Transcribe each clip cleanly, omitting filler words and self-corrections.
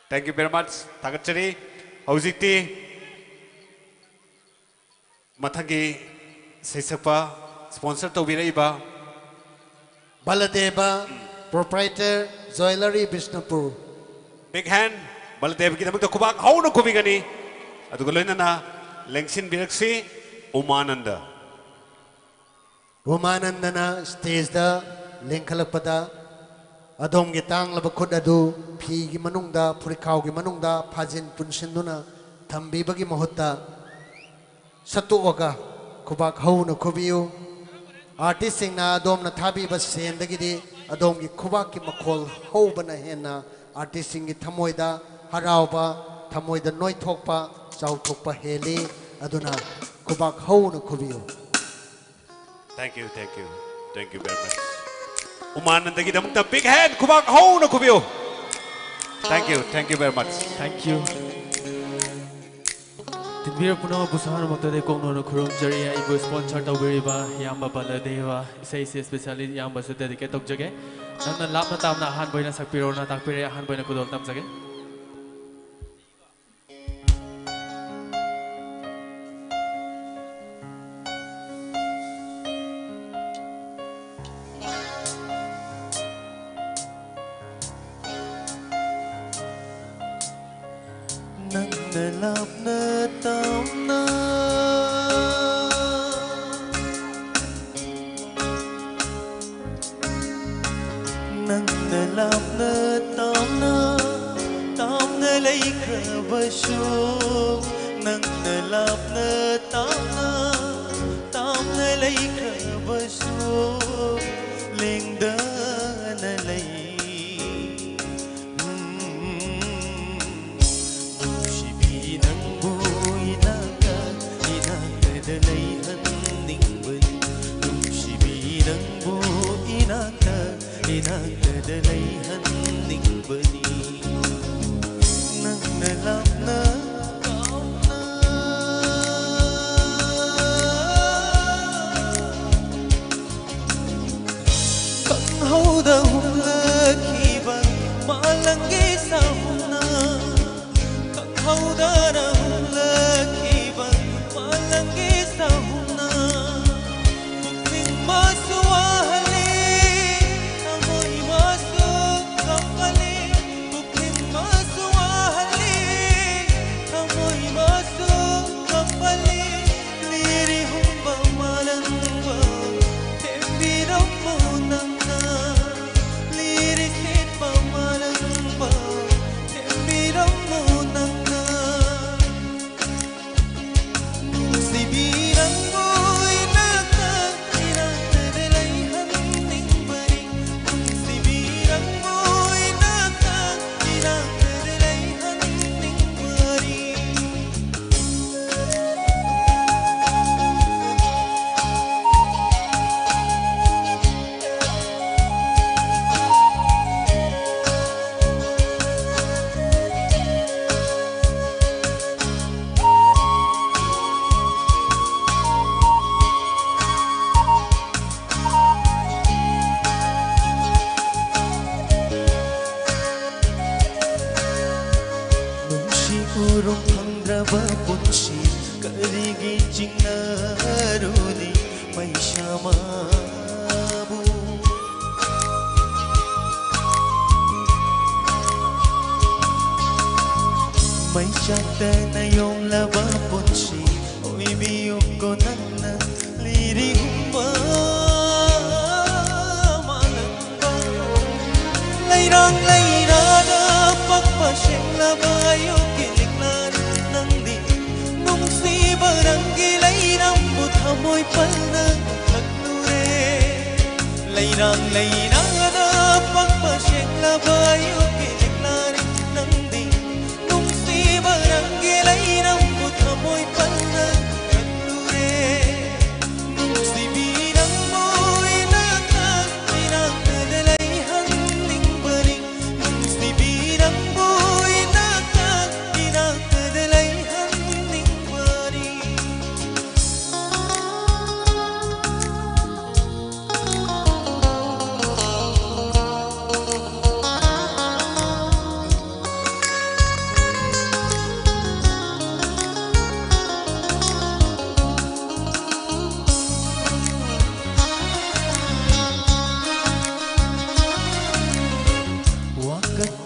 Thank you very much. Tagachari. Howzikti. Mathagi Sesapa sponsor to Viraiba. Baladeva, proprietor, Joilery Bishnupur. Big hand. Baladev ki namak to kubak how no kubigani. Adugulina na Lengsin Biraksi Umananda. Umanandana stage the Linkalapada. Adom Gitang Labakudadu, Pigi Manunda, Purikau Manunda, Pajin Punsinduna, Tambi Bagi Mohota, Satuoga, Kubak Hono Kubiu, Artisting na Adom Natabi Basi and the Gidi, Adom Kubaki Makol, Hobana Hena, Artisting Tamoida, Harauba, Tamoida Noitokpa, Sautokpa Heli, Aduna, Kubak Hono Kubiu. Thank you very much. Umananda ki namuk big hand kubak how no kubiyo. Thank you very much. Thank you. Tinbira puno busahan motode kongno no kurum jari ibu sponsor to beriba yamba Baladeva say especially yamba su dedicate tok jage. Nang lap na tam na han boy na sakpiro na takpire han boy na kudol tam jage.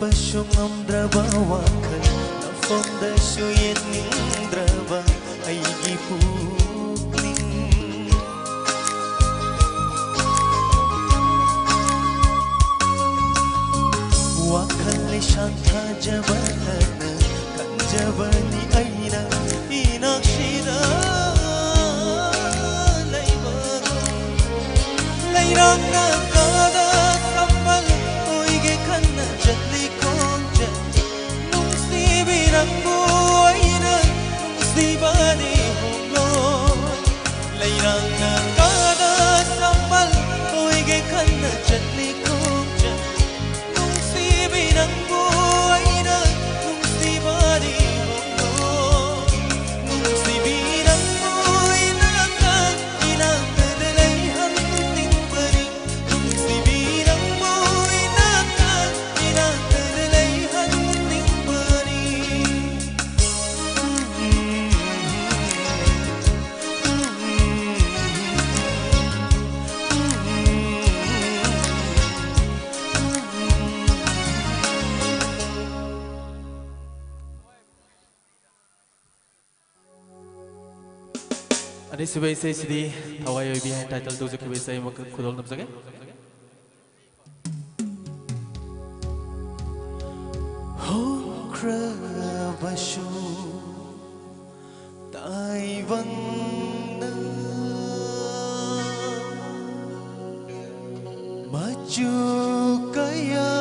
ꯍꯣꯡꯕꯁꯨ ꯉꯝꯗ꯭ꯔꯕ ꯋꯥꯈꯜ ꯅꯐꯝꯗꯁꯨ ꯌꯦꯡꯅꯤꯡꯗ꯭ꯔꯕ ꯑꯩꯒꯤ ꯄꯨꯛꯅꯤꯡ ꯋꯥꯈꯜ ꯂꯩꯁꯥꯡ ꯊꯥꯖꯕꯅ ꯈꯟꯖꯕꯅꯤ ꯑꯩꯅ 이낙시다 Layrang nakada kapal Uige kanna jatli kongja Nung sibirang buhay na Nung sibani hongo Layrang nakada kapal Uige kanna jatli kongja Nung sibirang buhay na Nung sibani hongo Nung sibirang buhay na Inakadalay hanting paring Nung sibirang buhay na Inakadalay hanting paring ꯑꯅꯤꯁꯨꯕ ꯏꯁꯩꯁꯤꯗꯤ ꯊꯋꯥꯏ ꯑꯣꯏꯕꯤ ꯍꯥꯏꯅ ꯇꯥꯏꯇꯜ ꯇꯧꯖꯈꯤꯕ ꯏꯁꯩ ꯑꯃꯈꯛ ꯈꯨꯗꯣꯜ ꯅꯝꯖꯒꯦ ꯍꯣꯡꯈ꯭ꯔꯕꯁꯨ ꯇꯥꯏꯕꯪꯅ ꯃꯆꯨ ꯀꯌꯥ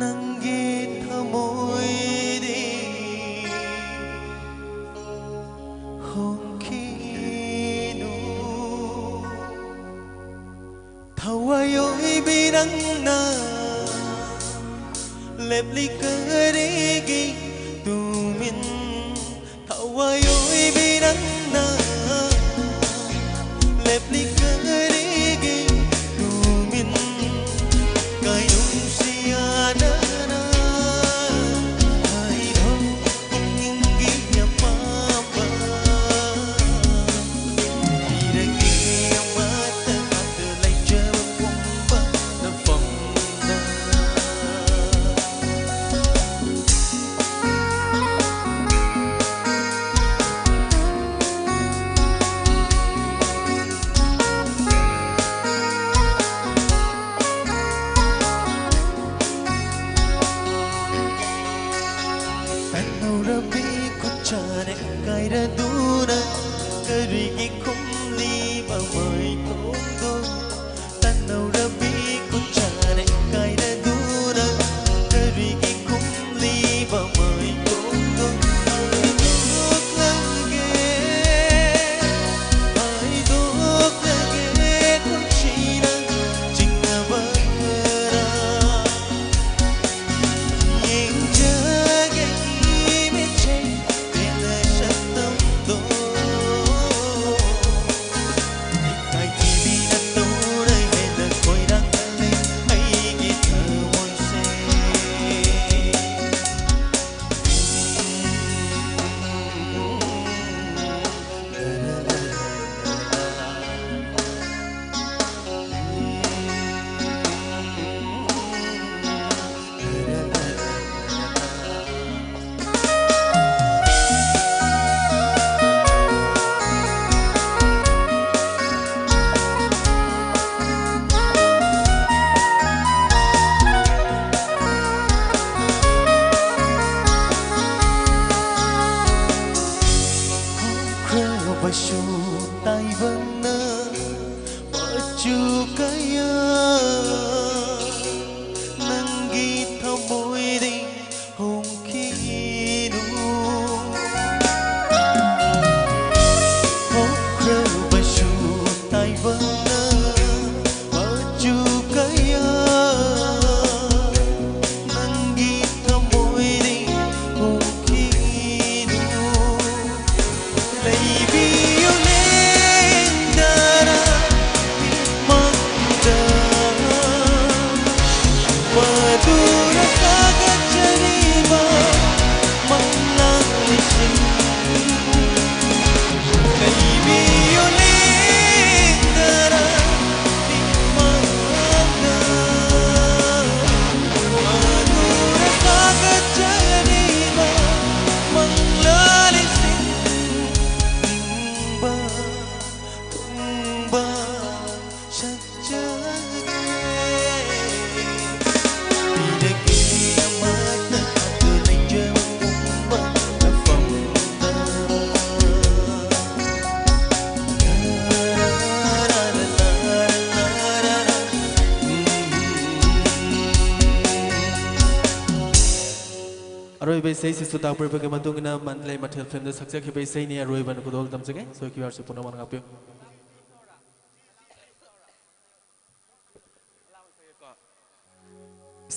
ꯅꯪꯒꯤ ꯊꯃꯣꯏꯗꯤ ꯍꯣꯡꯈꯤꯅꯨ ꯊꯋꯥꯏ ꯑꯣꯏꯕꯤ ꯅꯪꯅ ꯂꯦꯞꯂꯤ ꯀꯔꯤꯒꯤ ꯇꯨꯃꯤꯟ ꯊꯋꯥꯏ ꯑꯣꯏꯕꯤ ꯅꯪꯅ lepli karigi tumin kayong siyana na ay do kung hindi niya papa iragi ang mata at tulay jawab kong ba na pangna ꯀꯨꯝꯕ ꯁꯛꯆꯒꯦ ꯄꯤꯔꯒꯦ ꯑꯃꯠꯇ ꯑꯗꯨ ꯂꯩꯖꯕ ꯀꯨꯝꯕ ꯃꯐꯝꯗ ꯑꯔꯣꯏꯕ ꯏꯁꯩꯁꯤꯁꯨ ꯇꯥꯛꯄꯤꯕꯒꯤ ꯃꯇꯨꯡꯏꯟꯅ ꯃꯟꯂꯩ ꯃꯊꯦꯜ ꯐꯤꯜꯝꯗ ꯁꯛꯆꯈꯤꯕ ꯏꯁꯩꯅꯤ ꯑꯔꯣꯏꯕꯅ ꯈꯨꯗꯣꯜ ꯇꯝꯖꯒꯦ ꯁꯣꯏꯈꯤꯕꯁꯨ ꯄꯨꯝꯅꯃꯛ ꯉꯥꯛꯄꯤꯌꯨ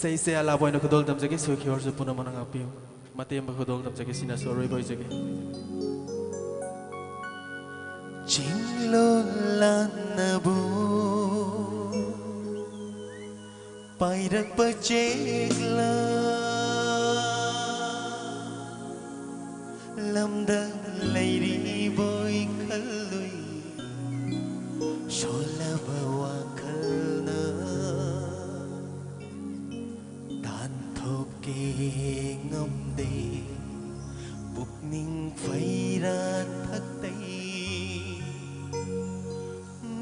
ꯏꯁꯩꯁꯦ ꯑꯂꯥꯕ ꯑꯣꯏꯅ ꯈꯨꯗꯣꯜ ꯇꯝꯖꯒꯦ ꯁꯣꯏꯈꯤꯕꯁꯨ ꯄꯨꯝꯅꯃꯛ ꯉꯥꯛꯄꯤꯌꯨ ꯃꯇꯦꯡꯕ ꯈꯨꯗꯣꯜ ꯇꯝꯖꯒꯦ ꯁꯤꯅꯁꯨ ꯑꯔꯣꯏꯕ ꯑꯣꯏꯖꯒꯦ ꯆꯤꯡꯂꯣꯜꯂꯥꯟꯅꯕꯨ ꯄꯥꯏꯔꯛꯄ ꯆꯦꯛꯂꯥ ꯂꯝꯗ ꯂꯩꯔꯤꯕꯣꯏ ꯈꯜꯂꯨꯏ ꯁꯣꯜꯂꯕ ꯋꯥꯈꯜꯅ ꯇꯥꯟꯊꯣꯛꯀꯦ ꯉꯝꯗꯦ ꯄꯨꯛꯅꯤꯡ ꯐꯩꯔꯥꯟ ꯊꯛꯇꯩ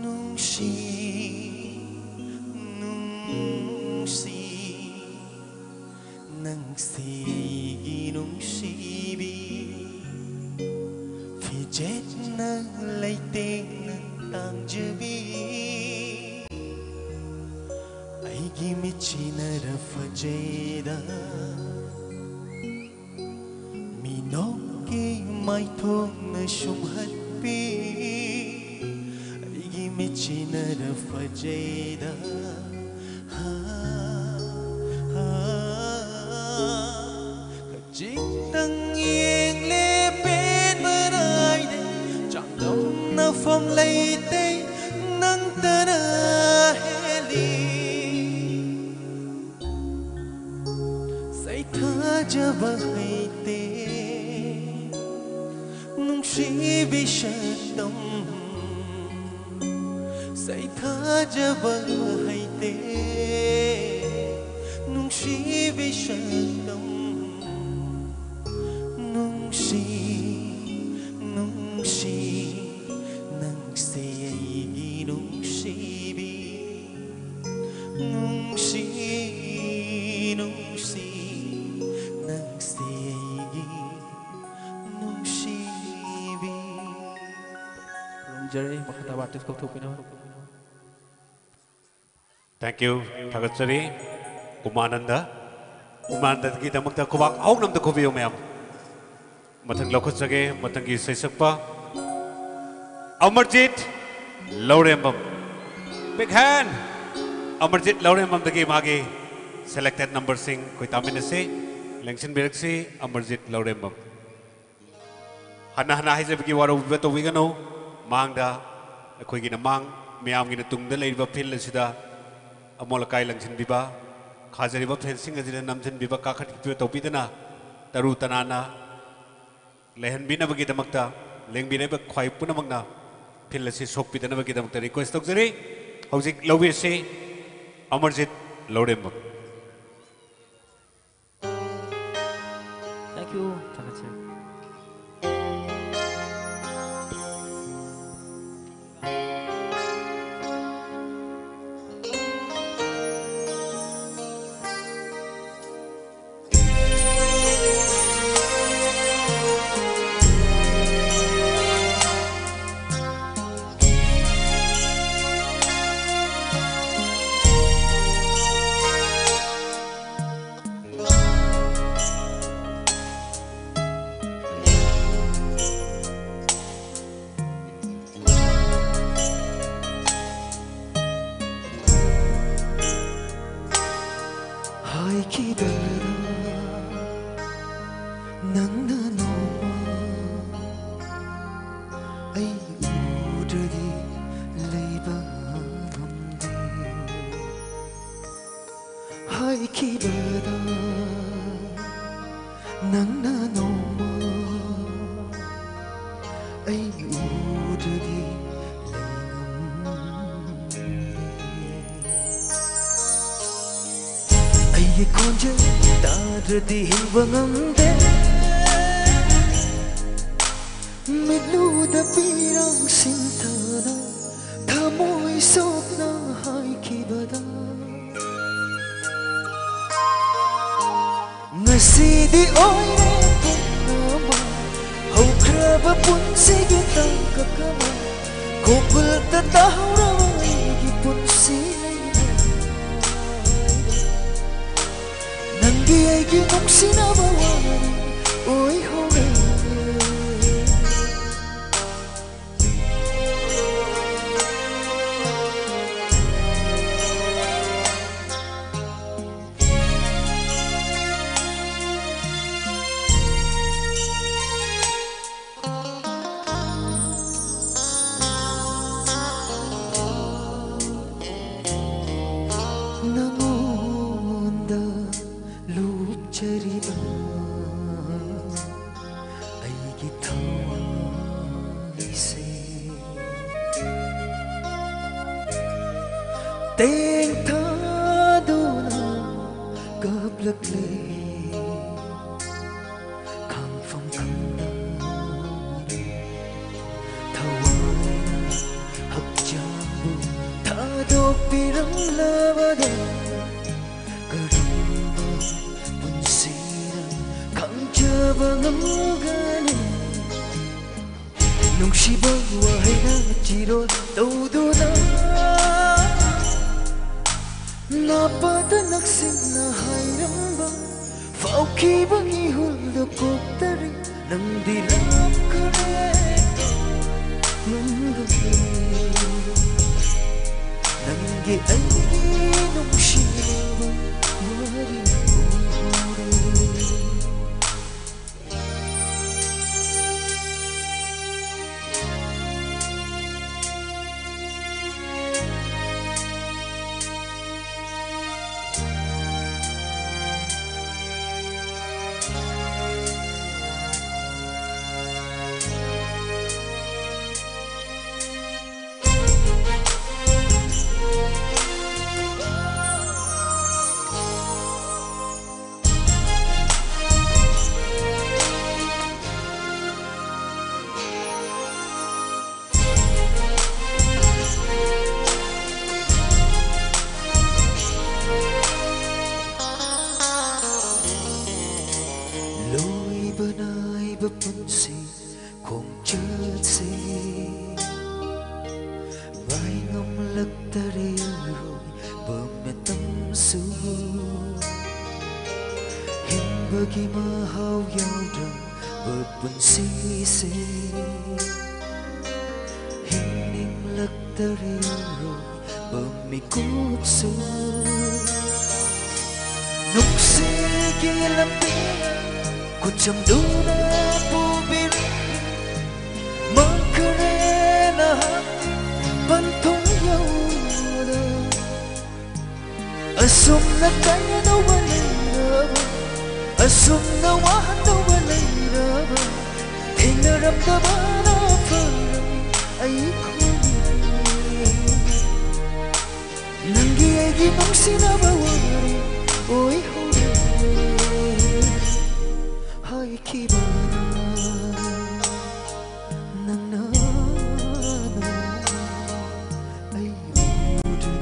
ꯅꯨꯡꯁꯤ ꯅꯨꯡꯁꯤ ꯅꯪꯁꯦ ꯑꯩꯒꯤ ꯅꯨꯡꯁꯤꯕꯤ ꯐꯤꯖꯦꯠꯅ ꯂꯩꯇꯦꯡꯅ ꯇꯥꯡꯖꯕꯤ ꯑꯩꯒꯤ ꯃꯤꯠꯆꯤꯅꯔ ꯐꯖꯩꯗ ꯃꯤꯅꯣꯛꯀꯤ ꯃꯥꯏꯊꯣꯡꯅ ꯁꯨꯝꯍꯠꯄꯤ ꯑꯩꯒꯤ ꯃꯤꯠꯆꯤꯅꯔ ꯐꯖꯩꯗ ꯈꯖꯤꯛꯇꯪ ꯌꯦꯡꯂꯦ ꯄꯦꯟꯕ ꯅꯥꯏꯗꯦ ꯆꯥꯡꯗꯝꯅꯐꯝ ꯂꯩꯇꯦ ꯅꯪꯇꯅ ꯍꯦꯜꯂꯤ ꯁꯩꯊꯥꯖꯕ ꯍꯩꯇꯦ ꯅꯨꯡꯁꯤꯕꯤ ꯁꯛꯇꯝ ꯁꯩꯊꯥꯖꯕ ꯍꯩꯇꯦ ꯅꯨꯡꯁꯤꯕꯤ ꯁꯛꯇꯝ ꯅꯨꯡꯁꯤ ꯅꯨꯡꯁꯤ ꯅꯪꯁꯦ ꯑꯩꯒꯤ ꯅꯨꯡꯁꯤꯕꯤ ꯅꯨꯡꯁꯤ ꯅꯨꯡꯁꯤ ꯅꯪꯁꯦ ꯑꯩꯒꯤ ꯅꯨꯡꯁꯤꯕꯤ ꯈꯨꯔꯨꯝꯖꯔꯤ ꯃꯈꯥ ꯇꯥꯕ ꯑꯥꯔꯇꯤꯁ ꯀꯧꯊꯣꯛꯄꯤꯅꯕ Thank you. Thagatsari. Umananda. Umananda gidamagta kubak aunam da kubiyo mayam. Matang laukhachage matangi saisakpa. Amarjit Laurembam. Big hand. Amarjit Laurembam dagi magi selected number sing koi taminase lengsin biraksi Amarjit Laurembam. Hana hana haizabigi waro beto wigano mangda koi gina mang miyam gina tungda leiba phil sida Amolakai langsin biba khajariba fencing ajina namsin biba kakhat ki topidana taru tanana lehan bina bagi damakta lengbina ba khwai punamagna philasi sokpidana bagi damakta request tokjari hojik lobi se Amarjit Laurembam. Thank you. Thagatsari. Di hinbangamde midluda pirang sintana sopna haikibada Ngasidi oire pukama Haukraba punsigi tangkakama Kokul tatahura igi punsi Nanggi igi nung sinabawari Oy hore Tên tha đô na gấp lực lệ khang phong khang na thawai na hấp jambu tha đô pirang lavada karimba punsira khang chaba ngamugane nung shiba wahay na chiro todo na Napata naksin na hayramba Phao khi bang ihulda koktari Nang dilap kare Nanggabi Nanggi ay nung shiba Wari Punsi kong chớt si vai ngâm lắc tari rồi bờ mẹ tâm su hin bagi ma hao yao dang bờ punsi si hin ning lắc tari rồi bờ mi cút su nục si kia làm tiếng cô chăm đủ Asum na kaya na walay Asum na wahan na walay Inaramdaman na parang ay kunin Nanggi ay ginong sinabawari Oy hore Hay kiba Nang nano ay udin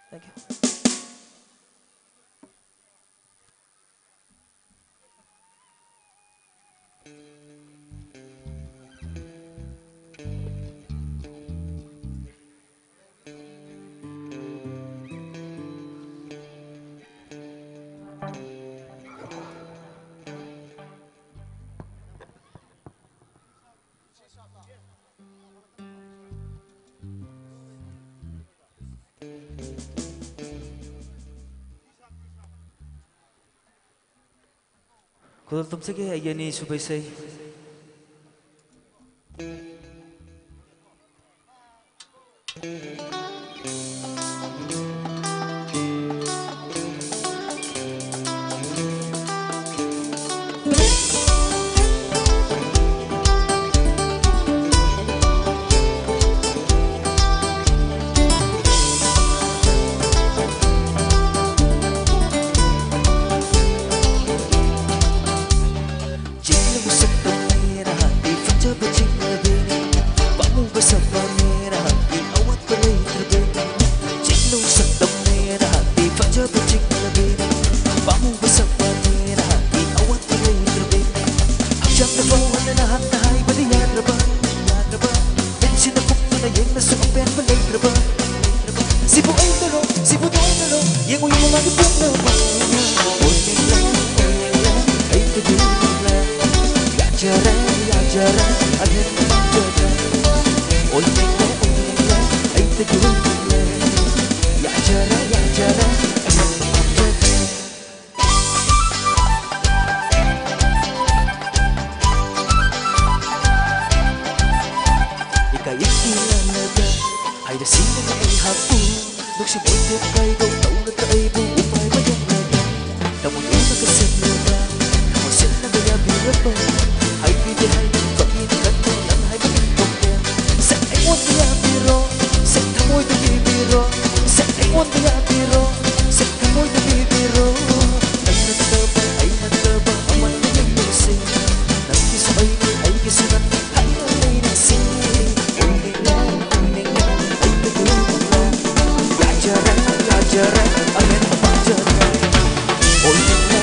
Thank you. Kudol tumsige ayani subaysay. yengnasu ang penba leitraba Sibu ay dalo, sibu do'y dalo Yengu yung mga gipong na ba Oyengla, ay kadula Yajara, yajara, agad na magdada Oyengla, ay kadula Yajara, yajara, agad na magdada Ikaitilalaga ay dasina na ay hapo Nagsibulit kay daw taon na tayo upay mayang laga Tamunin na kasat na ba Masin na gaya biraba Ay pidihay ng paginikat mo lang ay magintong yan Sa ingon kaya biro Sa tamoy na bibiro Sa ingon kaya biro Sa tamoy na bibiro Ay nagtaba Aman na yung lusing Nagkiso ay kisunat Ay ay nagsing Yajara, ayan na pagdara Oyengla,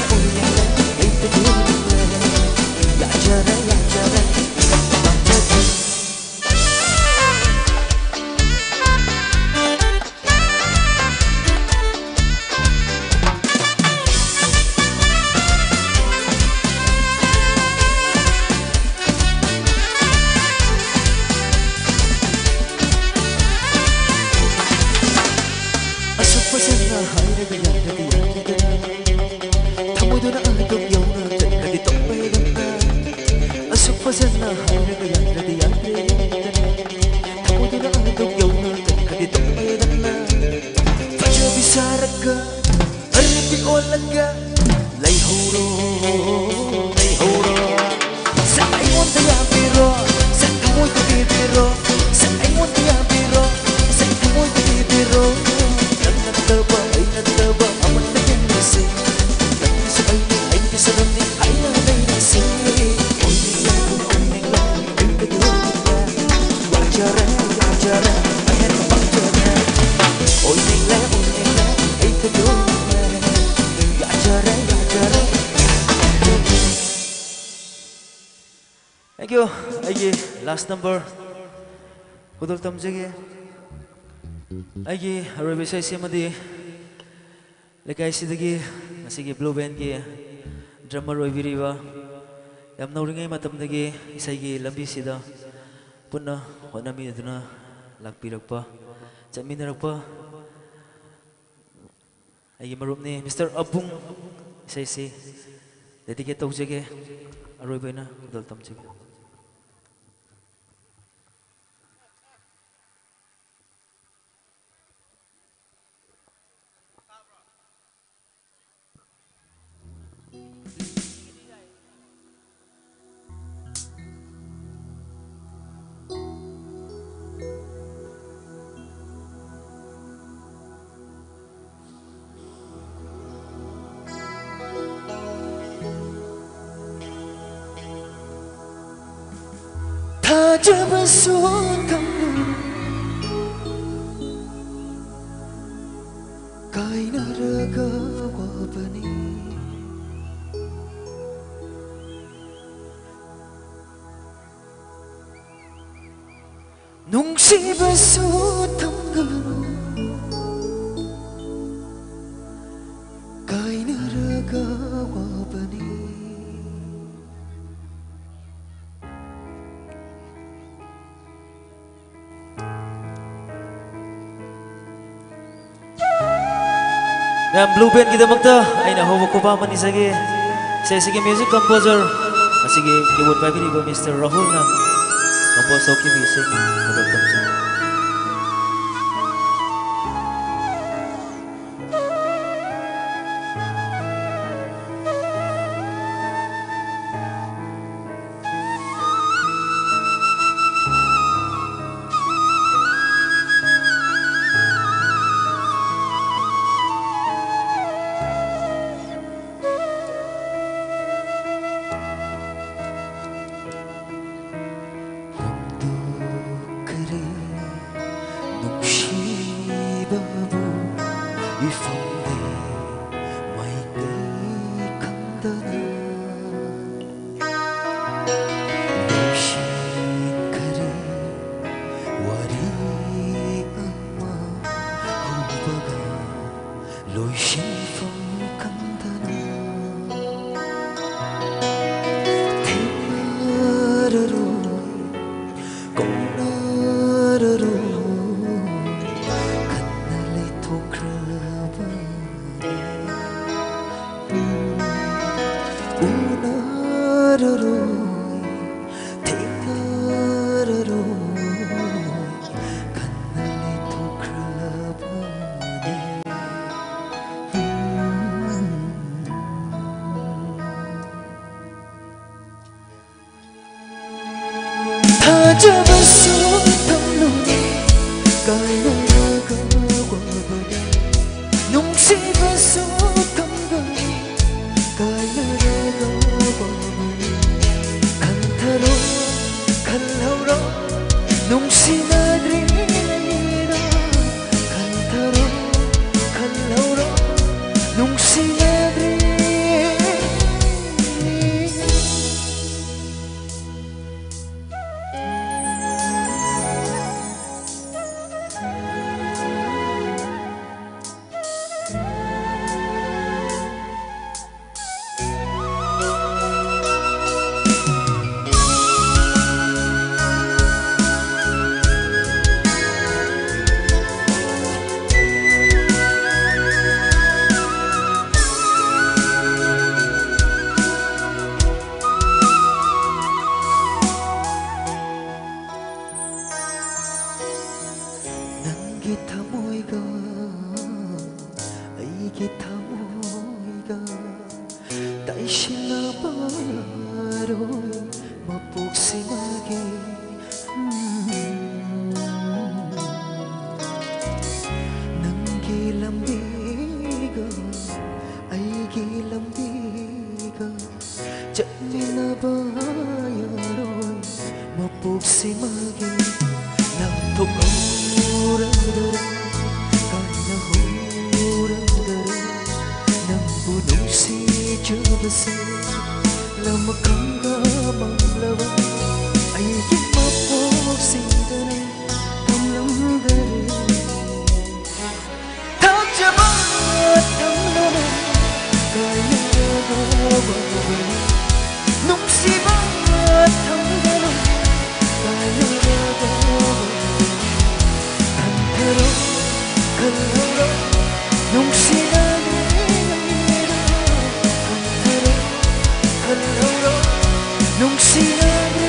ay kadula Yajara, yajara, ayan na pagdara Asok pa sa nahay na ganyan na diyan kita Tamoy doon ang atong yaw na dyan ka ditong mayroon ka Asok pa sa nahay na ganyan na diyan kita Tamoy doon ang atong yaw na dyan ka ditong mayroon na Padya bisarag ka, aripi olang ka Lay huro Sa aywan tayo biro Sa tamoy tayo bibiro Sa aywan tayo biro Sa tamoy tayo bibiro Nagtaba, ay nagtaba, aman na yung lasing Nagkisa ay kisarap ni ay nanay lasing Oyengla, ay kadula Yajara, yajara, ayan na pagdara Oyengla, ay kadula Yajara, yajara Thank you, Aigi, last number Kudol tamjagi Aigi, arabi sa isimadi Lekay sidagi Masigi blue band ki Drummer roy biriwa Yam nauringay matamdagi Isaygi lambi sida Puna, wanami na Lakpirak pa Chaminarak pa Aigi marup ni Mr. Abung Isay si Dedicate tau jage Aroy bay na Kudol tamjagi Jabasot kamu Kay naragawa ba ni Nung si basot ang gano Kay naragawa ba ni Yang blue band kita magta ay nahawak ko pa man isagi sa sige music composer sige keyboard pa bini ba Mr. Rahul na composer ki bising kadang tamsa 잡았어 탐로나 가을나라가 와버려 농식었어 탐가라 가을나라가 와버려 간타로 갈라오라 농시나들이라 간타로 갈라오라 농시나들이 난게 타모이가 이게 타모이가 다이시나바로이 마복심하게 난게 람비가 이게 람비가 짠미나바야로이 마복심하게 남통오라더라 간나호라더라 남부농시 잡았어 남아강가 말라와 아이게 마법시더라 탐람더라 탐잡아 탐로나 가야가 와버려 농시바 탐가라 가야가 간타로 갈라오라 농시나들이라 간타로 갈라오라 농시나들이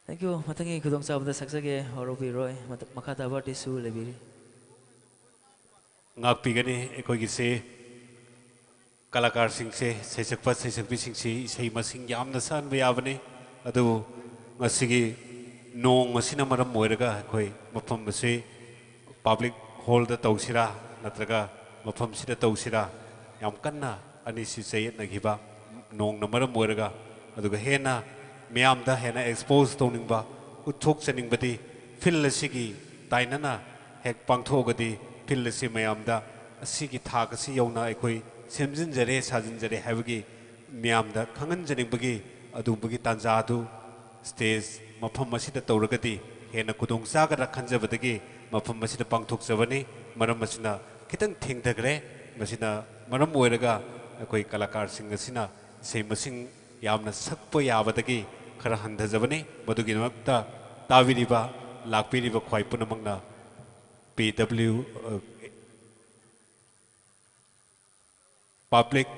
Thank you. Matangi kudong sabda saksage horobiroi makata bati su lebiri. ꯉꯥꯛꯄꯤꯒꯅꯤ ꯑꯩꯈꯣꯏꯒꯤꯁꯦ ꯀꯂꯥꯀꯥꯔꯁꯤꯡꯁꯦ ꯁꯩꯁꯛꯄ ꯁꯩꯁꯛꯄꯤꯁꯤꯡꯁꯤ ꯏꯁꯩ ꯃꯁꯤꯡ ꯌꯥꯝꯅ ꯁꯛꯍꯟꯕ ꯌꯥꯕꯅꯤ ꯑꯗꯨꯕꯨ ꯉꯁꯤꯒꯤ ꯅꯣꯡ ꯑꯁꯤꯅ ꯃꯔꯝ ꯑꯣꯏꯔꯒ ꯑꯩꯈꯣꯏ ꯃꯐꯝ ꯑꯁꯤ ꯄꯥꯕ꯭ꯂꯤꯛ ꯍꯣꯜꯗ ꯇꯧꯁꯤꯔꯥ ꯅꯠꯇ꯭ꯔꯒ ꯃꯐꯝꯁꯤꯗ ꯇꯧꯁꯤꯔꯥ ꯌꯥꯝ ꯀꯟꯅ ꯑꯅꯤꯁꯤ ꯆꯌꯦꯠꯅꯈꯤꯕ ꯅꯣꯡꯅ ꯃꯔꯝ ꯑꯣꯏꯔꯒ ꯑꯗꯨꯒ ꯍꯦꯟꯅ ꯃꯤꯌꯥꯝꯗ ꯍꯦꯟꯅ ꯑꯦꯛꯁꯄꯣꯖ ꯇꯧꯅꯤꯡꯕ ꯎꯠꯊꯣꯛꯆꯅꯤꯡꯕꯗꯤ ꯐꯤꯜ ꯑꯁꯤꯒꯤ ꯇꯥꯏꯅꯅ ꯍꯦꯛ ꯄꯥꯡꯊꯣꯛꯑꯒꯗꯤ ꯐꯤꯜ ꯑꯁꯤ ꯃꯌꯥꯝꯗ ꯑꯁꯤꯒꯤ ꯊꯥꯛ ꯑꯁꯤ ꯌꯧꯅ ꯑꯩꯈꯣꯏ ꯁꯦꯝꯖꯤꯟꯖꯔꯦ ꯁꯥꯖꯤꯟꯖꯔꯦ ꯍꯥꯏꯕꯒꯤ ꯃꯤꯌꯥꯝꯗ ꯈꯪꯍꯟꯖꯅꯤꯡꯕꯒꯤ ꯑꯗꯨꯝꯕꯒꯤ ꯇꯥꯟꯖꯥ ꯑꯗꯨ ꯁ꯭ꯇꯦꯖ ꯃꯐꯝ ꯑꯁꯤꯗ ꯇꯧꯔꯒꯗꯤ ꯍꯦꯟꯅ ꯈꯨꯗꯣꯡꯆꯥꯒꯗ꯭ꯔꯥ ꯈꯟꯖꯕꯗꯒꯤ ꯃꯐꯝ ꯑꯁꯤꯗ ꯄꯥꯡꯊꯣꯛꯆꯕꯅꯤ ꯃꯔꯝ ꯑꯁꯤꯅ ꯈꯤꯇꯪ ꯊꯦꯡꯊꯈ꯭ꯔꯦ ꯃꯁꯤꯅ ꯃꯔꯝ ꯑꯣꯏꯔꯒ ꯑꯩꯈꯣꯏ ꯀꯂꯥꯀꯥꯔꯁꯤꯡ ꯑꯁꯤꯅ ꯏꯁꯩ ꯃꯁꯤꯡ ꯌꯥꯝꯅ ꯁꯛꯄ ꯌꯥꯕꯗꯒꯤ ꯈꯔ ꯍꯟꯊꯖꯕꯅꯤ ꯃꯗꯨꯒꯤꯗꯃꯛꯇ ꯇꯥꯕꯤꯔꯤꯕ ꯂꯥꯛꯄꯤꯔꯤꯕ ꯈ꯭ꯋꯥꯏ ꯄꯨꯝꯅꯃꯛꯅ PW Public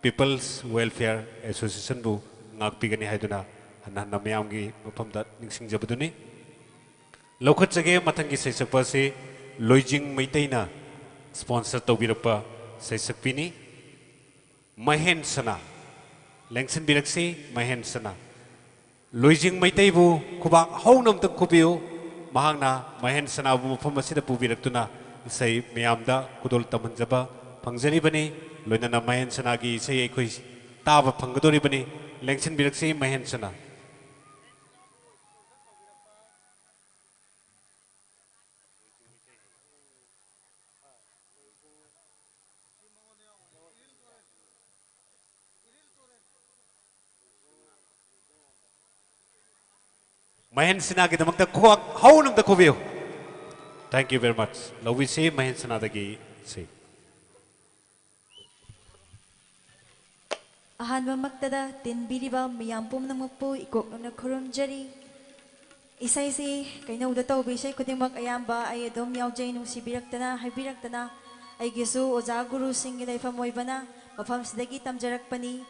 People's Welfare Association bu ngakpigani haiduna hanna mayamgi mafamda ningsingjabaduni lokhatjage mathangi saisakpa se loijing maitaina sponsor tawbirapa saisakpini Mahen Sana lengsen biraksi Mahen Sana loijing maitai bu khubak haunam tak khubiu mahangna Mahen Sana bu mafam asida pubiraktuna sai mayamda kudol tamanjaba phangjaribani loinana Mahen Sana gi sei ekhoi taba phanggadoribani lengsen biraksi Mahen Sana Mahen Sana ki damakta khwak haunam ta khubiu. Thank you very much. Love we say Mahen Sana dagi say. Ahanba magtada tinbiriba miyam pumnamagpo ikok na khurumjari Isay-si kainauda tawbi isay kudingmak ayamba ay adom yaujay nungsibiraktana haybiraktana ay gisu oja guru singh dayfamoybana mafamsidagi tamjarakpani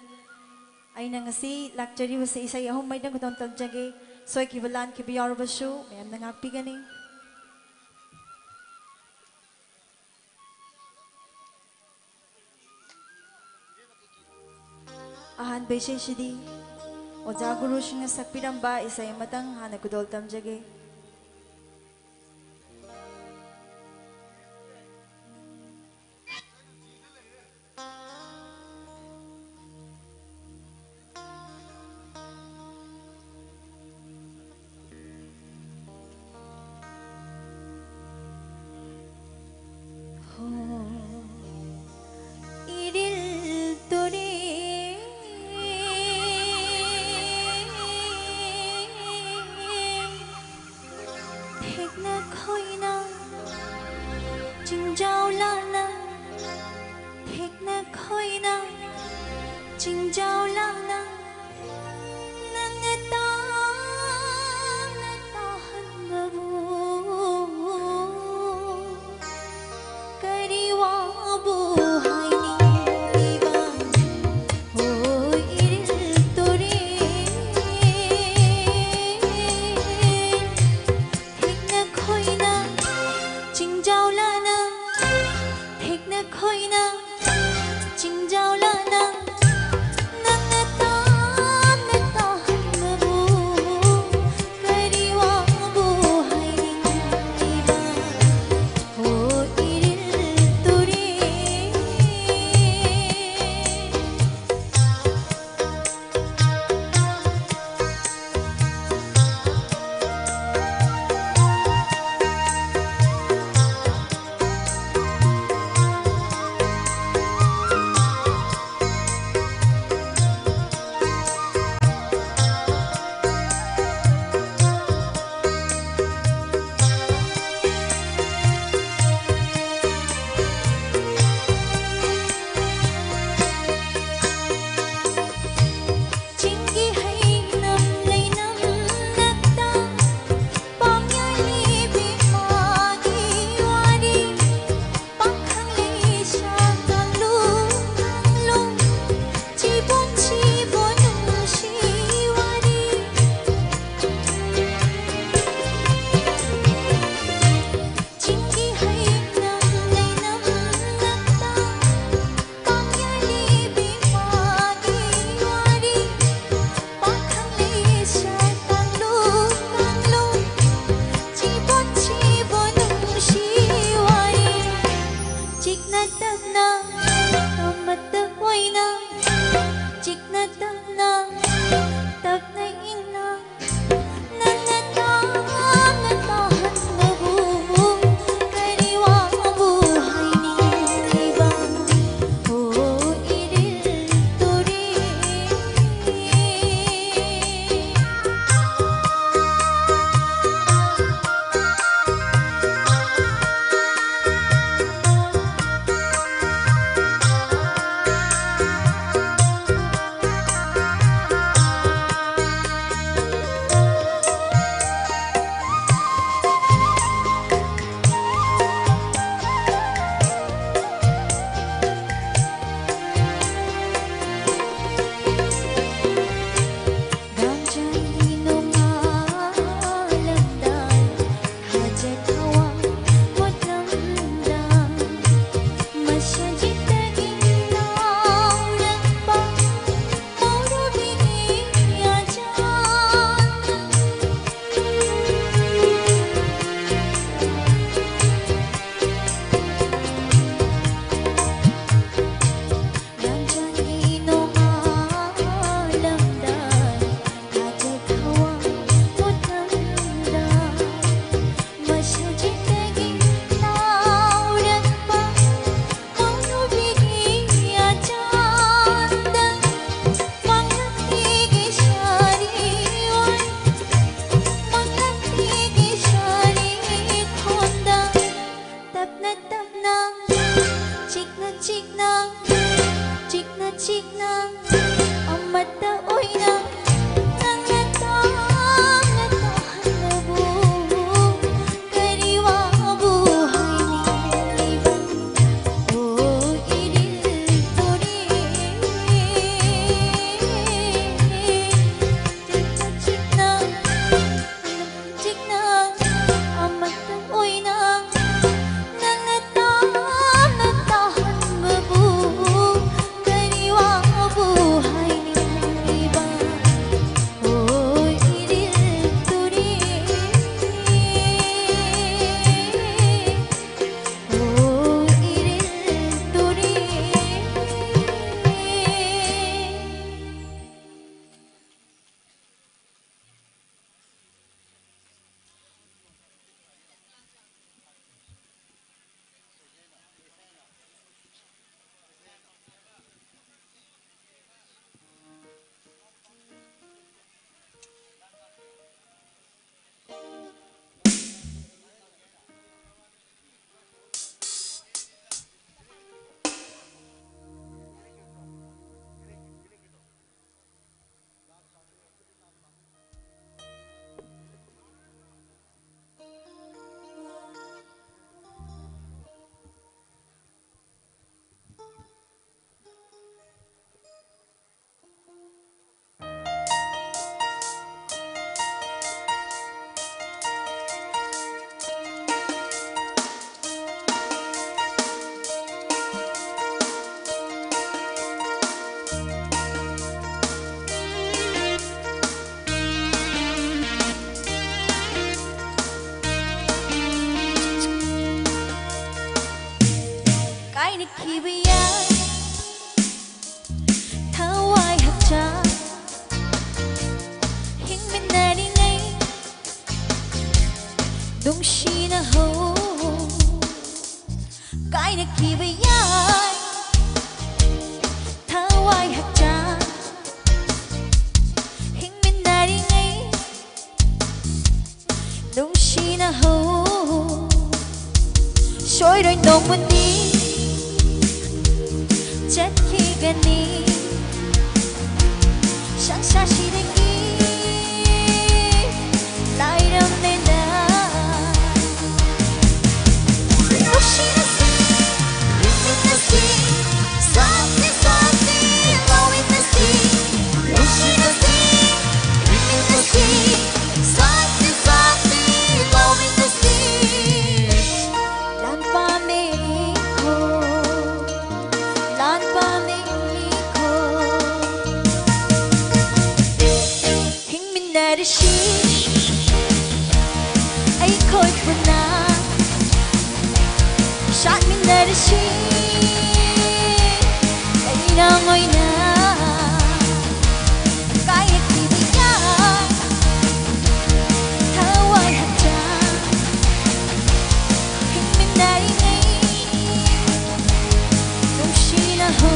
ay nangasi lakjari wasi isay ahum maydang kutong tamjage soy kibalan kibiyarabashu mayam nangakpigani. Ahan baisay shidi Oja guru sing sakpiramba isay matang hana kudol tamjage. 키위야 thawai hấp cha hình bên này đi ngay đông shi na ho cái này kia với ai thawai hấp cha hình bên này đi ngay đông shi na ho soi đôi nồng bên đi chết khi gần đi sáng xa chỉ để nghĩ lại đâm lên đá lúc chỉ là gì mình là gì sao thì lâu mình là gì lúc chỉ là gì mình là gì sao thì lâu mình là gì lan pa mê khô lan pa mê Shi ai khôi phục na sát mình để shi ai na ngồi na cái gì bây giờ thao ai hạt cha hình mình để ngay đông shi na ho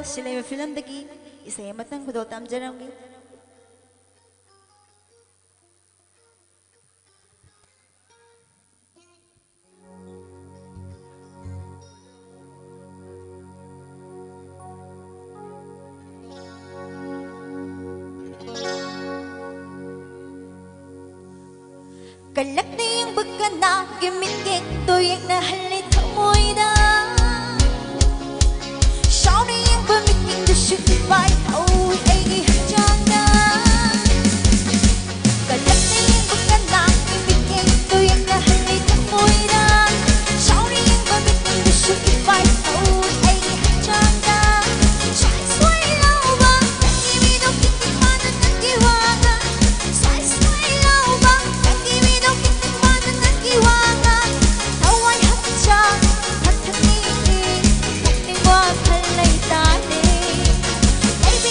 Sila film dagi isay matang budol tamjarangi kalak na yung baga na gimit tôi yang nahalay thamoy na sau này em vẫn biết những điều sự tuyệt vời ôi ai đi hết trơn đó cả đất này em vẫn canh nặng em biết em tôi em là hình này thật môi đó sau này em vẫn biết những điều sự tuyệt vời ôi ai đi hết trơn đó trái xoay lâu bằng đang đi vì đâu kinh kinh mà nên đang kỳ hoàng à trái xoay lâu bằng đang đi vì đâu kinh kinh mà nên đang kỳ hoàng à đâu ai hết trơn thật thật đi đi qua thân lấy ta đi baby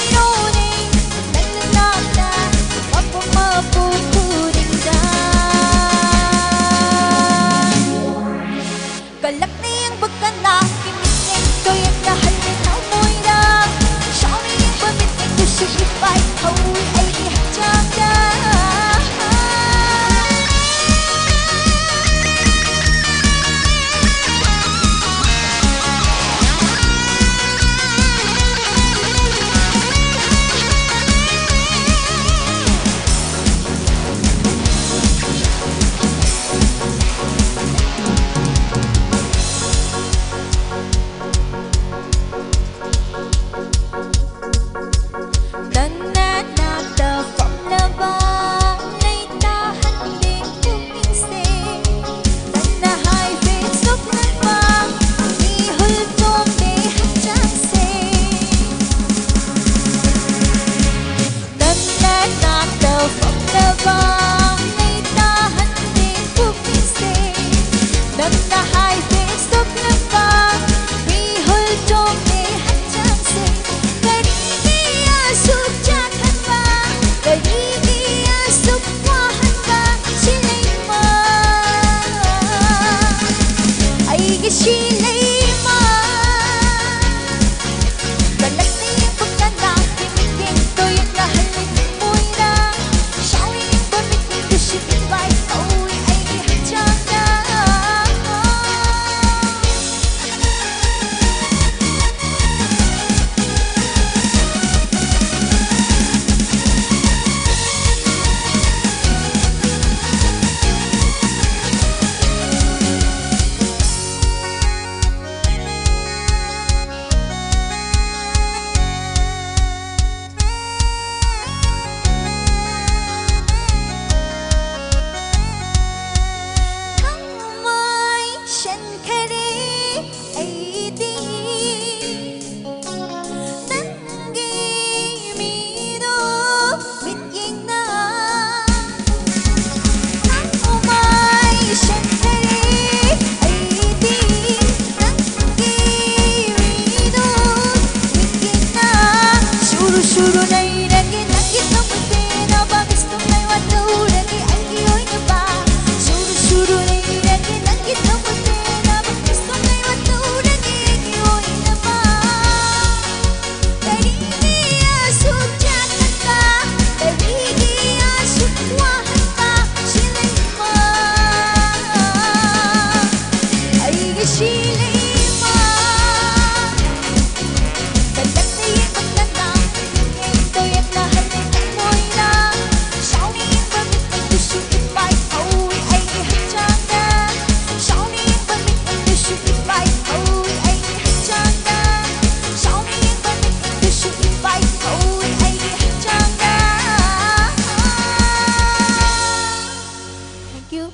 you.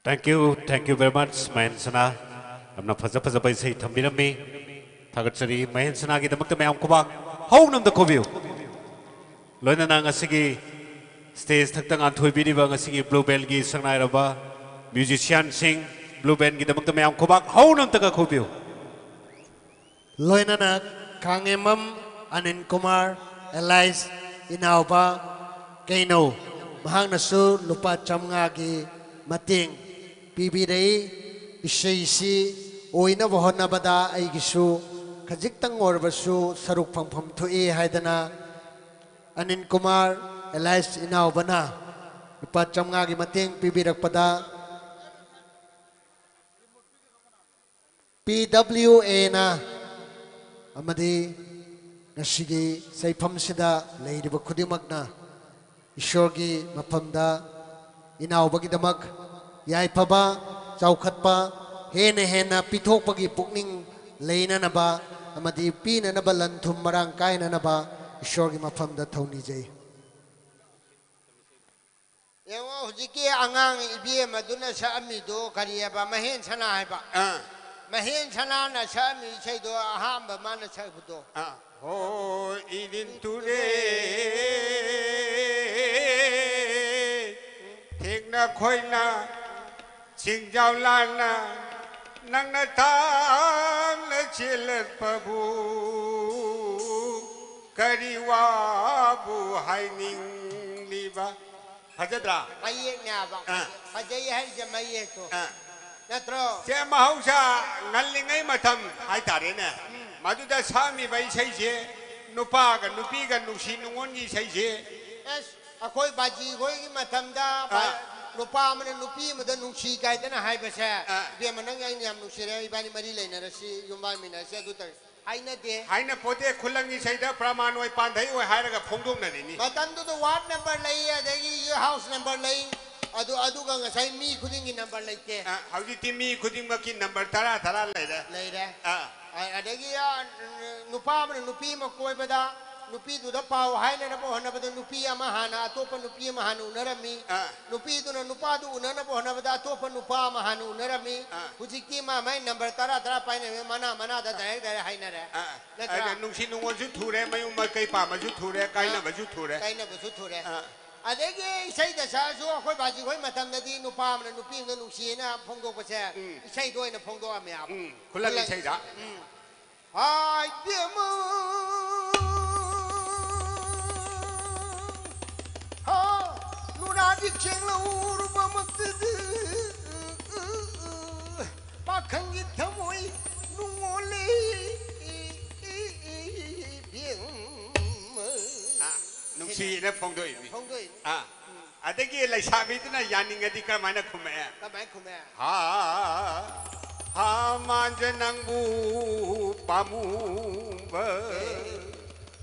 Thank you very much, Mahen Sana. I'm not Faza Faza by say Tambirami, Tagatsari, Mahen Sanagi, the Muktamam Kubak, how num the Kovu. Lonananga Sigi stays Taktang Antui Bidivanga Sigi, Blue Belgi, Sanairaba, musician sing, Blue Ben, the Muktamam Kubak, how num the Kovu. Loinana Kangemam Anin Kumar Elias Inauba Kaino Mahanasu Lupa Chamngagi Mating Bibirei Ishaisi Oina Vohona Bada Aigisu Kajiktang Orbasu Saruk Pam to E Haidana Anin Kumar Elias Inaubana Lupa Chamngagi Mating Bibirak Pada PWA na Amadi Nashigi Saipam Sida Lady Bakudimakna Ishorgi Mapamda Inau Bagidamak Yai Paba Chaukatpa Hena Pitok Pagi Pukning Lena Naba Amadi Pina Nabalantum Marang Kaina Naba Ishorgi Mapamda Tony J. Yang hujiki angang ibi maduna sa amido kariya ba mahin sana ba. Mahin sana na sa ami say do aham ba man sa budo. Ho idin ture thik na khoi na sing jaw lan na nang na tang la chilat pabu kariwa bu haining liba hajadra Mayek niya ba. Hajay hay sa mayek ko. Natro. se mahausa ngalingay matam ay tare na maduda sami bai sai je nupa ga nupi ga nusi nungon gi sai je Es ako'y baji ko'y matamda lupa man nupi madan nungsi kahit na hay ba siya. Biya man ang yung nungsi rin iba ni Marilay na si yung mami na siya dutar. Hay na de. hay na pote kulang gi sai da pramanoy pandai oi hay ga phongdom na ni Matando do ward number lay adagi house number lay adu ka nga say mi kuding number lay te. hauji timi kuding ma ki number tara tara lai da Lay da. Adagi nupa man nupi mo ko'y bada nupi do da pau hay na po na bada nupi amahana atopa nupi amahanu narami. Nupi do na nupa do una na po na bada atopa nupa amahanu narami. Hujiki ma may number tara pa na mana da dahil hay na re. ay nung sinungon su thure mayung ma kai pa ma su thure kai na ba su thure Kay na ba su thure. Adagi isay da sa so ako'y baji ko'y matam na di nupa man nupi na nung siya na pongdo pa siya. Isay do'y na pongdo amya. kulang gi sai da Ay di mo. Ha, nunadi cheng la uru ba magtadu. Pakangit tamoy nungoli. Bien. nung si na phongdoi ni Pongdoy. adagi lai sabi tu na yaning adi ka mana khume Kamay kume. ha manjanang bu pamumba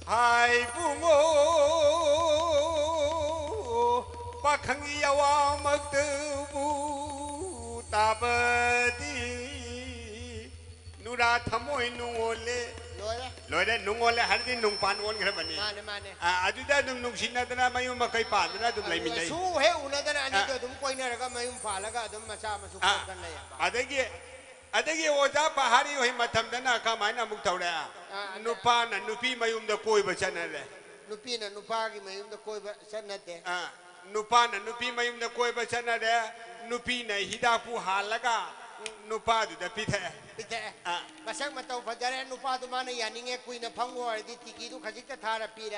hai bungo pakhangi yawa magdu tabadi nura thamoi nungole Lola. loida nungole hardi nung pan won gra bani Mane. ajuda nung sinna dana mayu makai pan dana dum lai minai Su he una dana ani do dum koy na raga mayum palaga dum macha masu kan na ya. adagi oja pahari hoi matam dana ka maina muk tawre nupa na nupi mayum da koi ba chanale Nupi na nupa gi mayum da koy ba sanate. nupa na nupi mayum da koi ba chanale nupi na hidapu halaga nupa du da pithe Pite. Masak mataw padare nupa du mana yaninge kuy na pangwo di tiki du khajik ta thara pire.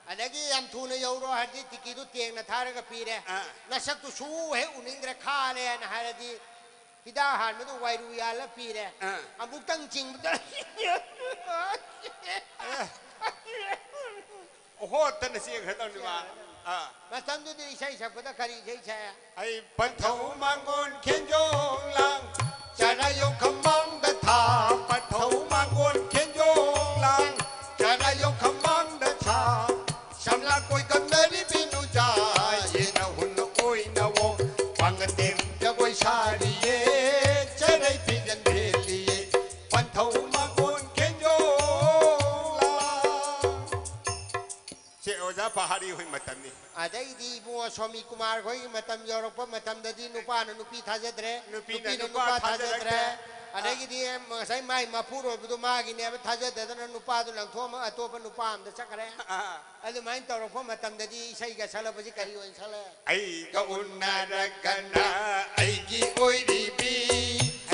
Adagi yam thuna yawro hardi tiki du tieng na thara ga pire. Nasak tu su he uningre khale na haradi hida han madu wairu yala pire. Amuk tang ching ho tan si khata ni ba Matam du di sai sakota kari sai sai. ai pathau mangon khenjong lang charayo khamang da tha pathau mangon khenjong lang charayo khamang da tha samla koi kanari binu ja ye na hun koi na wo pangatem ja koi sari ye charai pijan theli ye pathau mangon khenjong lang se oja पहाड़ी हुई मतनी अदई इबुंगो स्वामी कुमार खोई मतम यौरप मतम ददी नुपा नुपी थाजद्रे नुपी नुपा थाजद्रे अदगी मसाई माई मपुर ओबदु मागिने थाजददन नुपा दु लंथोम अतोप नुपा अमद चकरे अदु माइन तौरप मतम ददी इसई ग सलबजी करी ओइन सले आई ग उन्नरगना आईगी ओइरीबी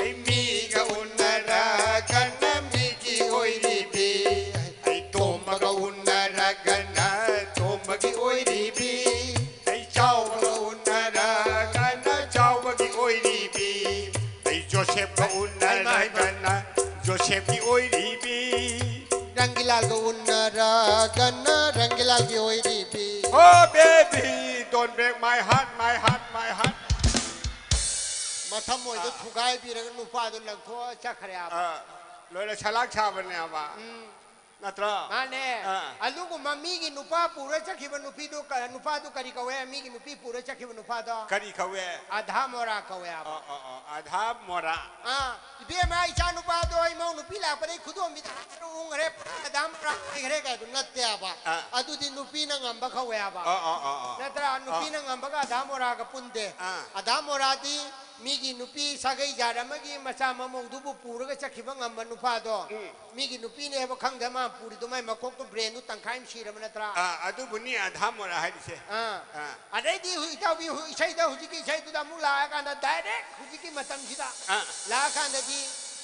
आई मी ग उन्नरगना मी की ओइरीबी आई तोम ग उन्नरगना तोम की ओइरीबी आई चाव ग उन्नरगना चाव की ओइरीबी आई जोसेफ ग उन्नरगना जोसेफ की ओइरीबी रंगीलाल ग उन्नरगना रंगीलाल की ओइरीबी Oh baby, don't break my heart, my heart, my heart. मथम मोइदो थुगाई बिरग नुपा दु लंथो चखरे आप लोरे छलाक छाबने आबा नत्रा माने अलुगु मम्मी की नुपा पूरे चखिब नुपी दु नुपा दु करी कवे मी की नुपी पूरे चखिब नुपा दो करी खवे आधा मोरा कवे आप आधा मोरा इबे मा इचा नुपा दो इमौ नुपी ला परे खुदो मी उंग रे आदाम प्रा रे का दु नत्ते आबा अदु दि नुपी न ngamba खवे आबा नत्रा नुपी न ngamba का आधा मोरा का पुंदे आधा मोरा दी मीगी नुपी सागई जारमगी मचा ममोदुबु पुरगा चखिबा ngamba नुपा दो मीगी नुपी ने बा खंगदा मा पुरी दो माय मकोक तो ब्रेन नु तंखाइम सिरम नत्रा अदु बुनी आधा मोरा हाइसे अदे दी हुई ताउ बी हुई सही दा हुजी की सही तुदा मुला कांदा डायरेक्ट हुजी की मतम सिदा ला कांदा दी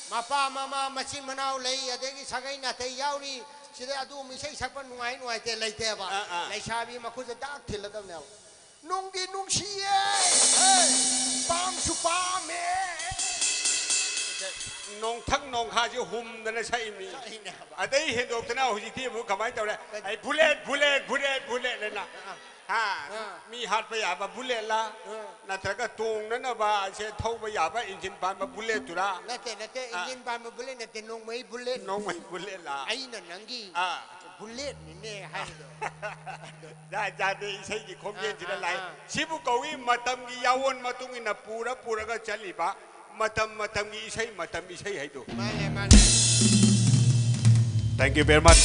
मपा मामा मचिन मनाउ लई अदे की सागई ना ते याउरी सिदे अदु मी सही सकपन नुआई नुआई ते लैते बा लैसाबी मखुज दाक थिलदम नोंगी नुंगसिये पाम सुपामे नोंग थक नोंग खा जो हुम दने सही मी अदे हेदोक्तना हुजी थी वो कमाई तौरे आई बुलेट बुलेट बुलेट बुलेट लेना हाँ मी हाथ पे याबा बुलेट ला नत्रगा तोंग न बा से थौ पे याबा इंजन पान में बुलेट तुरा नते नते इंजन पान में बुलेट नते नोंग मई बुलेट ला आई न नंगी बुलेट ने हाय जा जा दे इसे की खोमजे जिला लाई सिबु कौई मतम की यावन मतुंगी न पूरा पूरा का चली बा मतम मतम की इसे है तो माने Thank you very much.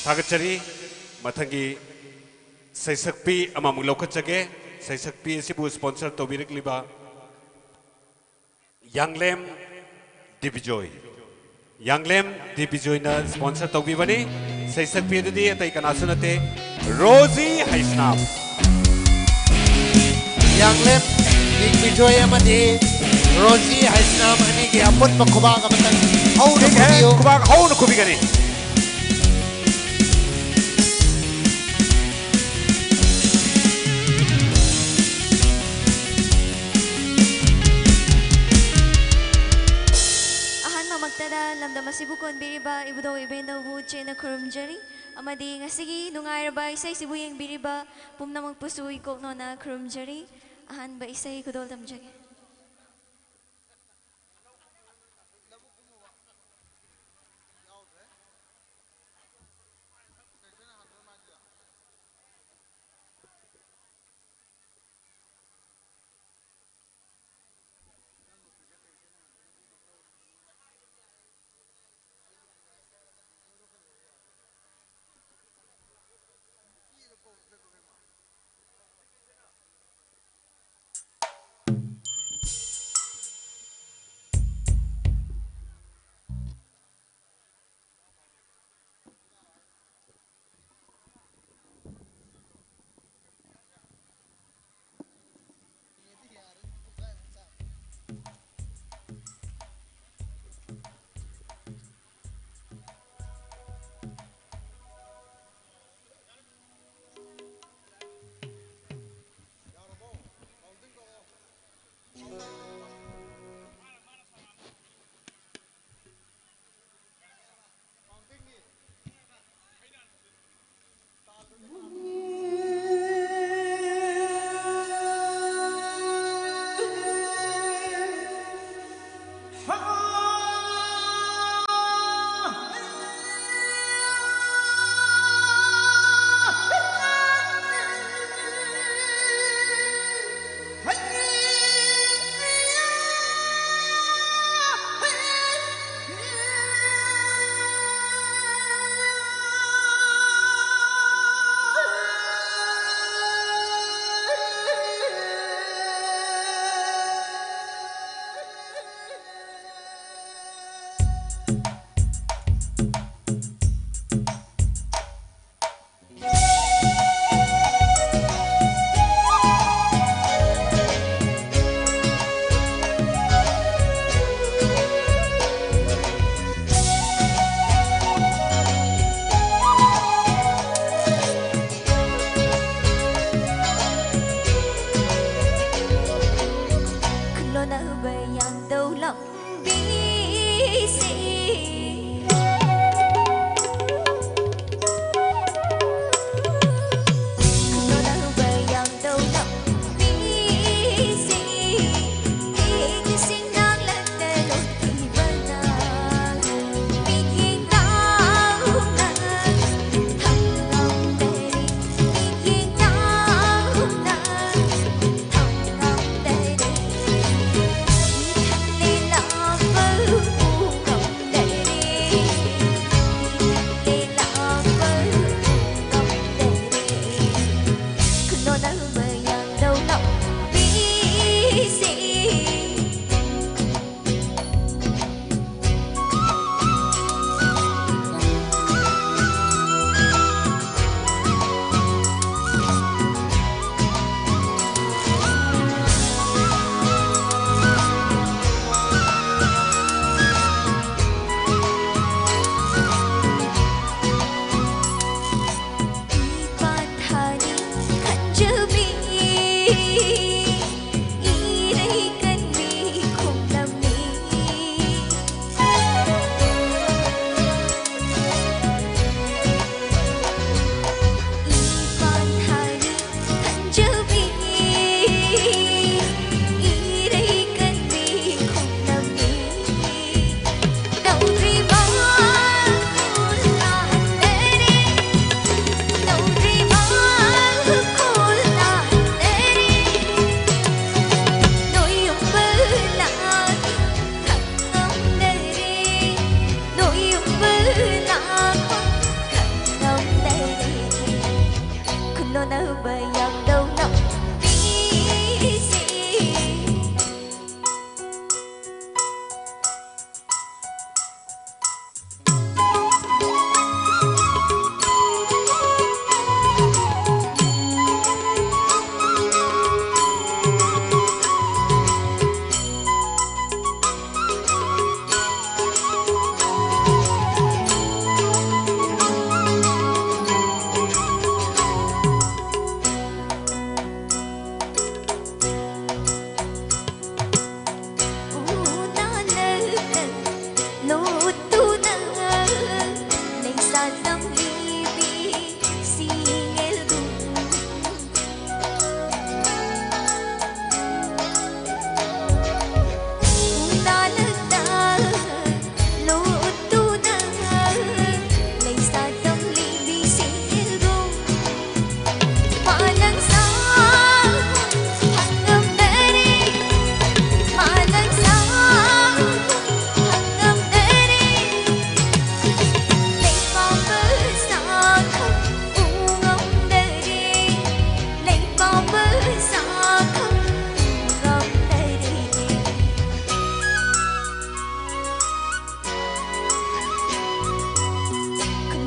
Thagachari mathangi saisakpi amamung lokachage saisakpi sibu sponsor tobirikliba Yanglem Dibijoy. Yanglem Dibijoy na sponsor tobibani saisakpi dadi atai kanasunate Rosie Haisnam. Yanglem Dibijoy amadi Rosie Haisnam ani ki apun makubaga matan how na kubiyo kubaga how na kubigani. Lamdam asibukon biriba ibudaw ibenda wuche na kurumjari amadi ngasigi nungairaba isay sibuyang biriba pumna magpusuy ko no na kurumjari ahan ba isay kudol damjagi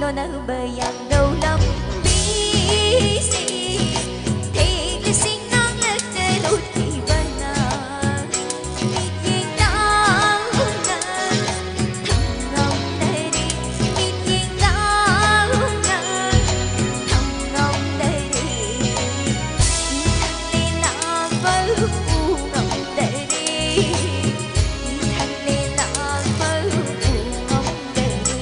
nó nở bayang đầu lắm đi gì thì cái xin nắng lên để lụt thì bên nào nhìn ta hôn nở thầm ngóng đây đi nhìn ta hôn nở thầm ngóng đây đi thằng lên là vỡ u ngóng đây đi thằng lên là vỡ u ngóng đây đi.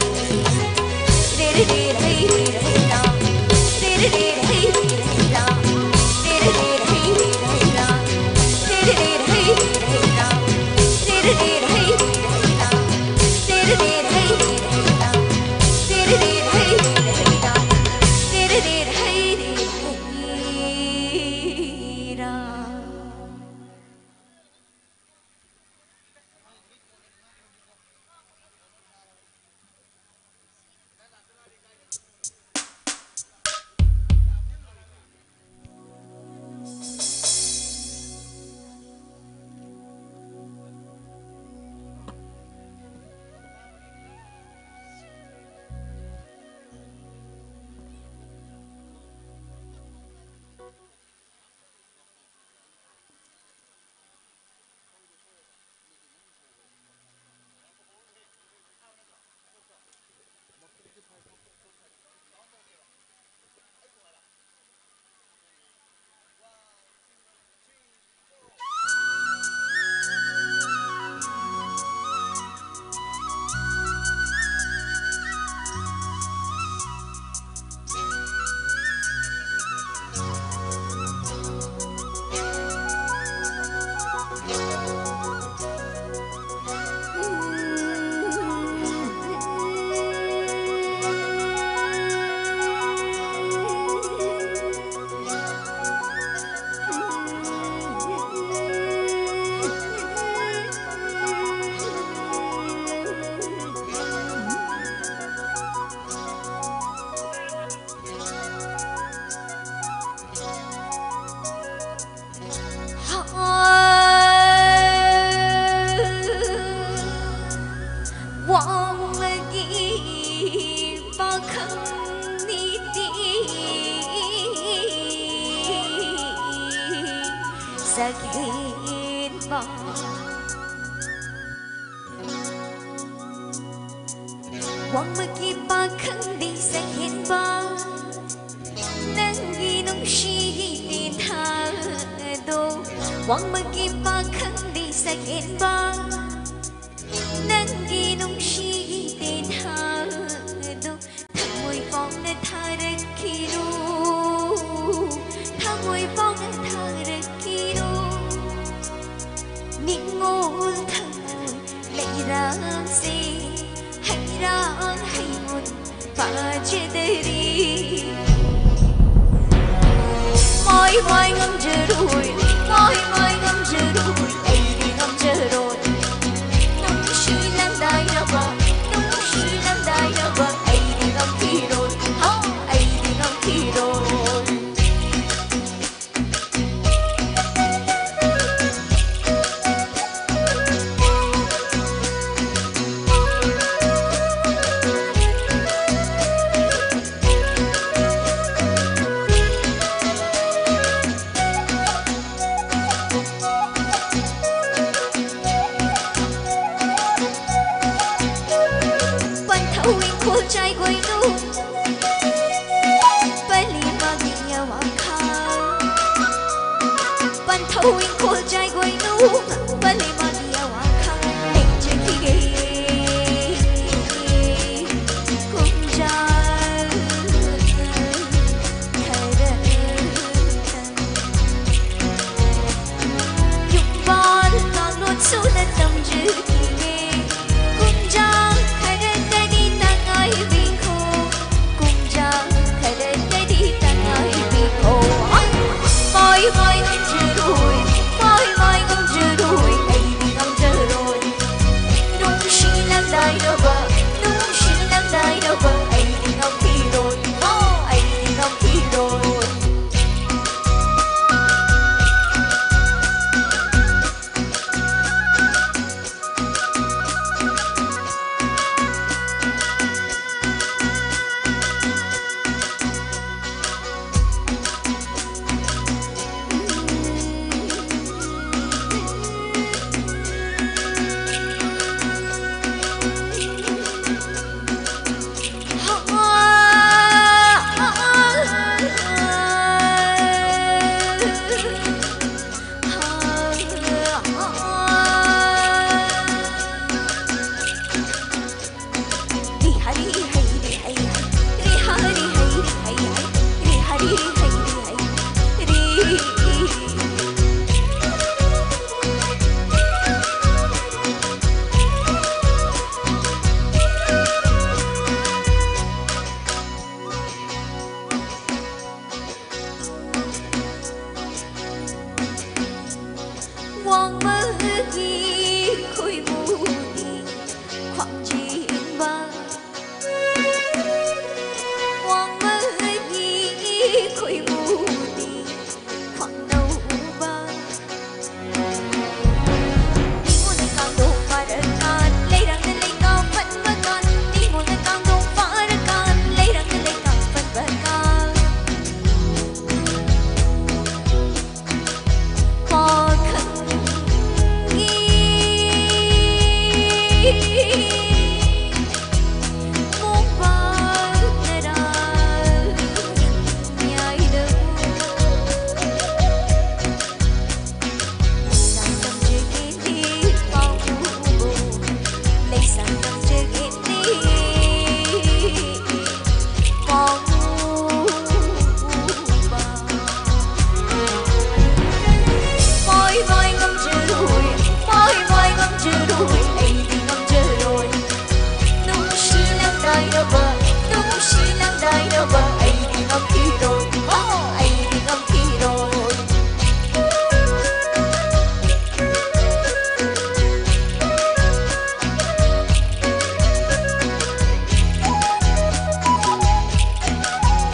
Sakit ba Huwag magipakandi sakit ba Nang ginong sihitin hado ꯋꯥꯡꯃꯒꯤ ꯄꯥꯈꯪꯗꯤ ꯁꯛꯍꯦꯟꯕ ꯅꯪꯒꯤ ꯅꯨꯡꯁꯤꯒꯤ ꯇꯦꯟꯍꯥꯗꯨ ꯊꯃꯣꯏ ꯄꯥꯎꯅ ꯊꯥꯔꯛꯈꯤꯔꯣ ꯊꯃꯣꯏ ꯄꯥꯎꯅ ꯊꯥꯔꯛꯈꯤꯔꯣ ꯅꯤꯡꯉꯣꯜ ꯊꯃꯣꯏ ꯂꯩꯔꯥꯡꯁꯦ ꯍꯩꯔꯥꯡ ꯍꯩꯉꯣꯟ 빠지들이 마이 마이 감자로이 마이 마이 감자로이 에이리 감자로이 농시랑 다이러봐 농시랑 다이러봐 에이리 감기로이 하 에이리 감기로이 trai quay nu bali magi yawa kha ban thâu in cô trai quay nu bali magi yawa kha anh chơi khi ghê cũng ra thay đất dục ban càng luôn xuống đất tâm chữ khi ghê cũng ra thay đất đây đi Môi môi ngâm chưa đuổi, ấy đi ngâm chưa rồi. Nung xí lăng đai đâu bờ, nung xí lăng đai đâu bờ, ấy đi ngâm khi rồi, ấy đi ngâm khi rồi.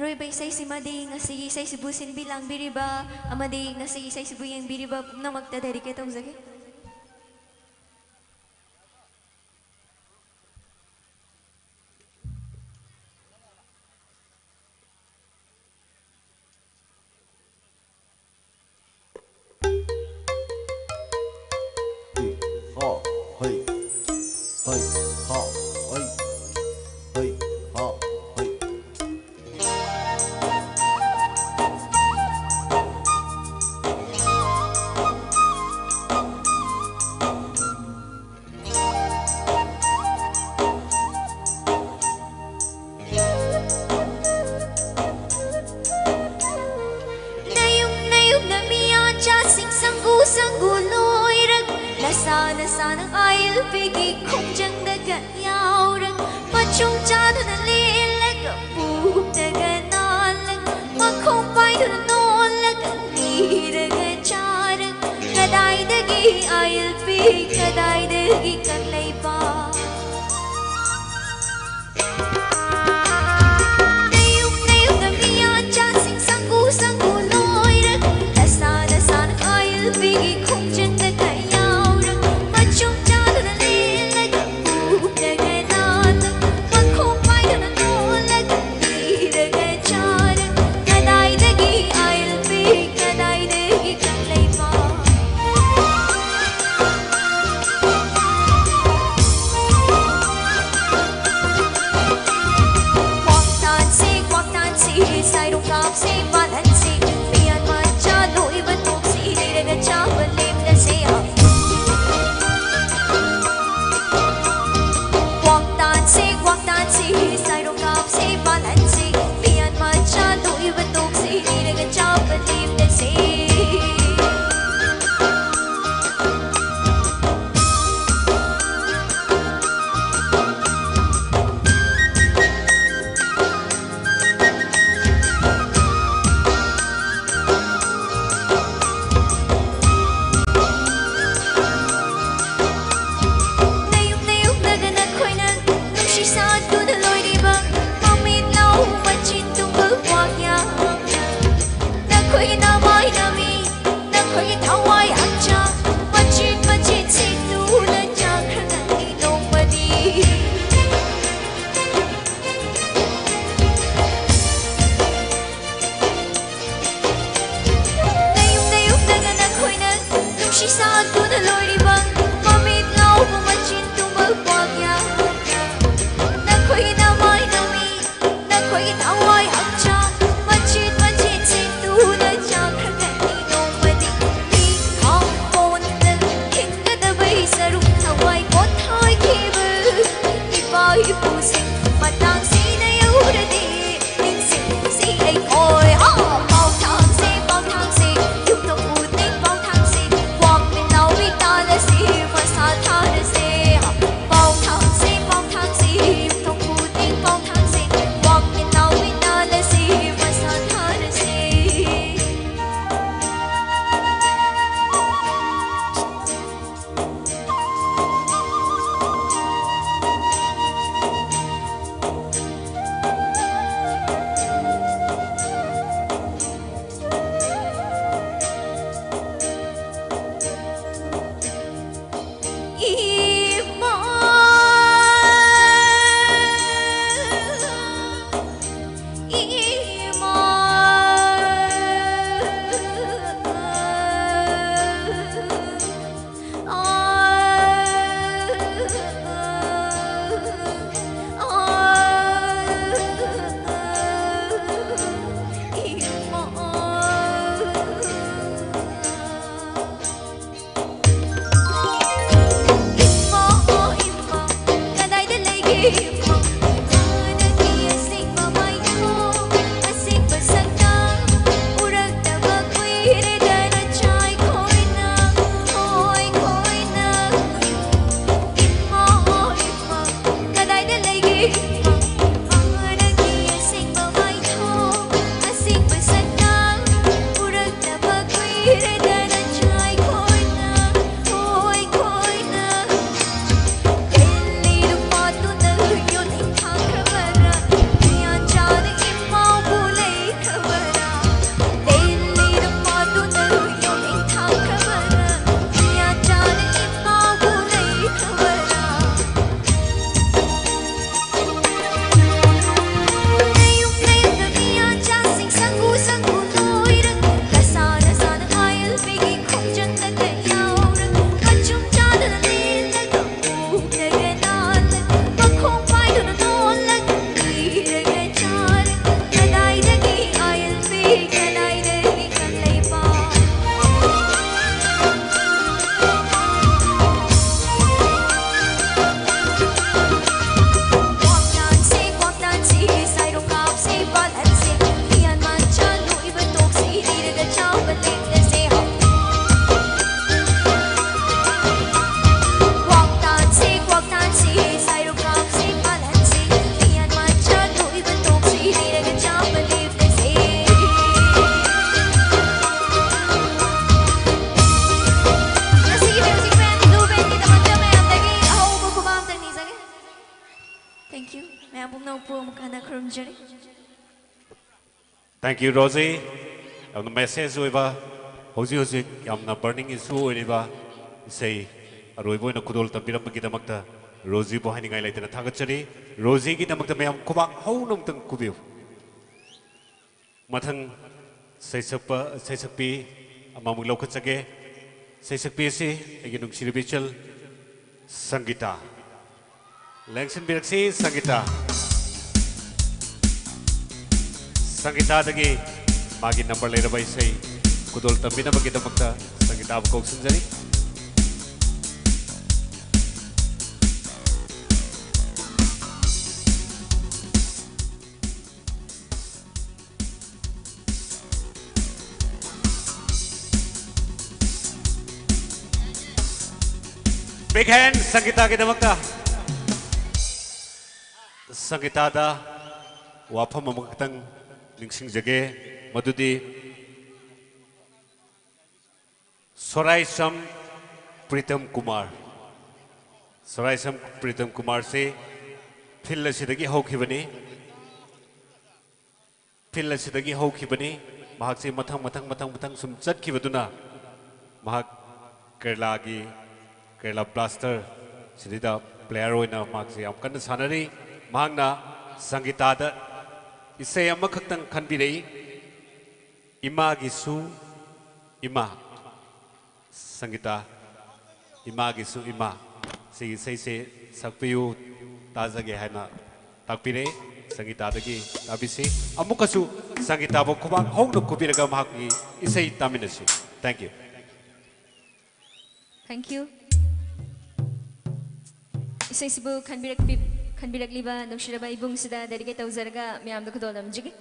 Aroy ba isay-simadi nga sige isay-sibusin bilang biriba amadi nga sige isay-sibuyang biriba na magdadedicate ang zagi. Sanang ayel pigi khung jang daga yaurang machung cha na lilag pu daga nalang makhung pai na nolag ni daga charang kadai dagi ayel pigi kadai dagi kan lai pa nayum na miya cha sing sangu loirang lasana sanang ayel pigi khung jang daga ꯃꯌꯥꯝ ꯄꯨꯝꯅꯃꯛꯄꯨ ꯑꯃꯨꯛ ꯍꯟꯅ ꯈꯨꯔꯨꯝꯖꯔꯤ Thank you, Rosie. The message over Hosi Yamna burning is so over say a Roibo Kudol Tabiramagitamakta, Rosie Bohani like in a Tagachari, Rosie Gitamakta Mayam Kubak, Honum Kubu. Matan Sesapi, among Lokasage, Sesapisi, again Shiribichel, Sangita. Langshan Birksi, Sangita. Sangita dagi magi number later by say kudol tambina bagita magta Sangita abkok sanjari big hand Sangita kita magta Sangita da wapam magtang Ningsing Jage, Madudi Soraisam Pritam Kumar. Soraisam Pritam Kumar say, Pilla Sidagi Hokibani Pilla Sidagi Hokibani, Mahak Matang Sum Zatkivaduna, Mahak Kerlagi, Kerala Blaster, Sidida Player in a Maxi Amkan Sanari, Magna Sangitada. Isay amakatang kanbirei ima gisu ima Sangita ima gisu ima si say sakpiyu tazage haina takpire Sangita dagi tabisi amukasu Sangita bo kubang hongno kubiraga mahaki isay taminasu. Thank you. Thank you. Isay sibu Kanbirak liba nungshiraba ibung sida dedicate tawzarga miyam da kudolam jigi.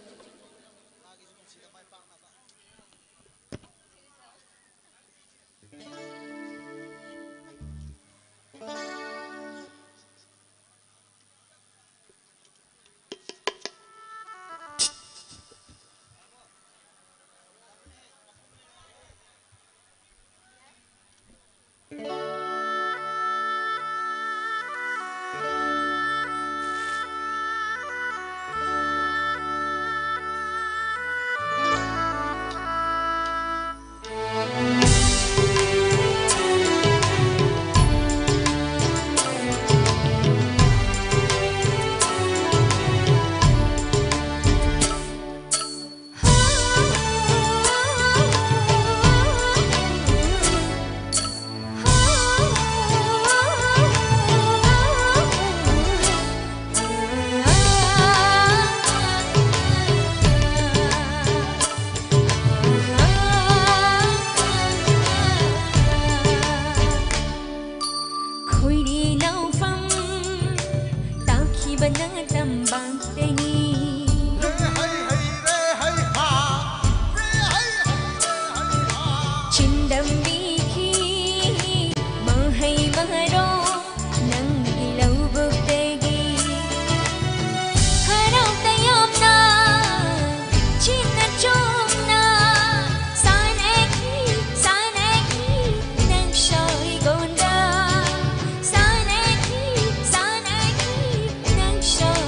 Show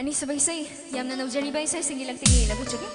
ꯑꯅꯤꯁꯨꯕ ꯏꯁꯩ ꯌꯥꯝꯅ ꯅꯧꯖꯔꯤꯕ ꯏꯁꯩꯁꯤꯡꯒꯤ ꯂꯛꯇꯒꯤ ꯂꯧꯖꯒꯦ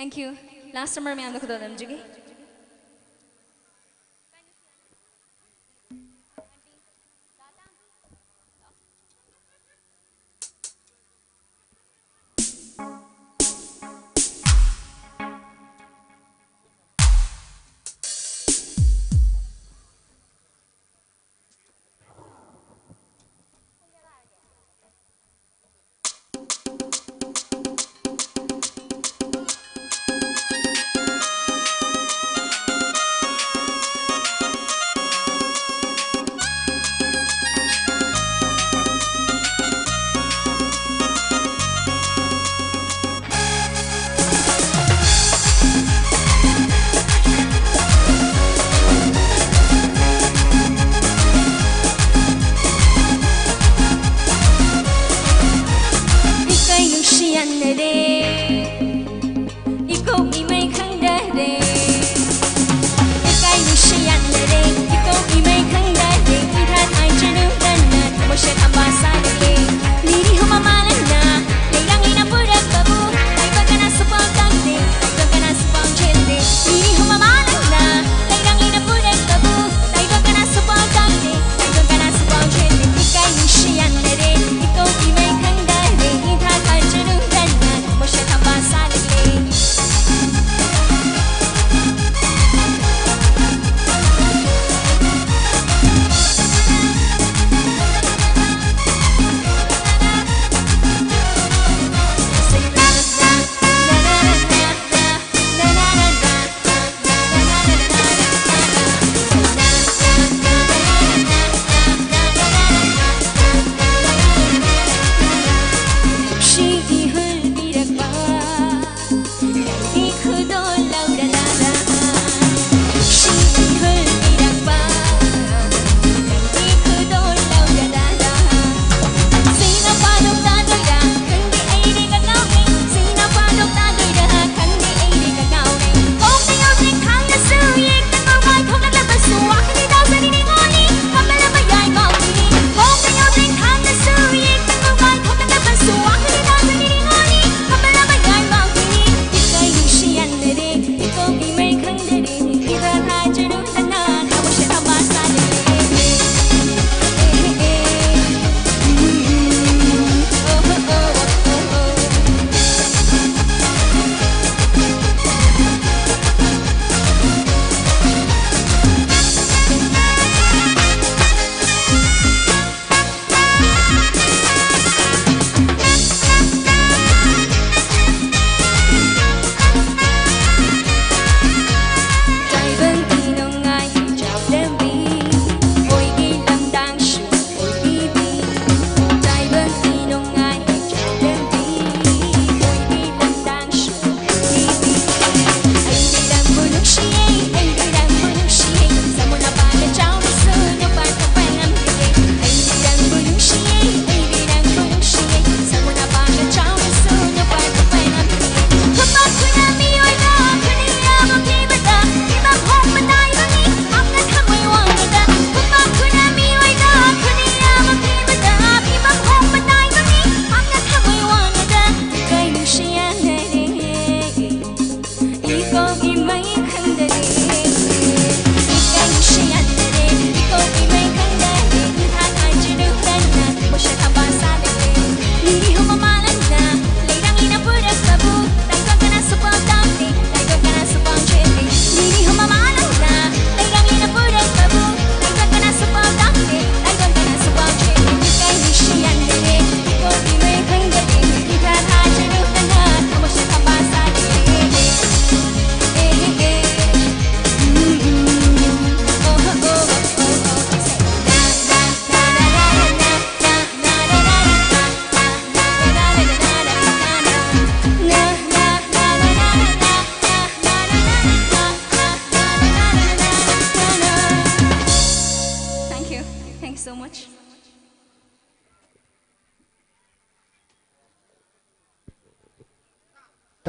Thank you. Last summer may ando ko doon namjugi.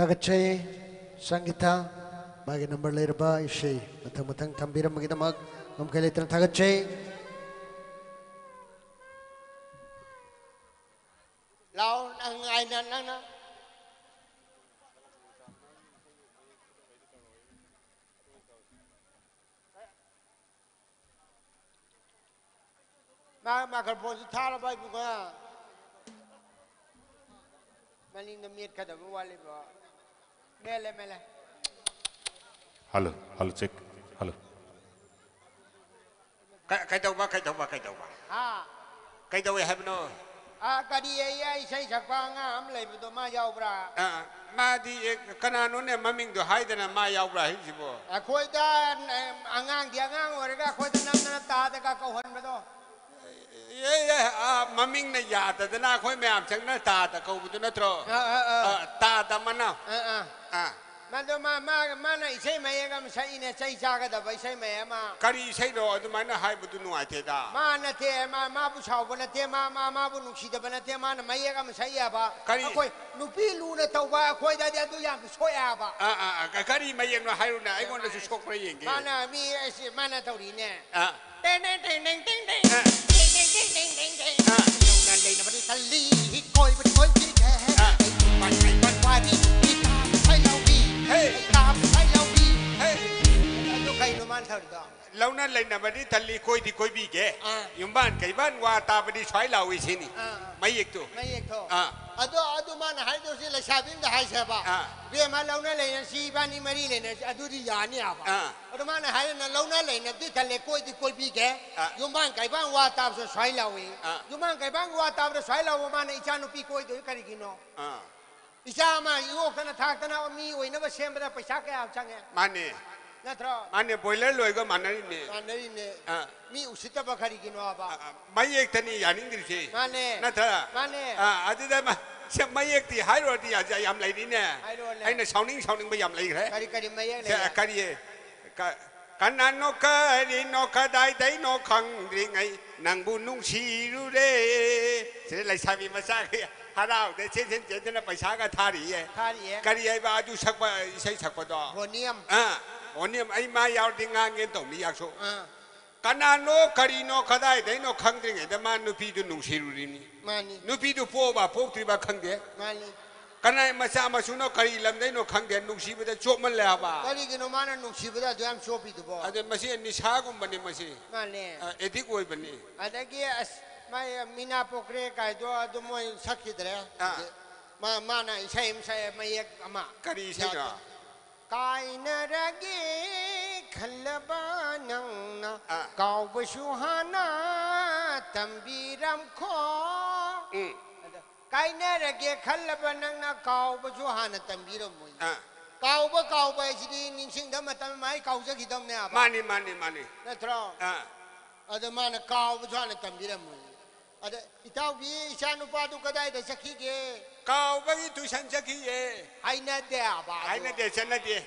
Tagachay Sangita Magi number later ba Ishay Matang Tambiram Magidamag Mamkalitan Tagachay Lao ang ay na microphone si thara bai bu ka maling na miet ka da bu wale ba mele Hello, hello, check. Hello. cái đâu ba ha cái đâu hay nó ka di ai sai sak pa nga am lai bu to ma yau bra mà đi cái nào nó nè mà mình được hay thế nào mà giàu ra hết chứ bộ khoi da angang dia ngang ore ka khoi da nam na ta ta ka ko hon ba to mà mình này già ta na khôi mẹ am chẳng nó ta câu bút nó trò ta mà nào mà tôi mà này xây mày cái xây này xây cha cái đó vậy xây mày mà cái gì xây đồ tôi mà nó hay bút nó ai thế ta mà nó thế mà bút sầu bút nó thế mà bút nụ xì đó bút nó thế mà mày cái xây à ba khôi nụ pi lu nó tàu ba khôi đã đi tôi làm xôi à ba cái gì mày nó hay rồi nè ai còn nó sốc cái gì mà nó mi mà nó tàu đi nè tênนั่นเลยนะบัดนี้ทะลีคอยบัดคอยที่แท้วันไหนวันวานี้พี่ตามให้เราดีตามให้เราดีลูกใครรู้มันเท่าไหร่ lâu nay lại nằm ở đi thằng lì thì coi bị ghé nhưng bạn cái bạn qua ta phải đi xoáy lầu ấy xin mấy việc tu adu mana hai tu sila sabim dah hai siapa biar malau na lain si bani mari lain adu di yani apa adu mana hai na lau na lain tu thale koi bi ke yuman kai bang wa tab so swai lau e yuman kai bang wa tab so swai lau mana ichanu pi koi tu kari kino icha ma yo kana thak tana mi oi na ba sem ba paisa ka ap chang mane na thro mane boiler loi ko manari ne mi usita ba kari kino apa mai ek tani yani dir che mane na thra mane adu da ma se mai ek ti hai ro ti ya yam lai ni ne ai na sauning ba yam lai kre kari mai ek lai kari kan nan no ka ri no ka dai dai no khang ri ngai nang bu nung si ru re se lai sa bi ma sa ke harau de chen chen na paisa ka thari ye kari ai ba ju sak ba sai sak ba do honiam honiam ai ma yaw ding ngang ngen tong ni yak so kanano karino kadai dai no khang ding de ma nu pi du nung si ru ri ni mani nu pi du po ba po tri ba khang de mani kanai ma sa ma su no kari lam dai no khang de nung si ba de chop man la ba kari kino mana nung si ba da am chopi du bo ade ma si ni sa gum ba ni ma si mani edik oi ba ni adagi as mai mina pokre kai do moi sakhi dre ma na sai mai ek ama kari sai na kai na ragi khalba nang na kau ba suhana tambiram kho kai na ragi khalba nang na kau ba suhana tambiram moi kau ba sidi ning sing da matam mai kau ja gidam ne aba mani na tro ada mana kau ba suhana tambiram moi ada itau bi isanu padu kadai da sakhi ge kau bagi tu san sakhi ye haina de aba haina de san de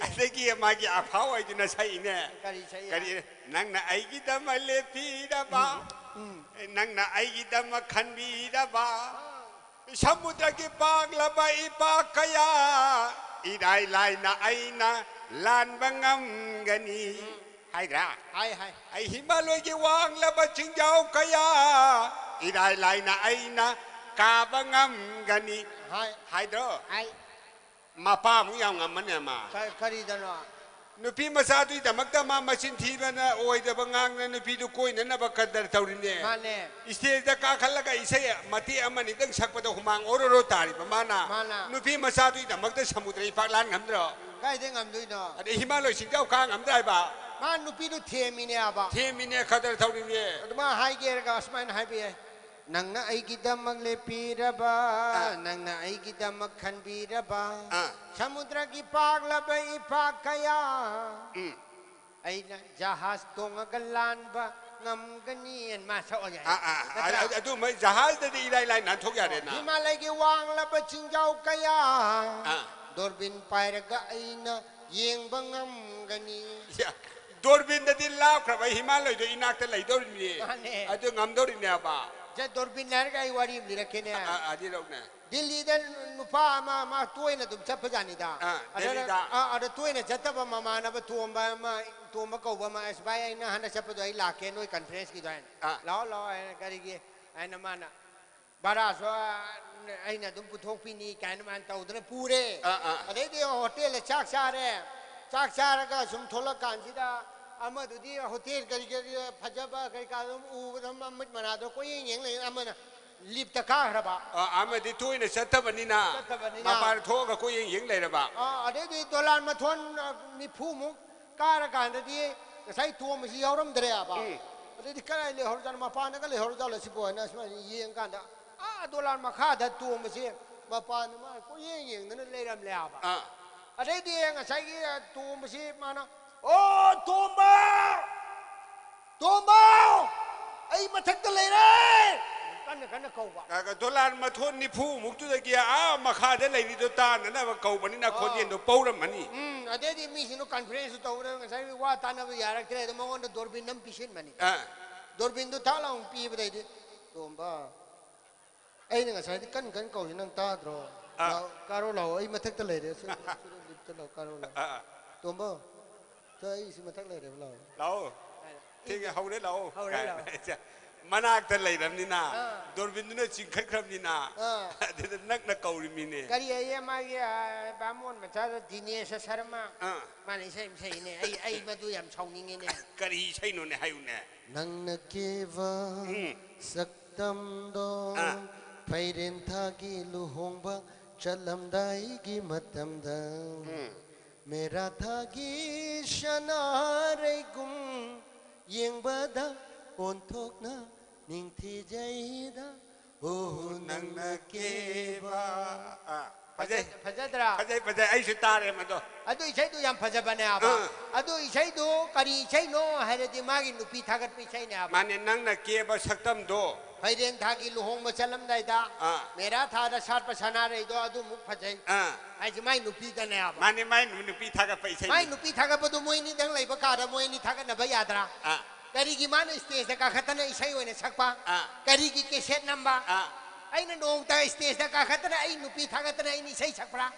adegi ma gi aphau ai na sai ne kari nang na ai gi da ma le pi da ba nang na ai gi da ma khan bi da ba samudra ki pag la ba I pa kaya I dai lai na ai na lan bangam gani hai ra ai himaloi ki wang la ba ching jau kaya I dai lai na ai na ka bangam gani hai do ma pa mu yang ngam ne ma kari da no nupi masa tu da makta ma machin thi ba na oi da bangang na nupi du koi na ba kadar taurin ne mane stage da ka khalla ga isai mati amani dang sakpa da humang oro tari ba mana nupi masa tu da makta samudra I pak lan ngam dro kai de ngam dui no ade himaloi sing jau ka ngam dai ba ma nupi du themi ne aba themi ne kadar taurin ne ma hai ge ga asman hai be nang na ai gidam le piraba nang na ai gidam khan biraba samudra ki pagla bai pa kaya ai na jahaz tong galan ba ngam ganien ma sa o ya adu mai jahaz da I lai na thok ya de na himalai ki wang la ba ching jau kaya dorbin pair ga ai na yeng bangam gani dorbin da din lao kra bai himaloi do inak ta lai dorin ni adu ngam dorin ne ba จะดอร์บินนั้นก็ไอ้วารีมลีระเกเนี่ย ที่เราเนี่ย ดิลีเดนนุฟ้ามาตัวเนี่ยตุ่มชับพจานิดาadaตัวเนี่ยจัตตะมานะบตัวมาก็ว่ามาสบายไอ้นะฮันชับพจาไอ้ลาเกนด้วยคอนเฟรนซ์กี่ตัวล้อไอ้การิกีไอ้น้ำมันบาราสว่าไอ้เนี่ยตุ่มพุทโธพินีการน้ำมันเต่าตัวพูเร่อะไรที่โฮเทลชักชาเร่ชักชาแล้วก็สมทลการสิดาอามาดูดีโฮเทลการิกีพัชบะการิการอูทำมันมานาตัวก็ยังเลยอามานะลิฟต์ตะข้าหรือเปล่าอามาที่ทุ่ยเนี่ยชัตบันนี่นะมาปาร์โทก็คุยยิงเลยหรือเปล่าอะไรที่ตัวลานมาทนมีผู้มุกการการที่ใช้ตัวมันที่เขาเริ่มเดือดป่ะอะไรที่การเลยเขาจะมาปานก็เลยเขาจะเลยสิบวันนะสมัยนี้ยิงกันแต่ตัวลานมาฆ่าแต่ตัวมันสิมาปานมาก็ยิงนั่นเลยเริ่มแล้วป่ะอะไรที่ยังใช้ตัวมันสิมานะโอ้ตัวมาไอ้มาทักตะเลยเลยกันเขาว่าก็ตัวลานมาทนนี่ผู้มุกตัวเกียมาฆ่าได้เลยนี่ตัวตานั่นนะว่าเขาบันนี้นะคนเย็นตัวเป้าแล้วมันนี่อะไรที่มีสิ่งคอนเฟรนซ์ตัวนั้นใช่ว่าตานาวิยารักเลยแต่มองว่าดอร์บินน้ำพิเศษมันนี่ดอร์บินตัวท้าเราปีไปได้ดิตัวบ้าไอ้เนี่ยใช่ที่กันเขาอยู่นั่งตาตรอการเราไอ้มาทักตะเลยเดี๋ยวสุดลิบตะเราการเราตัวบ้าใช่สิมาทักเลยเดี๋ยวเราที่เขาได้เรามานักทะเลแบบนี้นะดอร์บินนี่จริงครับนี่นะเดี๋ยวนักเกาหลีมีเนี่ยก็ยังมาเกี่ยบางคนมาจากที่นี่เสร็จมามาในใช่ไม่ใช่เนี่ยไอ้มาดูยามชาวนี้เนี่ยก็ดีใช่โน่นเนี่ยให้อยู่เนี่ยนังนักเก็บสักตำดองไปเดินทางกิลุหงบะจัลลัมได้กิมัดตำดังเมื่อทากิชนะเรกุมยังบัดโอนทกนะนิ่งที่ใจดาโอ้นังนักเก็บพระเจ้าไอ้สุดตาเลยมันตัวดูใช้ดูยามพระเจ้าบ้านเนี่ยป่ะดูใช้ดูกะดีใช้โน่ให้เรื่องมากินนุปีทักกันไปใช้เนี่ยมันนังนักเก็บสักตั้มดูไปเดินทางกินลุงมาเฉลิมได้ด่าเมื่อท่าได้ชาร์ปชนะเลยดูมุขพระเจ้าไอ้จะไม่นุปีกันเนี่ยป่ะมันไม่นุปีทักกันไปใช้ไม่นุปีทักกันไปดูมวยนี่ดังเลยประกาศมวยนี่ทักกันนะใบยาตราการีกิmana stage dekat khatana isai wena sakpa kari ki keset namba ai na nong ta stage dekat khatana ai nupi thagatana ini isai sakpra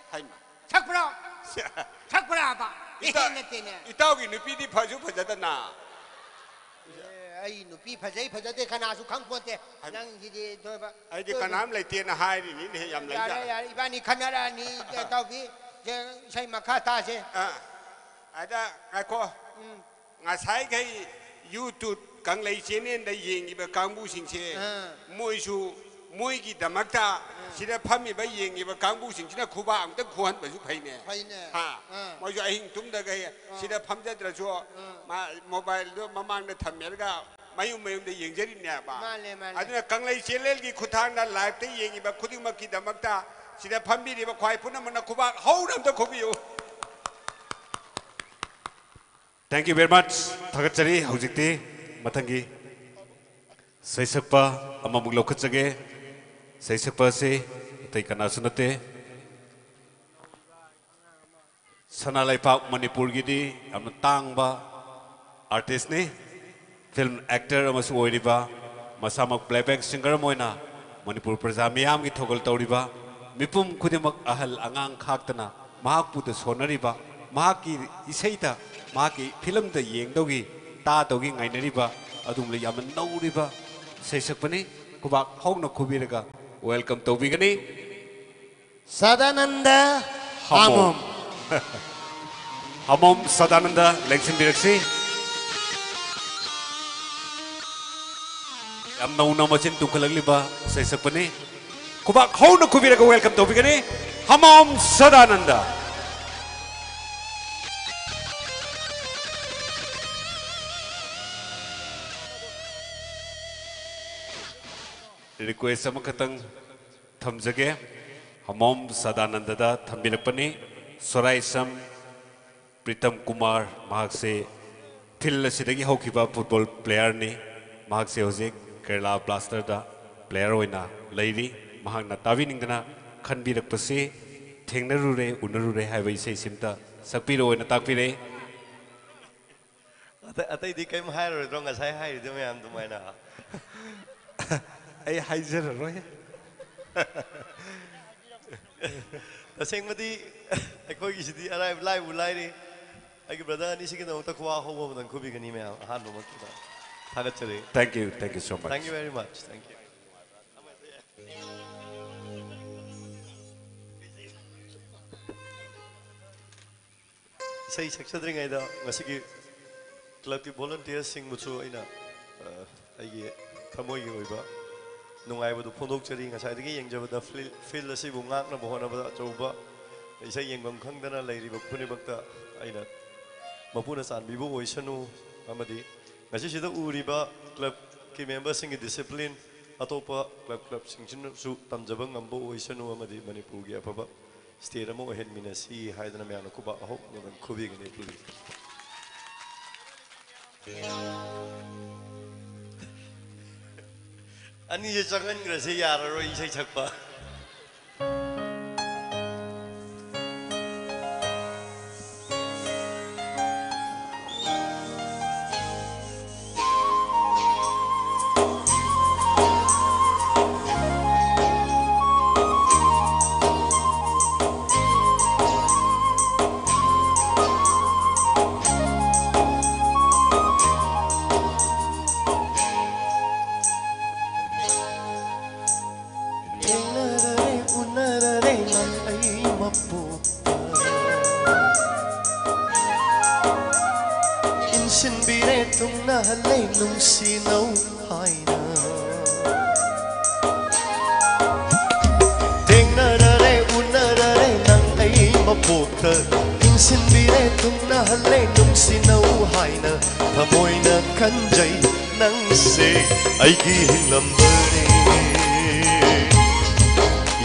apa ini tene itau ki nupi di phaju phajatana ai nupi phajate khana su khang ponte nang ji de do ba ai di kanam lai tie na hai ni ni yam lai ja ya ibani khanara ni tau bi je sai makha ta se ada ai ko nga sai kai YouTube กังเลยเชนเนี่ยได้ยิงอีแบบกังบูสิงเชมวยชูมวยกีดมักตาสิได้พัมมีไปยิงอีแบบกังบูสิงที่นั่นคูบ้าอังตั้งควรไปสุภัยเนี่ยฮะมาอยู่ไอ้หิงทุ่มได้ไงสิได้พัมจะจะชัวมาโมบายด้วยมามังได้ทำเนี่ยก็ไม่ยุ่งได้ยิงเจริญเนี่ยป่ะอันนี้กังเลยเชนเล่นกีขุดทางนั้นไลฟ์ได้ยิงอีแบบคุดมากีดมักตาสิได้พัมมีดีแบบควายพุ่นมันนักคูบ้าเขาดำตะคุบอยู่Thank you very much. Thagat chari haujikti mathangi saisakpa amamuk lokhachage saisakpa se tai kana sunate Sanalaipak Manipur gidi amna tangba artist ni film actor amasu oiriba masamak playback singer moina Manipur praja miyam gi thogol tawriba mipum khudimak ahal angang khaktana mahakpu da sonariba mahaki isaita mahaki film da yengdogi ta dogi ngainariba adumle yamna nauriba saisakpani kubak hongna khubiraga welcome tobigani Sadananda Hamom Hamom Sadananda Lengsin Biraksi Yam nauna machin tukalagliba saisakpani kubak hongna khubiraga welcome tobigani Hamom Sadananda request amakatang thamjage Hamom Sadananda da thambilapani Soraisam Pritam Kumar mahakse phil asidagi haukiba football player ni mahakse hojik Kerala Blaster da player oina leiri mahakna taviningdana khanbirakpase thengnarure unarure haibai sei simta sakpiro oina takpire atai di kai mai ro dong sai hai du mayam du mai na ai haijararoi तसेंगमदी अखोगी सिदी arrive live लाइरे आगे ब्रदर नि सिगे नोता खुआ होबो बदन खुबी गनी में हान नो मकिदा थागत चले thank you so much thank you very much thank you सही सक्सेद्रिंग आइदा ngasi क्लब की volunteers सिंग मुछु आइना आइगे थमोई ओइबा नुंगाइबदु फोंदोकचरी ngसाइदगी यंगजबदा फील्ड असि बुंगाकना बहोनबदा चौबा इसा यंगम खंगदना लैरिबा खुनिबक्ता आइना मपुना सानबिबो ओइसनु अमदि ngasi sida uriba club ki members sing discipline atopa club singchin su tamjaba ngambo oisanu amadi manipur gi apaba state amo hen minasi haidana me anu kuba ho nodan khubi gani please ani ye changan grase yararo isai chakpa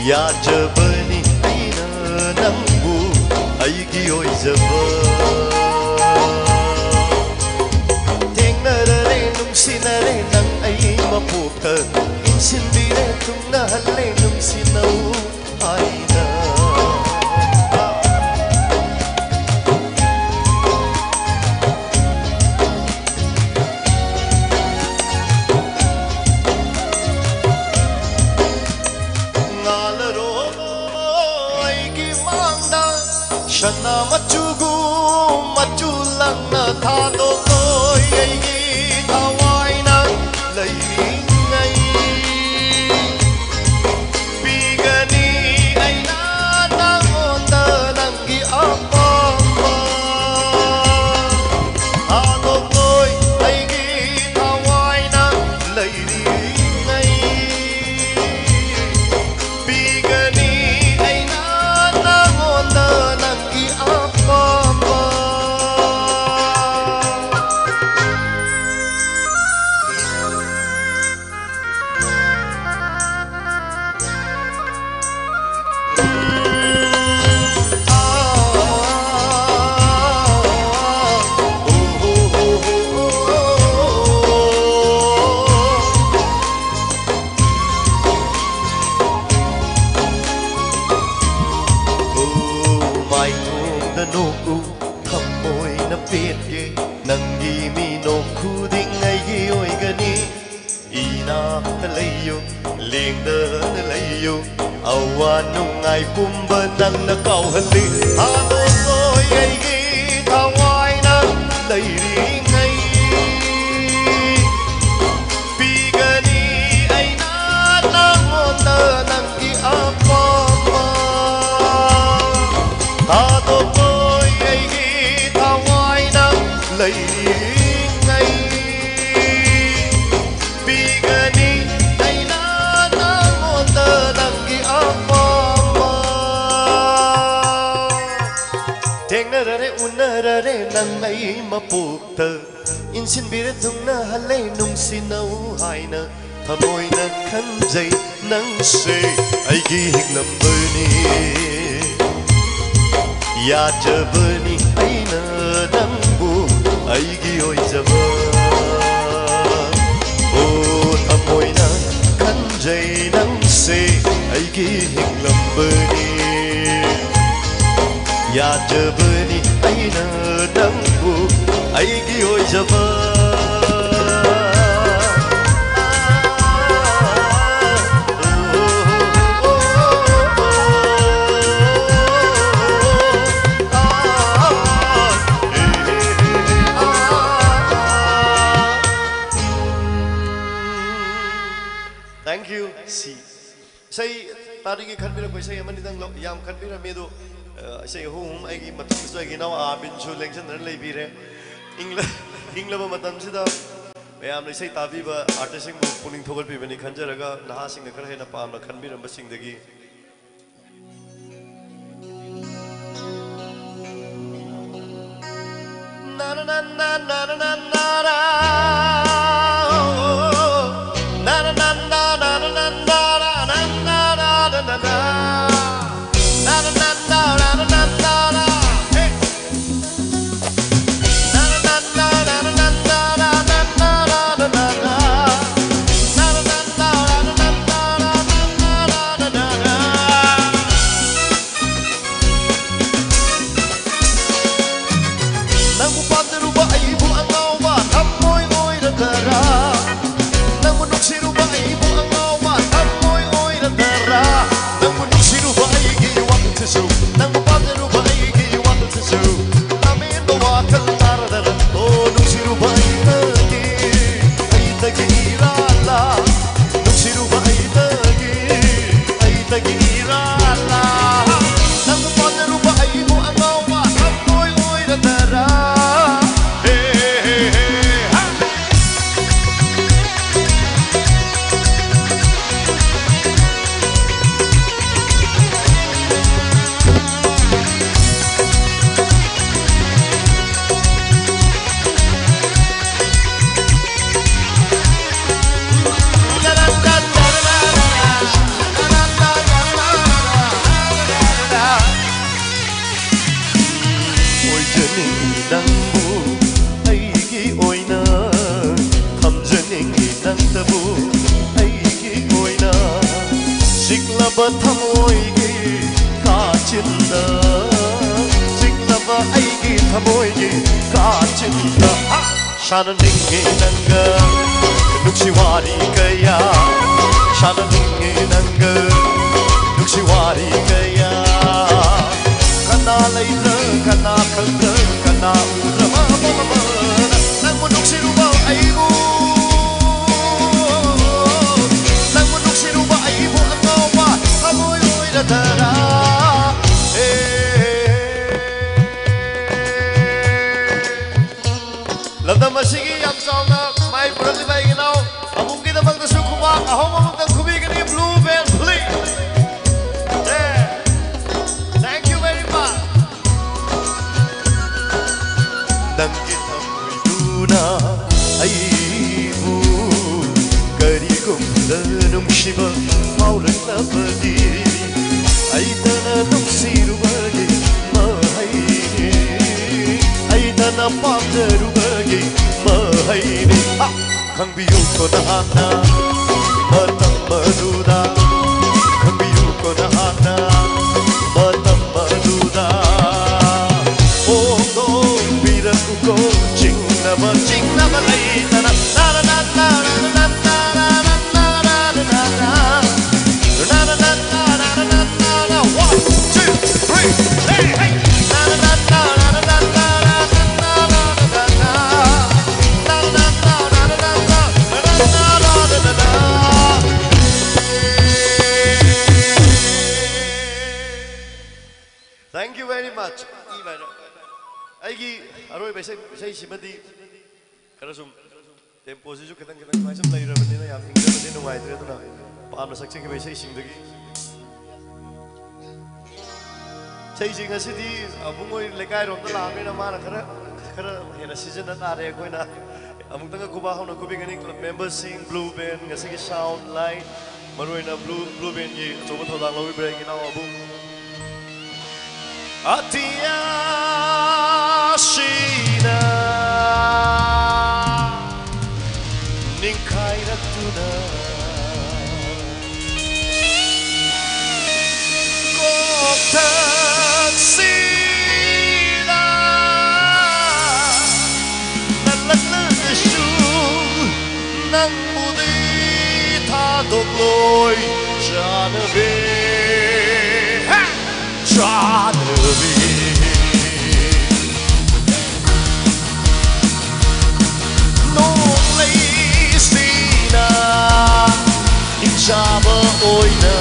Yajabani aina nambu aigi oizaba Tengnarare nungsinare nang ai mapukta Insinbire tungnahalle nungsinau aina Shana machugu machulangna thado koi aigi thawaina lairingai Pigani aina nangonda nangi apama Thado koi aigi thawaina lairingai Pigani aina nangonda Nungai pumba nang nakau hali Hado koi aigi thawai na lairingai Pigani aina nangonda nangi apama Hado koi aigi thawai na lairingai Pigani aina nangonda nangi apama Tengnarare unarare nangai mapukta Insinbire tungnahalle nungsinau haina Thamoina khanjai nangse aigi higlambani Yajabani aina nangbu aigi oizaba Oh thamoina khanjai nangse aigi higlambani Yajabani aina nangbu aigi oizaba say tari ki khan bira koi say amani dang lo yam khan bira me do say hum ai gi matam so ai gi naw a bin chu lengchen ran lei bire ingla ba matam sida mayam nei say tabi ba artist sing bu puning thogal pi bani khanjaraga naha sing khar hena pam na khan bira ba sing dagi na na na na na na na na na na na Shana ningi nanga nuksi wari kaya Shana ningi nanga nuksi wari kaya Kana laila kana kalda kana urama mama Nangmu nuksi ruba aibu Nangmu nuksi ruba aibu angawa Hamoy oy ratara Lada masigi yang sauna mai berarti baik now. Abung kita bang tersuku bang. Ahom abung terkubi kini blue band please. Yeah. Thank you very much. Dan kita muiduna aibu karikum danum shiba maulan labadi. Aitana nuksiru bagi mahai. Aitana pamderu mahayni khang biu ko nahana matam maduda khang biu ko nahana matam maduda o do birak ko chingna ba lai na na na na na na na na 1 2 3 hey hey na na na na na Thank you very much. Aigi aroi besai simadi karasum tempo sisu kitang mai sam lai rabani na yam ingramani nuai tre tuna pamna sakse ke besai singdagi sei sing asidi abungoi lekai rom ta la na mana khara hena season na are koina amung tanga kuba hona kubi gani member sing blue band ngasi sound light maroina blue band ye choba thodang lobi break na abung Atia Shina Ninkai Ratuna Koktak Sina Nalashu Nang Mudi Thadok Loi Janabe Nong lấy xì na nhưng xa bơ ôi nà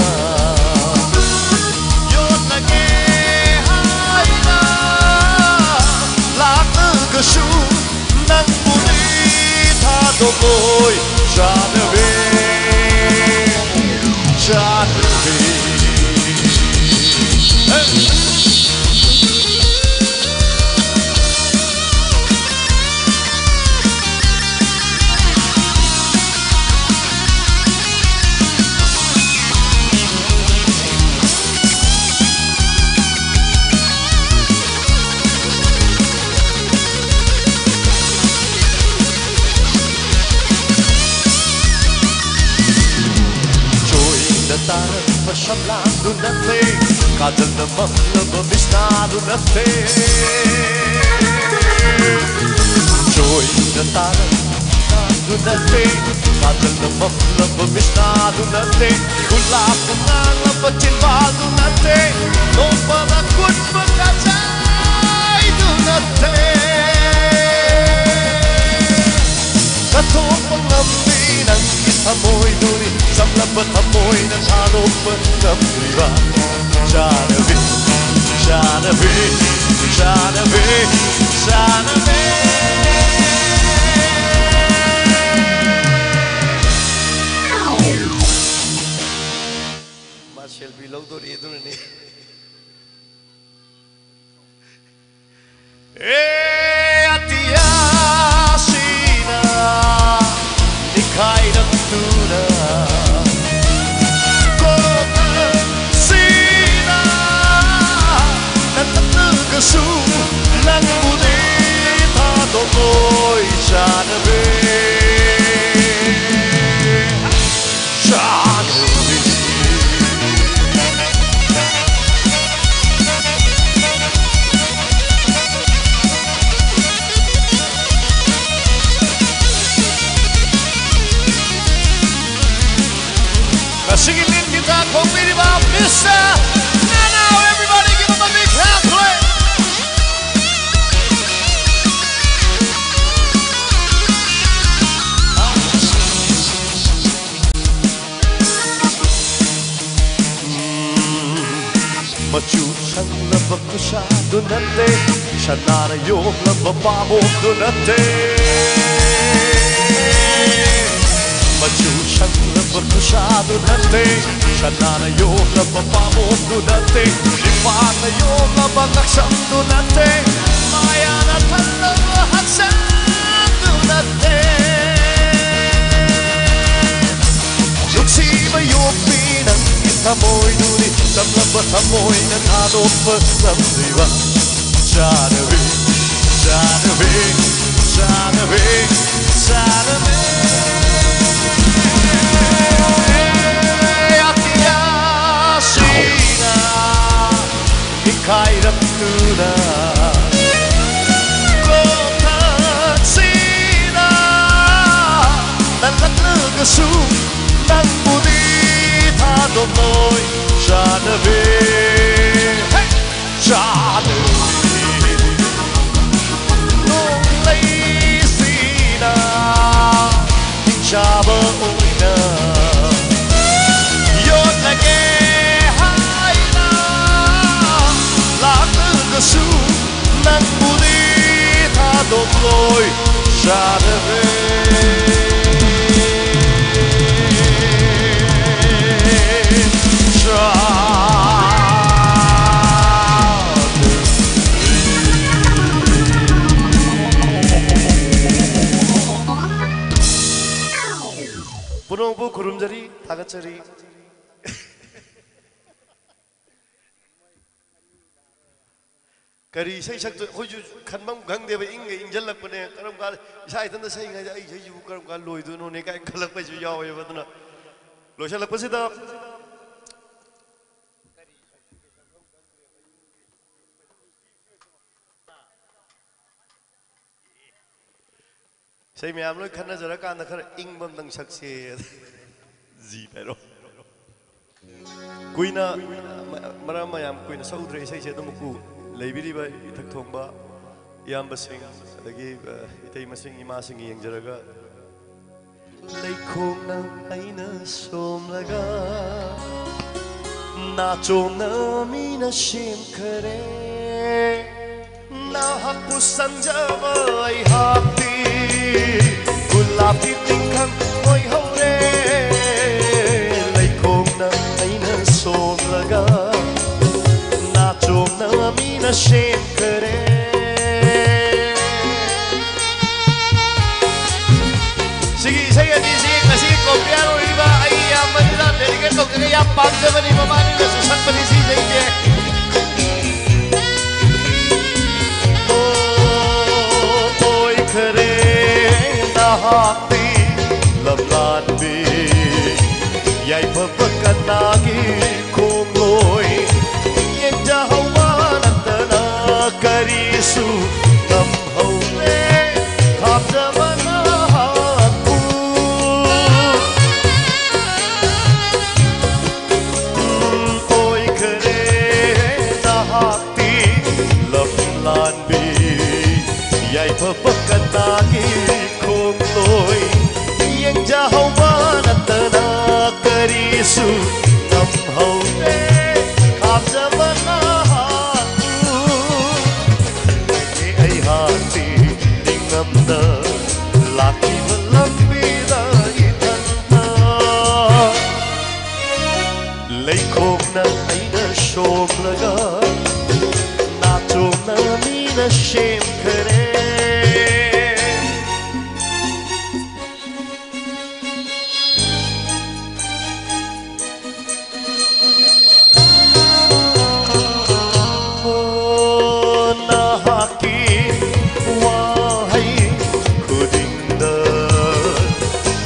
Shamlando nate, kadal na maklaba misnado nate. Joy na tara, nado nate, kadal na maklaba misnado nate. Kula punang labatin balo nate, no panakot magkacay do nate. Katopang ambi ng amoy duri, samlapat amoy ng hanop ng iba. Janabi, Janabi, Janabi, Janabi. Marshall below duri duri ni. Atia sina, nikay ng tuna. Su lang muli tato ko'y Janabi, Janabi. Nasigilin kita kung pili ba misa. Now everybody give them a big hand clap. Machuchang laba ko siya doon natin, siya narayong laba pa mo doon natin. Machuchang laba ko siya doon natin, siya narayong laba pa mo doon natin. Lipat na yung laba kaksam doon natin, maya na talaba haksam doon natin. Yung si Mayong pinang amoy duli, samlapat amoy ng hanop ng iba. Janabi, Janabi, Janabi, Janabi. Atia sina, ikay raptuna. Kotak sina, nalagagasu ng budi. Adonoy, Janabi, hey, Janabi. Nung lazy na, ikjaba uwi na. Yon nag-ehay na, lakagasu ng bulit. Adonoy, Janabi. 부릉부 구름자리 다같자리 그리 세상도 호주 간방 강대바 인게 인절락분에 그럼 가 사이던데 세인가 이 제주 그럼 가 로이도 노네가 칼락바지 야와요 버드나 로샬락바시다 Say me am loy khana jara kan da khar ing bam dang sak se ji pero kuina mara mayam kuina saudre sai se dum ku leibiri ba ithak thong ba yam ba sing adagi itei masing ima sing yeng jaraga lei khom na aina som laga na chom na mi na shim khare na hapu sanjava ai happy Gulapi tingkang mo'y haure Lay kong na ay na ꯃꯤꯅ ꯁꯦꯝꯈꯔꯦ ꯁꯤꯒꯤ ꯏꯁꯩ ꯑꯅꯤꯁꯤ ꯉꯁꯤ ꯀꯣꯝꯄꯤꯌꯔ ꯑꯣꯏꯔꯤꯕ ꯑꯩ ꯏꯌꯥꯝꯕꯅꯤꯅ ꯗꯦꯗꯤꯀꯦꯠ ꯇꯧꯖꯒꯦ ꯌꯥꯝ ꯄꯥꯝꯖꯕꯅꯤ ꯃꯕꯥꯅꯤꯅꯁꯨ ꯁꯛꯄꯅꯤ ꯁꯤ ꯏꯁꯩꯁꯦ ꯑꯣꯏꯈꯔꯦ ꯅꯍꯥꯛꯇꯤ ꯂꯝꯂꯥꯟꯕꯤ ꯌꯥꯏꯐꯕ ꯀꯅꯥꯒꯤ ꯈꯣꯡꯂꯣꯏ ꯌꯦꯡꯖꯍꯧꯕ ꯅꯠꯇꯅ ꯀꯔꯤꯁꯨ ꯉꯝꯍꯧꯗꯦ ꯈꯥꯝꯖꯕ ꯅꯍꯥꯛꯄꯨ ꯑꯣꯏꯈꯔꯦ ꯅꯍꯥꯛꯇꯤ ꯂꯝꯂꯥꯟꯕꯤ ꯌꯥꯏꯐꯕ ꯀꯅꯥꯒꯤ ꯈꯣꯡꯂꯣꯏ ꯌꯦꯡꯖꯍꯧꯕ ꯅꯠꯇꯅ ꯀꯔꯤꯁꯨ ꯉꯝꯍꯧꯗꯦ ꯈꯥꯝꯖꯕ ꯅꯍꯥꯛꯄꯨ ꯑꯩꯍꯥꯛꯇꯤ ꯅꯤꯡꯉꯝꯅ ꯂꯥꯛꯈꯤꯕ ꯂꯝꯕꯤꯗ ꯏꯊꯟꯇ ꯂꯩꯈꯣꯝꯅ ꯑꯩꯅ ꯁꯣꯝꯂꯒ 나좀나 미나 심크네 나하기 와하이 구딩다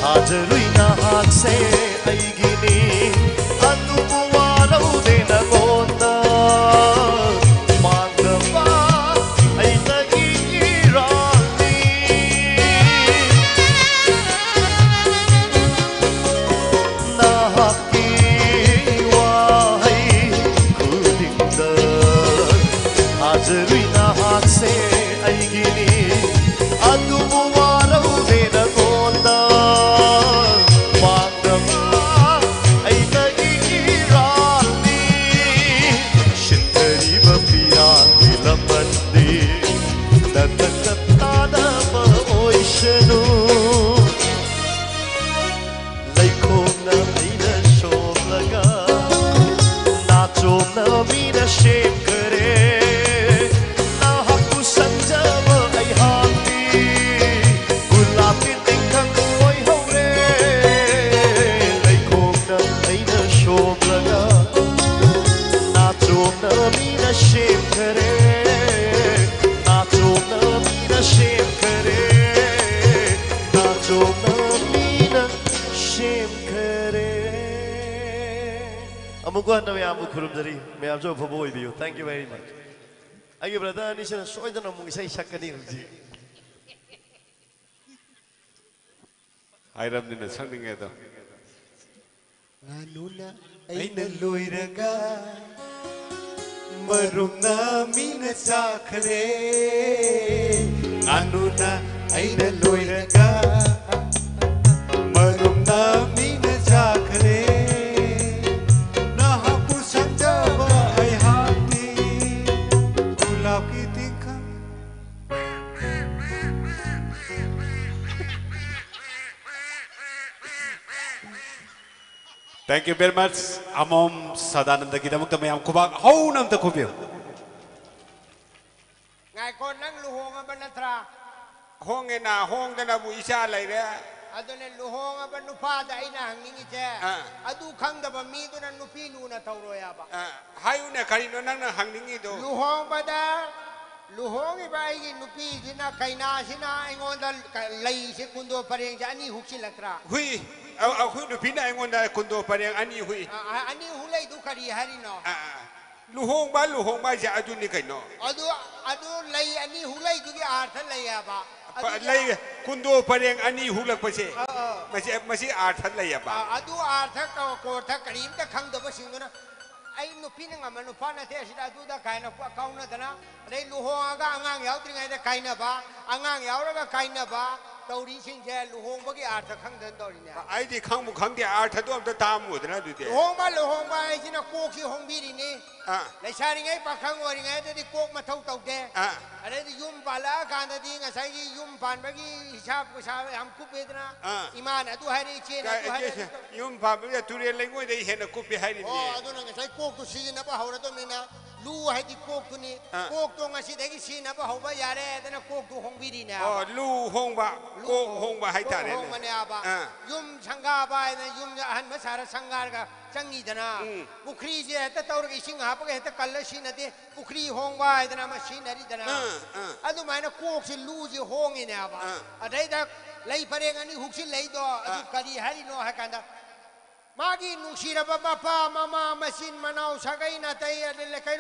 하저루이 나학세 아이기니 안누부와라우 되나 건다 Thank you very much. I brother ni sana soida na mong isay sakani uji. Ay ram din na sang ninge to. Anuna ay naluiraga marunga mina sakre. Anuna ay naluiraga marunga mina sakre. Thank you very much. Amom sadananda kita mukta mayam kubak hau nam ta kubiyo. Ngai kon nang luhong ba natra? Hong na hong na bu isa lai re. Adone luhong ba nupa da ina hanging ite. Adu khang da ba mi do na nupi lu na tawro ya ba. Hayu ne kari no nang hanging do. Luhong ba da luhong ba ai nupi sina kaina sina ingon da lai se kundo pareng ja ani huksin latra. Hui aku nu pina ingon da kundo pareng ani hui. Ani hulai du kari hari no. Luhong ba ja adu ni kai no. Adu lai ani hulai du ki artha lai ya ba. Lai kundo pareng ani hulak pa se. Masi artha lai ya ba. Adu artha ko tha karim da khang da ba sing na. Ai nupi na nga manupa na te sida adu da kai na kaun na dana. Dai luhong aga angang yaw tri ngai da kai na ba. Angang yaw ra ga kai na ba. Tauri sing je luhong ba ki artha khang den dori ne. Ai di khang mu khang de artha do am da tam mu da du de. Luhong ba ai sina kok si hong bi ri ni. Lai sari ngai pa khang ori ngai da di kok ma thau tau de. Are di yum pala kan da di nga sai gi yum pan ba gi hisab ko sa ham ku pe dana. Iman adu hari che na adu hari. Yum pa ba tu re lengoi dei he na ku pe hari ni. Adu na nga sai kok tu si na ba haura to ni na. ลู่ให้ที่โคกตัวนี้โคกตัวงาสิเด็กสินะบ่เฮาบ่ยาเด้แต่นะโคกตัวหงบีดีเนี่ยอ๋อลู่หงบะโกหงบะให้ตาเนี่ย หงมันเนี่ยบ่ยุมสังกาบายนะยุมหันมาสารสังกาก็จังงี้ดนะบุครีเจแต่ตอร์กิสิงหาปะแต่กัลสินะเดบุครีหงบายดนะมาสินะริดนะอะดูหมายนะโคกสิลู่สิหงเนี่ยบ่อะได้แต่ไล่พะเรงอันนี้หุกสิไล่ดออะดูกะดีหาริโนหะกันดาMagi nung sira papa mama masin manau sagai na tay le kai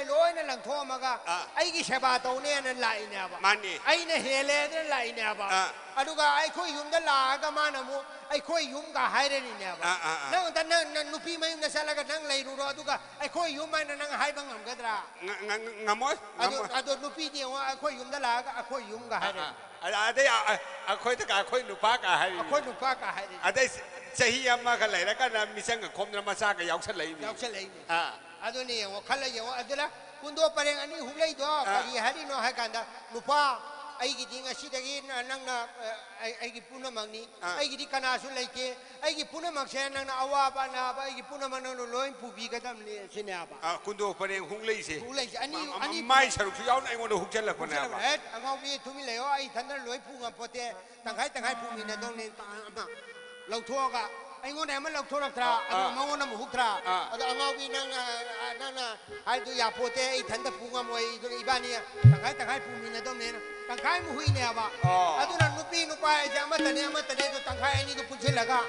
loi na lang tho maga ai gi seba to ne na lai ne ba mani ai na hele na lai ne ba aduga ai khoi yum da la ga ma na mu ai khoi yum ga hai re ni ne ba nang ta nang nupi mai na sala ga nang lai ru ro aduga ai khoi yum mai na nang hai bang ngam ga dra ngamoi adu nupi ni wa ai khoi yum da la ga khoi yum ga hai re ada khoi ta ka khoi nupa ka hai khoi nupa ka hai re ada Sahi amma ka lai ra ka na misang ka khom na masa ka yauk sat lai ni yauk sat lai ni adu ni yang khalla yang adula kundo pareng ani hulai do kari hari no ha kanda lupa ai gi dinga sidagi nang na ai gi puna mangni ai gi kana su lai ke ai gi puna mang se nang na awa ba na ba ai gi puna mang no loin pu bi ka dam ni sinya ba kundo pareng hulai se ani mai saruk su yaun ai ngo huk chal la ko na ba angau bi thumi le o ai than loi pu ngam pote tanghai pu mi na dong niเราทั่วกะไอ้งอนไหนมันเราทั่วรักตราอันนั้นมันงอนน้ำหุกตราอันนั้นเอาวีนั่งไอ้ตัวอยากโพเตไอ้ทันตะพูงามวยตัวอีบ้านเนี่ยตั้งให้ภูมินะตรงนี้นะตั้งให้มุหุยเนี่ยบ่อันนั้นนุปีนุไปจะมาตะเนี่ยตัวตั้งให้นี่ตัวพุ่งเชลล์กะ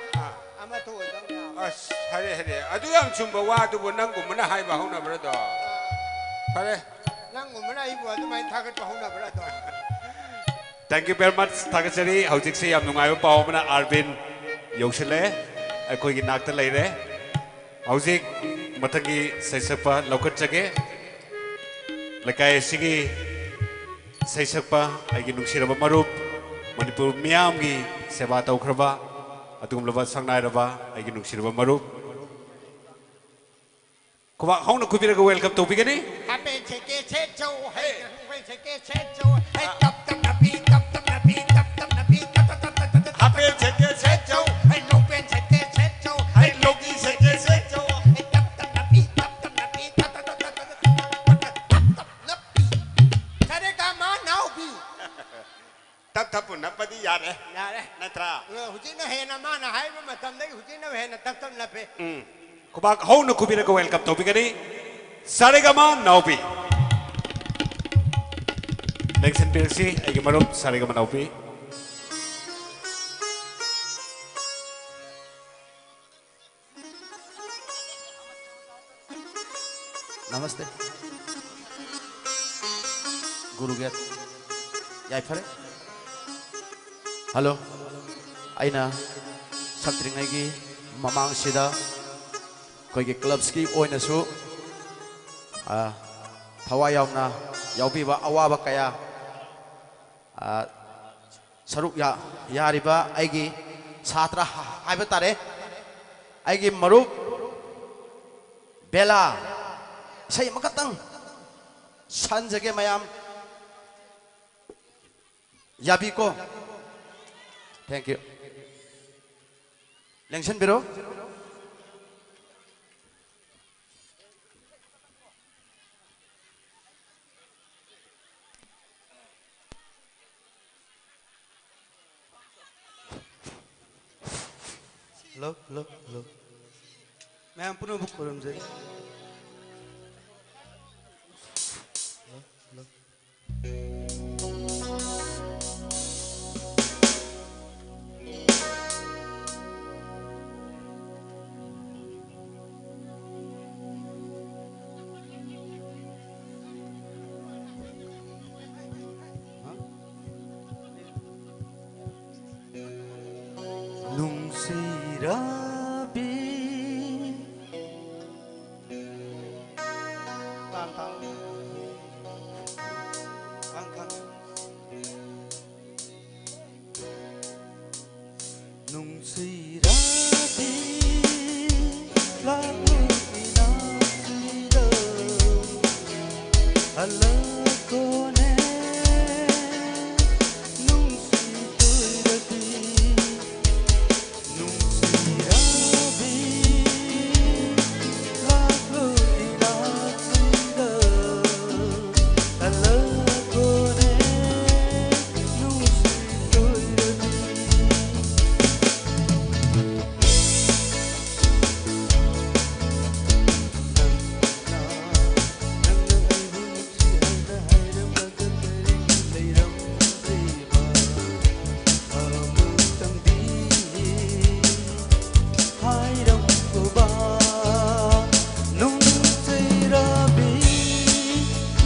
อามาทั่วตรงนี้เฮ้ยอันนั้นยังชุมบ่ว่าตัวนั่งกุมมันให้บ่ห้องน้ำระดับเฮ้ยนั่งกุมมันให้บ่ตัวไม่ทักกันบ่ห้องน้ำระดับ Thank you very much ทักษะนี้เขาจิกซี่ยามนุ่งไงว่าเป่ามันอาร์บินยกเชลล์ไอ้คนกินนักตะเลยเลยเอาสิมาทั้งกี้ใส่เสื้อผ้าเราก็จะเก๋แล้วก็ไอ้สิ่งที่ใส่เสื้อผ้าไอ้กินนุ่งชีระบมารูปมันญี่ปุ่นมีอะไรกี้เสบาตาวคราบะอะตุกมลบสังนายระบะไอ้กินนุ่งชีระบมารูปก็ว่าห้องนักคุยกันก็เวลคัมตัวพี่กันนี่ฮับเป็นเชเกเชโจเฮ้ยเป็นเชเกเชโจเฮ้ยตับนาบีตับนาบีตับนาบีตับฮับเป็นเชเกเชโจเฮ้ยลงเป็นเชเกเชโจเฮ้ยลงอีเชเกเชโจเฮ้ยตับนาบีตับนาบีตับนาบีใช่ได้การมาหนาวบีตับปุ่นนับปฏิญาณเลยนัตราหุ่นจีน่าเห็นมาหน้าให้มาทำได้หุ่นจีน่าเห็นตับนับไปก็บอกห้องนักคุยกันก็เวลคัมตัวพี่กันนี่สาริกามาหนาวบีเล็กเซนเบลซี่ไอ้กิมารุสาริกามาหนาวบีNamaste. Guru Get. Yai Phare. Hello. Aina Satring Agi Mamang Sida. Koi ke clubs ki oina su. Thawa yauna yaupi ba awa ba kaya. Saruk ya yariba aigi Satra haiba tare. Aigi Marup Bella. Saya makatang sanjage mayam yabiko thank you Lengshan biro hello मैं पुनः बुक करूँ जी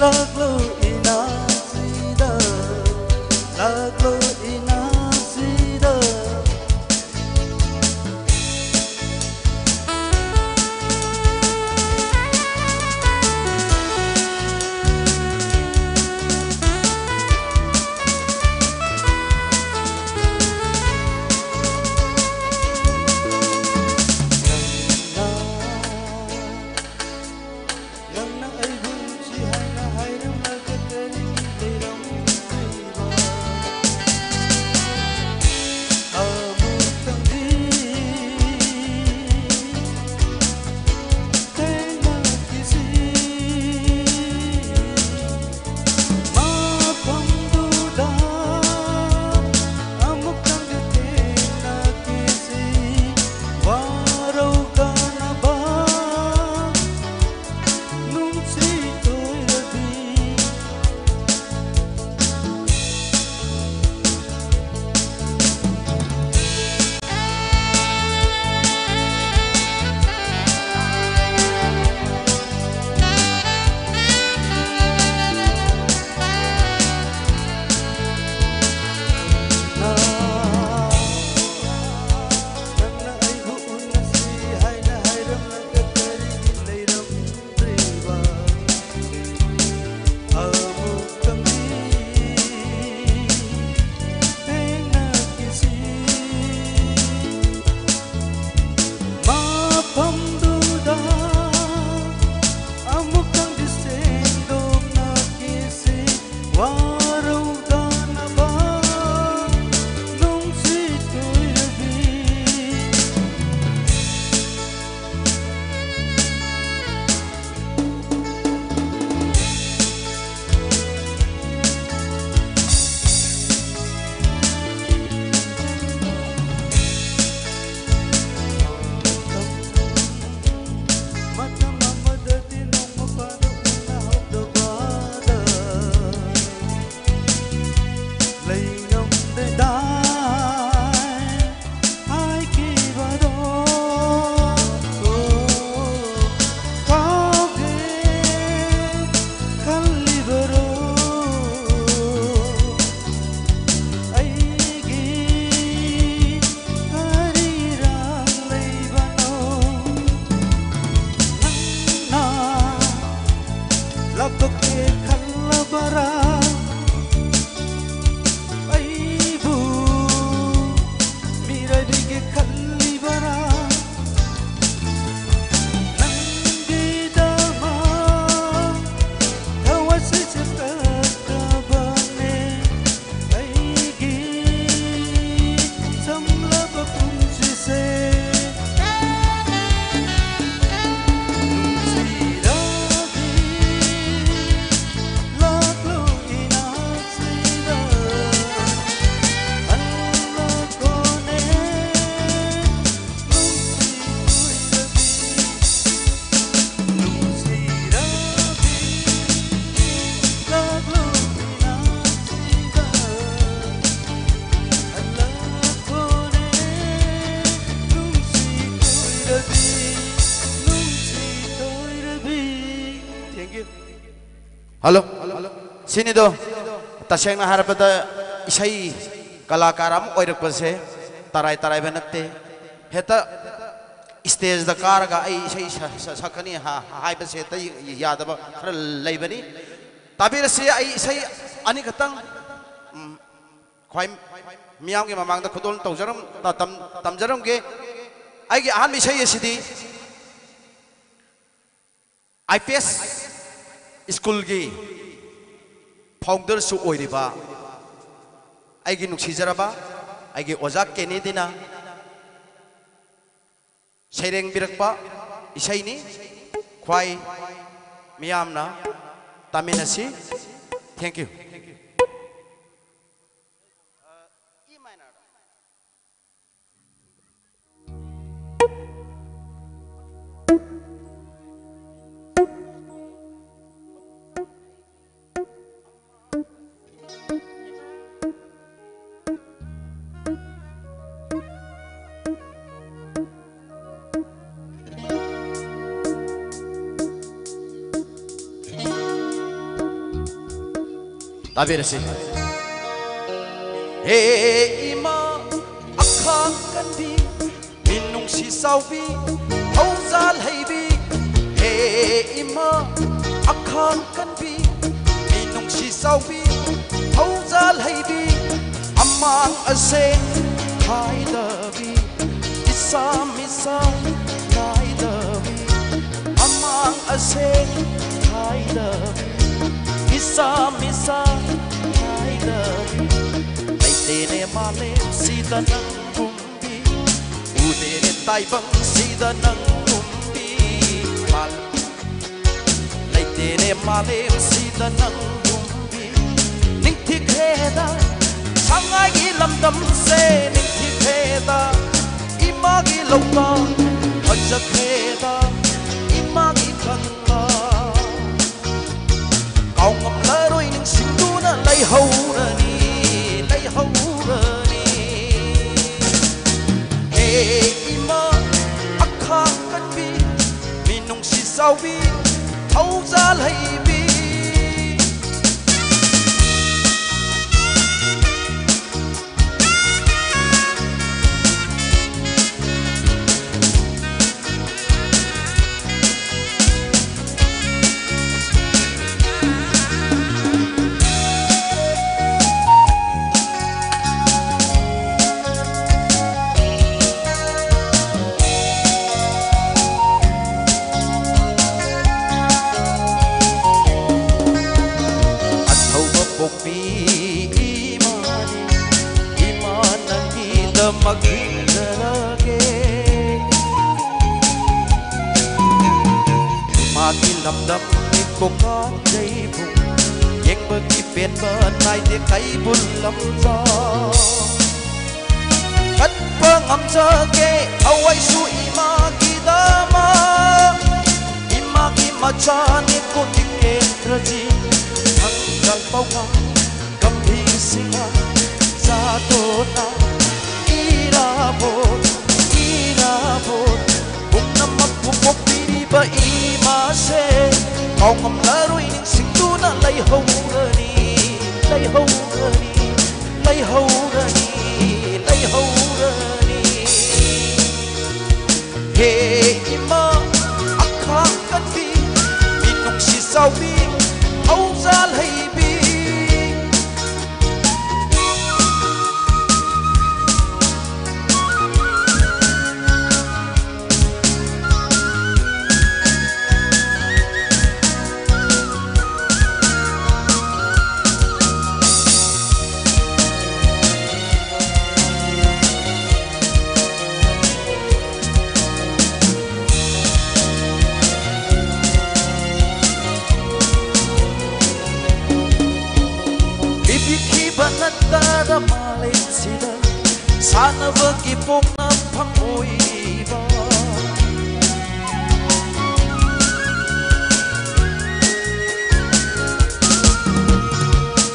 Laglo inasida, laglo inasida. Hello, sini do. Taseng na harapata isai kalakaram oirakpase tarai benakte. Heta stage da karaga ai isai sakani hai base ta yadaba khara leibani. Tabir se ai isai ani khatang khoi miyam ge mamang da khudol tawjaram tamjaram ge ai ge ahan isai asidi IPS School gi founder su oiriba aigi nuksizaraba aigi ojak kenedina sereng birakpa isaini khwai miyamna taminasi. Thank you. Tabirasi. Hey ima akhang kandi minung si saubi hauzal haybi. Hey ima akhang kandi minung si saubi hauzal haybi. Amang aseng hai dabi isam isam hai dabi. Amang aseng hai dabi isam isam hai dabi. Tene male sida nang bumbi udene taibang sida nang bumbi mal lai tene male sida nang bumbi ning thi kheda sangai gi lamdam se ning thi kheda ima gi lauka aja kheda ima gi kanga kau ngam la roi ning singuna lai hau na ni hawrani. Hey ima akhang kanbi minung si saubi hauzal haybi. Magi lamdam ni kokan jai bu yeng bagi pen ban nai de kai bul lam za kat pangam za ke awai su imagi dama imagi macha ni ko tikke raji thangkal pauka gambhir singa sa to na irabo bunam pupok ba ima se kau ngam la roi ning sing tu na lai hau rani lai hau rani lai hau rani lai hau rani. He ima akhang kan bi minung si sau bi hau zal hai bi. Banatara Malaysia sana bagi pokna pangoiba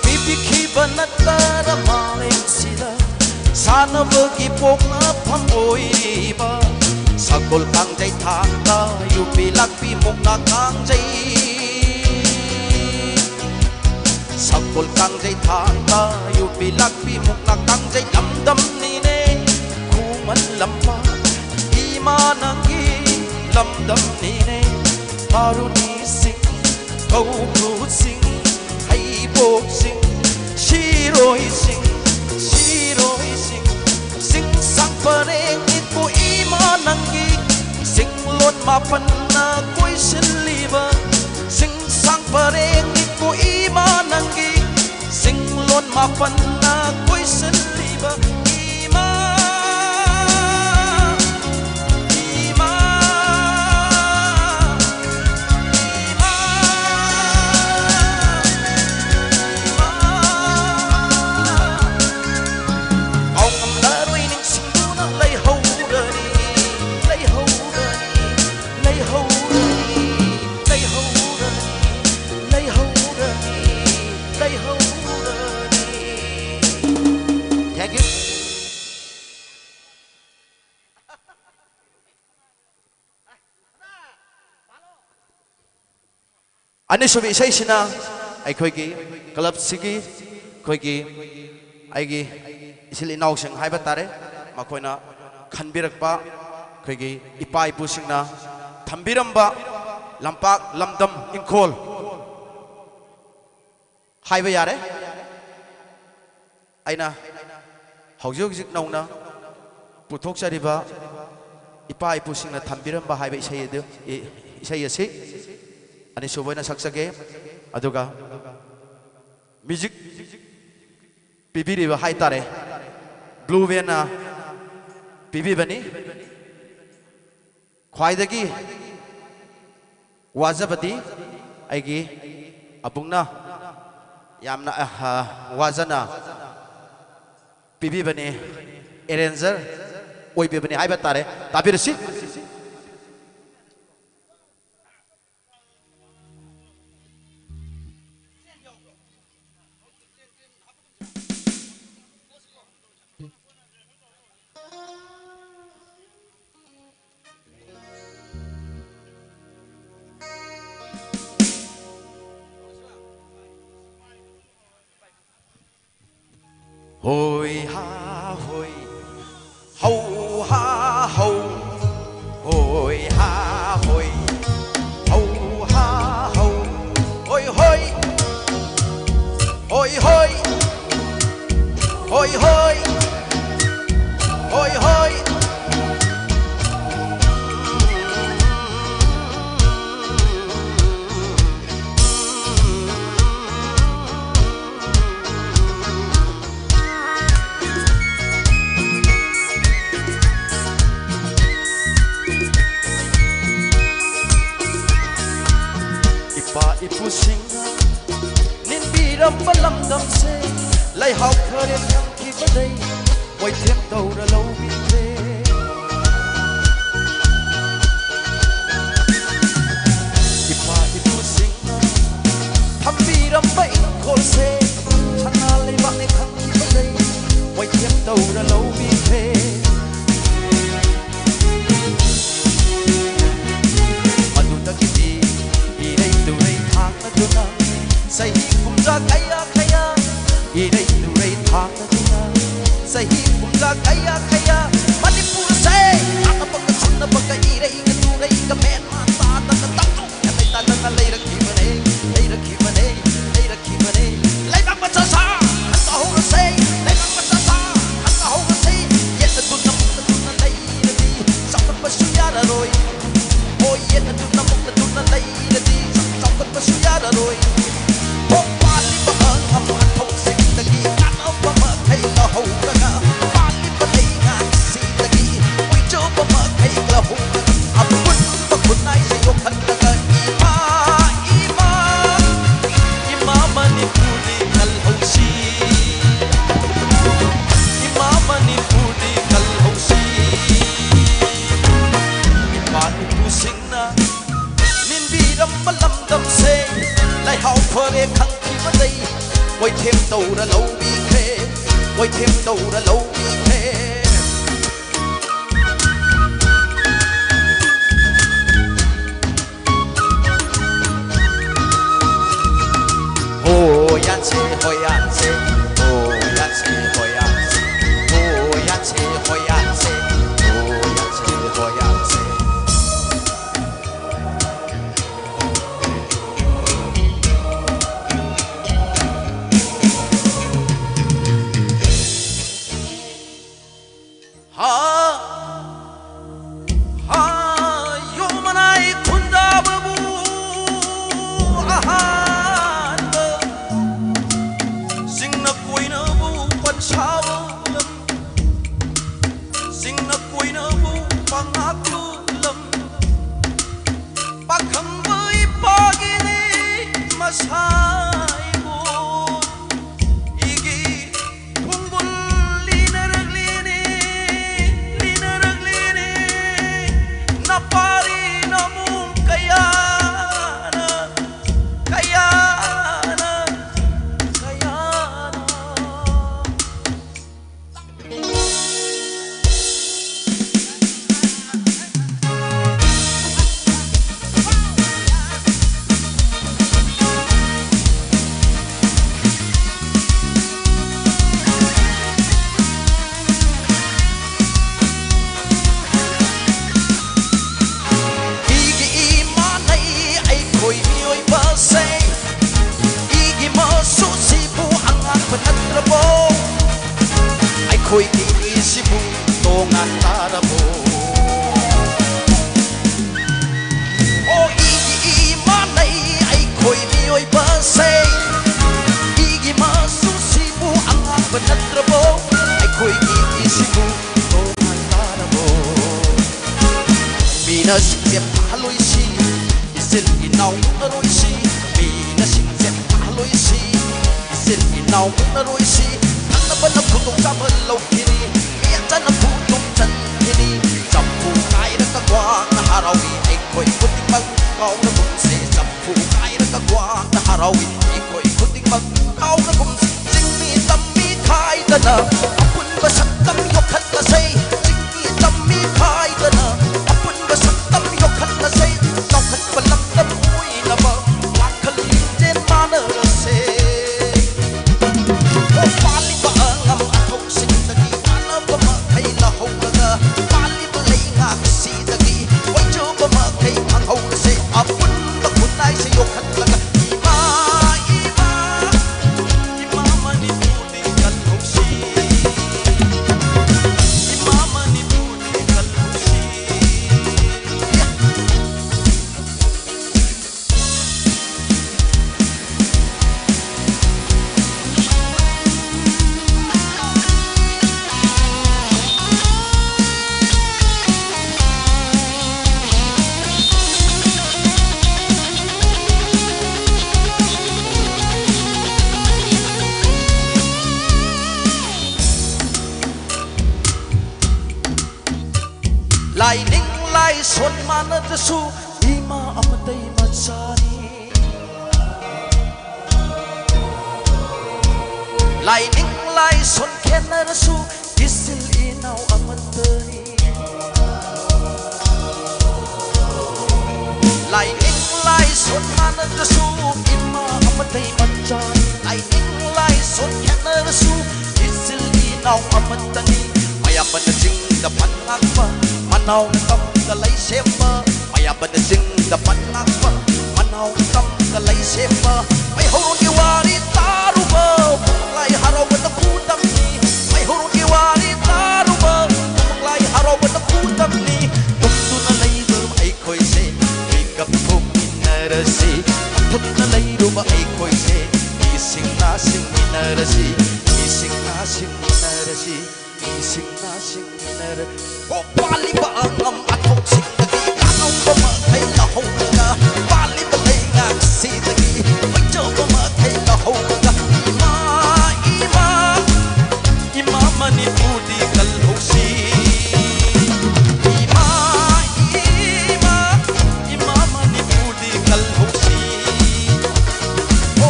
bibiki banatara Malaysia sana bagi pokna pangoiba sakol kang jai thang ta yupi lakpi mokna kang jai sakol kang jai thang ta yupi lakpi mukna kang jai lamdam ni ne kuman lampa ima nangi lamdam ni ne paruni sing kau kru sing hai bok sing shiroi sing sing sang pareng itu ima nangi sing lon mapan na koi siliba sing sang pareng itu ima nangi sing lon mapan na koi siliba ima ima ima ima au ngam la roi ning sing tu na lai hau rani lai hau rani lai hau rani lai hau rani lai hau rani lai hau rani. Thank you. Ani subi isay sina ꯑꯩꯈꯣꯏꯒꯤ ꯀ꯭ꯂꯕꯁꯤꯒꯤ ꯑꯩꯈꯣꯏꯒꯤ ꯑꯩꯒꯤ ꯏꯆꯤꯜ ꯏꯅꯥꯎꯁꯤꯡ ꯍꯥꯏꯕ ꯇꯥꯔꯦ ꯃꯈꯣꯏꯅ ꯈꯟꯕꯤꯔꯛꯄ ꯑꯩꯈꯣꯏꯒꯤ ꯏꯄꯥ ꯏꯄꯨꯁꯤꯡꯅ ꯊꯝꯕꯤꯔꯝꯕ ꯂꯝꯄꯥꯛ ꯂꯝꯗꯝ ꯏꯪꯈꯣꯜ ꯍꯥꯏꯕ ꯌꯥꯔꯦ ꯑꯩꯅ ꯍꯧꯖꯤꯛ ꯍꯧꯖꯤꯛ ꯅꯧꯅ ꯄꯨꯊꯣꯛꯆꯔꯤꯕ ꯏꯄꯥ ꯏꯄꯨꯁꯤꯡꯅ ꯊꯝꯕꯤꯔꯝꯕ ꯍꯥꯏꯕ ꯏꯁꯩ ꯑꯁꯤ ꯑꯅꯤꯁꯨꯕ ꯑꯣꯏꯅ ꯁꯛꯆꯒꯦ ꯑꯗꯨꯒ ꯃ꯭ꯌꯨꯖꯤꯛ ꯄꯤꯕꯤꯔꯤꯕ ꯍꯥꯏꯇꯥꯔꯦ ꯕ꯭ꯂꯨ ꯕꯦꯟꯅ ꯄꯤꯕꯤꯕꯅꯤ ꯈ꯭ꯋꯥꯏꯗꯒꯤ ꯋꯥꯖꯕꯗꯤ ꯑꯩꯒꯤ ꯑꯕꯨꯡꯅ ꯌꯥꯝꯅ ꯋꯥꯖꯅ ꯄꯤꯕꯤꯕꯅꯤ ꯑꯦꯔꯦꯟꯖꯔ ꯑꯣꯏꯕꯤꯕꯅꯤ ꯍꯥꯏꯕ ꯇꯥꯔꯦ ꯇꯥꯕꯤꯔꯁꯤ Hoi ha hoi, hau ha hau. Hoi ha hoi, hau ha hau. Hoi hoi, hoi hoi, hoi hoi, hoi hoi. Ipusingna ninbiramba lamdamse lai hau khare thangki badai wai them taura lobi the ipa ipusingna thambiramba inkhose thana leiba ne thangki badai wai them taura lobi the say kum za kaya kaya idai nurai thang na say kum za kaya kaya manipur say atapaka chunna paka idai ka nurai ka men ma ta ta ta ta ta ta ta lai rakhi bane lai rakhi bane lai bang pa sa ta ho say lai bang pa sa ta ho say yet tu na lai ri sa pa su ya ra roi oh yet tu na lai ri sa pa su ya ra roi Wai thêm tàu ra lâu bi khê, wai thêm tàu ra lâu bi khê. Hồ yan se, hồ yan se, hồ yan se, hồ yan se, hồ yan se, hồ yan se, hồ yan se, hồ yan se. ꯑꯩꯈꯣꯏꯒꯤ ꯏꯁꯤꯕꯨ ꯇꯣꯉꯥꯟ ꯇꯥꯔꯕꯣ ꯑꯣ ꯏꯒꯤ ꯏꯃꯥꯟꯅꯩ ꯑꯩꯈꯣꯏ ꯃꯤꯑꯣꯏꯕꯁꯦ ꯏꯒꯤ ꯃꯆꯨꯁꯤꯕꯨ ꯑꯉꯥꯡꯕ ꯅꯠꯇ꯭ꯔꯕꯣ ꯑꯩꯈꯣꯏꯒꯤ ꯏꯁꯤꯕꯨ ꯇꯣꯉꯥꯟ ꯇꯥꯔꯕꯣ ꯃꯤꯅ ꯁꯤꯡꯁꯦ ꯐꯥꯍꯜꯂꯣꯏꯁꯤ 이슬 이나오너로이시 미나 싱제 알로이시 이슬 이나오너로이시 한나번나 구독잡을 놓기니 미안자나 부동전기니 점프 가이르가 광나 하라위 에코이 푸딩막 가오나 곰시 점프 가이르가 광나 하라위 에코이 푸딩막 가오나 곰시 징미 땀미 가이드나 아픈 거 삭감 욕한다세 징미 땀미 가이드나 아픈 거 삭감 욕한다세 Balam ui na ba wakali den mana se o pali ba ngam athok sin dagi ana ba ma khai la ho ga pali ba lei nga si dagi oi jo ba ma khai ang ho se apun ba kunai se yo khat laga ima ima ima mani pudi kal ho si ima mani pudi kal ho si Lai ning lai son mana tesu ima amatai matsani Lai ning lai son kena tesu isil inau amatani Lai ning lai son mana tesu ima amatai matsani Lai ning lai son kena tesu isil inau amatani Mayam banajing dapat ngakpa Manau kam kalai semba maya badasing dapat ngakpa Manau kam kalai semba may horong iwari taruba Muklay haraw at akudam ni May horong iwari taruba Muklay haraw at akudam ni Tukto na layrum ay koy se Bigap kong inarasi Tukto na layrum ay koy se Ising nasing inarasi Ising nasing inarasi Ising nasing inarasi O pali ba ang atok sing dagi Kanaw ba matay lahong nga Pali ba lay nga kasi dagi Magyo ba matay lahong nga Ima, ima Ima manipudi kalhosi Ima, ima Ima manipudi kalhosi O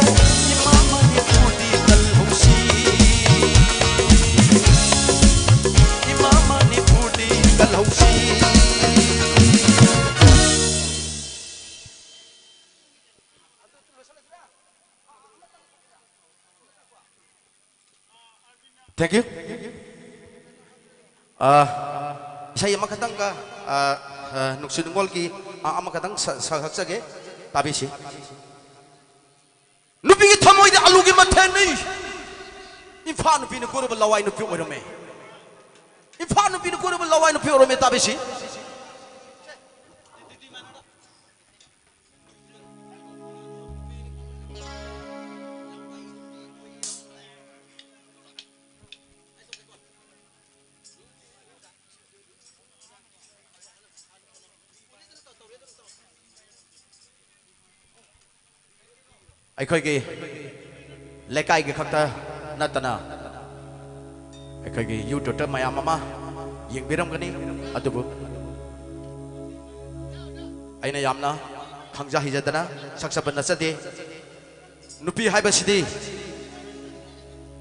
ima manipudi kalhosi Ima manipudi kalhosi Thank you. Saya makatang ka nuksunungol ki makatang sahagsage tabi si. Nupi ki thamoy de alugi mateni. Imfa nupi nu kuro balawai nupi orome. Imfa nupi nu kuro balawai nupi orome tabi si. ꯑꯩꯈꯣꯏꯒꯤ ꯂꯩꯀꯥꯏꯒꯤ ꯈꯛꯇ ꯅꯠꯇꯅ ꯑꯩꯈꯣꯏꯒꯤ ꯌꯨꯇ꯭ꯌꯨꯕꯇ ꯃꯌꯥꯝ ꯑꯃ ꯌꯦꯡꯕꯤꯔꯝꯒꯅꯤ ꯑꯗꯨꯕꯨ ꯑꯩꯅ ꯌꯥꯝꯅ ꯈꯪꯖ ꯍꯩꯖꯗꯅ ꯁꯛꯆꯕ ꯅꯠꯆꯗꯦ ꯅꯨꯄꯤ ꯍꯥꯏꯕꯁꯤꯗꯤ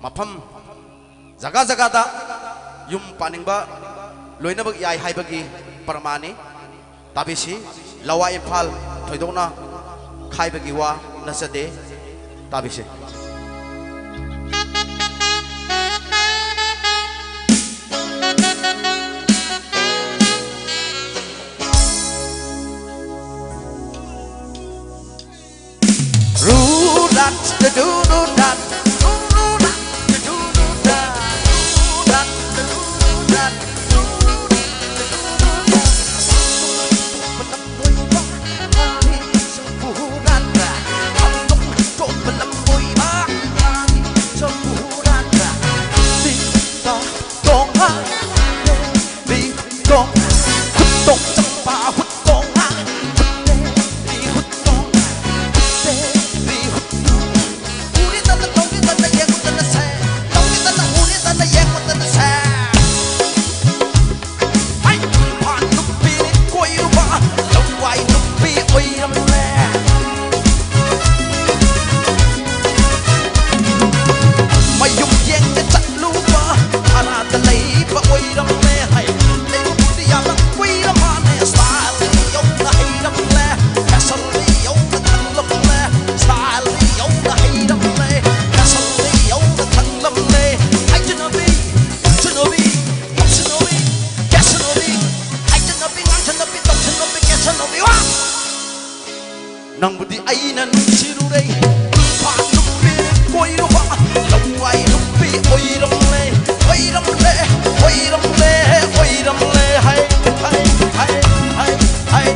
ꯃꯐꯝ ꯖꯒꯥ ꯖꯒꯥꯗ ꯌꯨꯝ ꯄꯥꯅꯤꯡꯕ ꯂꯣꯏꯅꯃꯛ ꯌꯥꯏ ꯍꯥꯏꯕꯒꯤ ꯄ꯭ꯔꯃꯥꯟꯅꯤ ꯇꯥꯕꯤꯁꯤ ꯂꯋꯥꯏ ꯏꯝꯐꯥꯜ ꯊꯣꯏꯗꯣꯛꯅ ꯈꯥꯏꯕꯒꯤ ꯋꯥ ꯅꯠꯆꯗꯦ ꯇꯥꯕꯤꯁꯤ Rudat, ꯅꯪꯕꯨꯗꯤ ꯑꯩꯅ ꯅꯨꯡꯁꯤꯔꯨꯔꯦ ꯏꯝꯐꯥꯜ ꯅꯨꯄꯤ ꯀꯣꯏꯔꯨꯕ ꯂꯋꯥꯏ ꯅꯨꯄꯤ ꯑꯣꯏꯔꯝꯂꯦ ꯑꯣꯏꯔꯝꯂꯦ ꯑꯣꯏꯔꯝꯂꯦ ꯑꯣꯏꯔꯝꯂꯦ ꯍꯥꯏ ꯍꯥꯏ ꯍꯥꯏ ꯍꯥꯏ ꯍꯥꯏ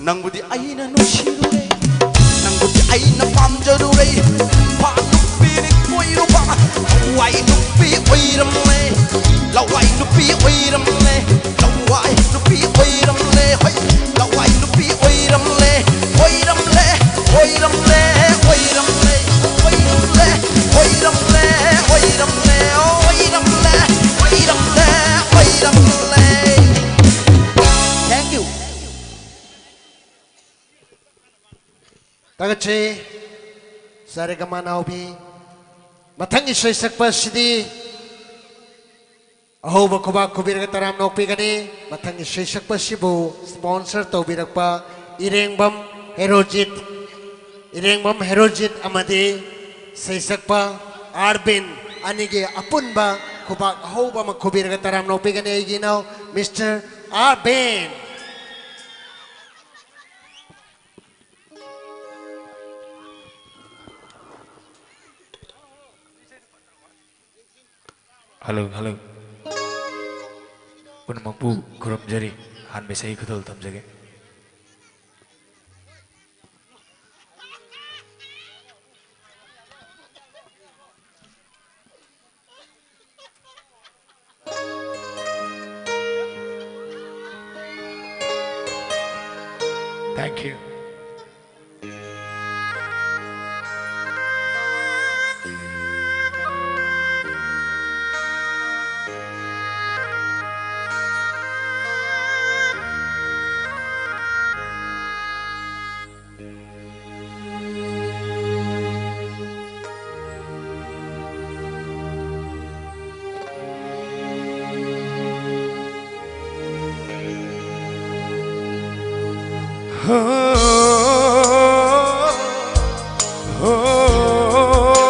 ꯅꯪꯕꯨꯗꯤ ꯑꯩꯅ ꯅꯨꯡꯁꯤꯔꯨꯔꯦ ꯅꯪꯕꯨꯗꯤ ꯑꯩꯅ ꯄꯥꯝꯖꯔꯨꯔꯦ ꯏꯝꯐꯥꯜ ꯅꯨꯄꯤꯅꯤ ꯀꯣꯏꯔꯨꯕ ꯂꯋꯥꯏ ꯅꯨꯄꯤ ꯑꯣꯏꯔꯝꯂꯦ ꯂꯋꯥꯏ ꯅꯨꯄꯤ ꯑꯣꯏꯔꯝꯂꯦ ꯂꯋꯥꯏ ꯅꯨꯄꯤ ꯑꯣꯏꯔꯝꯂꯦ ꯍꯣꯏ ꯂꯋꯥꯏ ꯅꯨꯄꯤ ꯑꯣꯏꯔꯝꯂꯦ ꯑꯣꯏꯔꯝꯂꯦ ꯑꯣꯏꯔꯝꯂꯦ ꯑꯣꯏꯔꯝꯂꯦ ꯑꯣꯏꯔꯝꯂꯦ ꯑꯣꯏꯔꯝꯂꯦ ꯑꯣꯏꯔꯝꯂꯦ ꯑꯣꯏꯔꯝꯂꯦ ꯑꯣꯏꯔꯝꯂꯦ ꯑꯣꯏꯔꯝꯂꯦ Thank you. Tagache Sarigama Naubi Matangi Sri Sakpa Sidi Ahoba Kuba Kubira Taram Nopigani Matangi Sri Sakpa Shibu sponsor Tobirakpa Irengbam Herojit Amadi Sri Sakpa Arbin Anigi Apunba Kuba Ahoba Makubira Taram Nopigani Igino Mr. Arbin. Hello, hello. Punampu kurum jari han besai kudol tam jage. Thank you. Oh, oh, oh.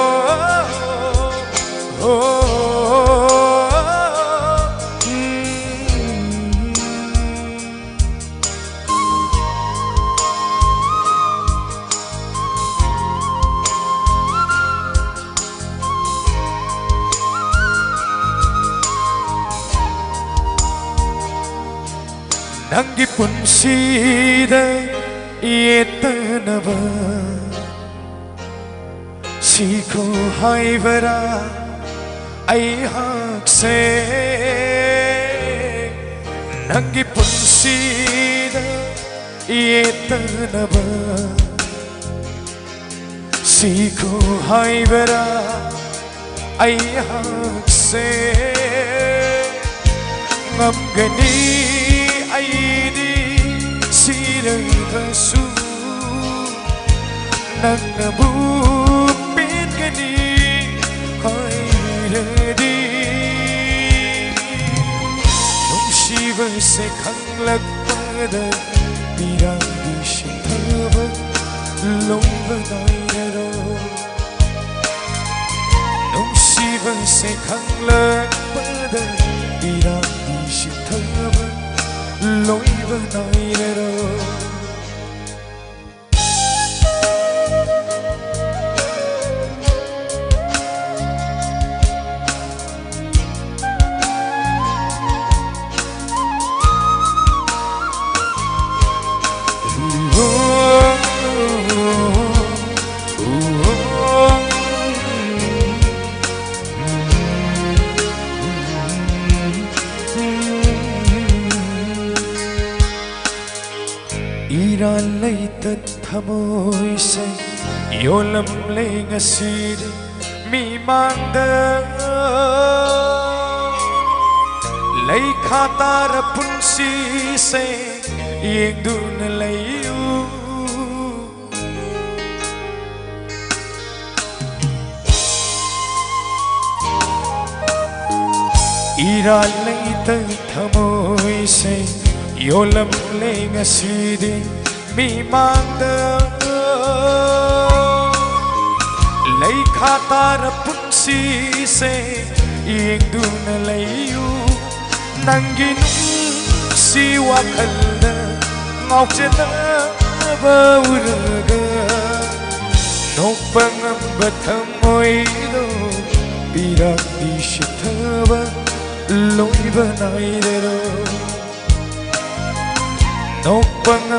ꯅꯪꯒꯤ ꯄꯨꯟꯁꯤꯗ ꯌꯦꯠꯇꯅꯕ ꯁꯤꯈꯣ ꯍꯥꯏꯕꯔꯥ ꯑꯩꯍꯥꯛꯁꯦ ꯅꯪꯒꯤ ꯄꯨꯟꯁꯤꯗ ꯌꯦꯠꯇꯅꯕ ꯁꯤꯈꯣ ꯍꯥꯏꯕꯔꯥ ꯑꯩꯍꯥꯛꯁꯦ ngамꯒꯅꯤ ꯑꯩꯗꯤ 시ꯔꯒꯁꯨ ꯅꯪꯅꯕꯨ ꯄꯦꯟꯒꯅꯤ ꯍꯥꯏꯔꯗꯤ ꯅꯨꯡꯁꯤꯕꯁꯦ ꯈꯪꯂꯛꯄꯗ ꯃꯤꯔꯥꯡꯒꯤ ꯁꯤꯡꯊꯕ ꯂꯣꯏꯕ ꯅꯥꯏꯔꯔꯣꯏ ꯅꯨꯡꯁꯤꯕꯁꯦ ꯈꯪꯂꯛꯄꯗ 미랑이 식탁은 로이브 나이래로 이랄레이듯ꯊꯃꯣꯏꯁꯦ ꯌꯣꯜꯂꯝꯂꯦ ꯉꯁꯤꯗꯤ ꯃꯤꯃꯥꯡꯗ ꯂꯩꯈꯥ ꯇꯥꯔ ꯄꯨꯟꯁꯤꯁꯦ ꯌꯦꯡꯗꯨꯅ ꯂꯩꯌꯨ 이랄레이듯ꯊꯃꯣꯏꯁꯦ 요람레 ngasi디 미망다 레이카타라 푼시세 이행두나 레이유 남기는 시와 칼나 ngọc 바우르가 녹방한 바타모이도 비락디 시타바 로이바 나이데로 녹방한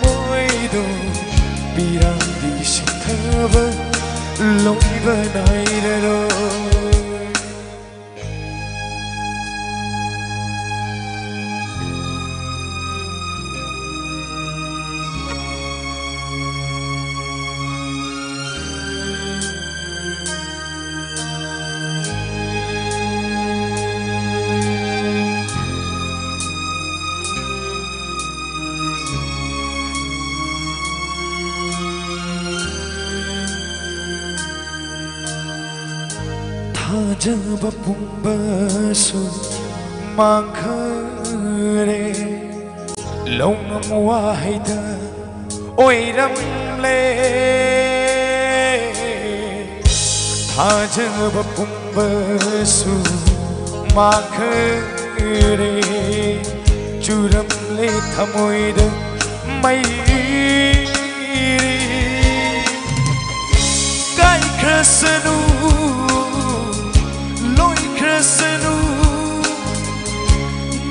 모이도 비랑디 식타바 로이바 나이래로 타잡아 뿜바수 망카레 롱암 와이다 오이람레 타잡아 뿜바수 망카레 주람레 타모이다 마이리 가이 크라스누 Krasanu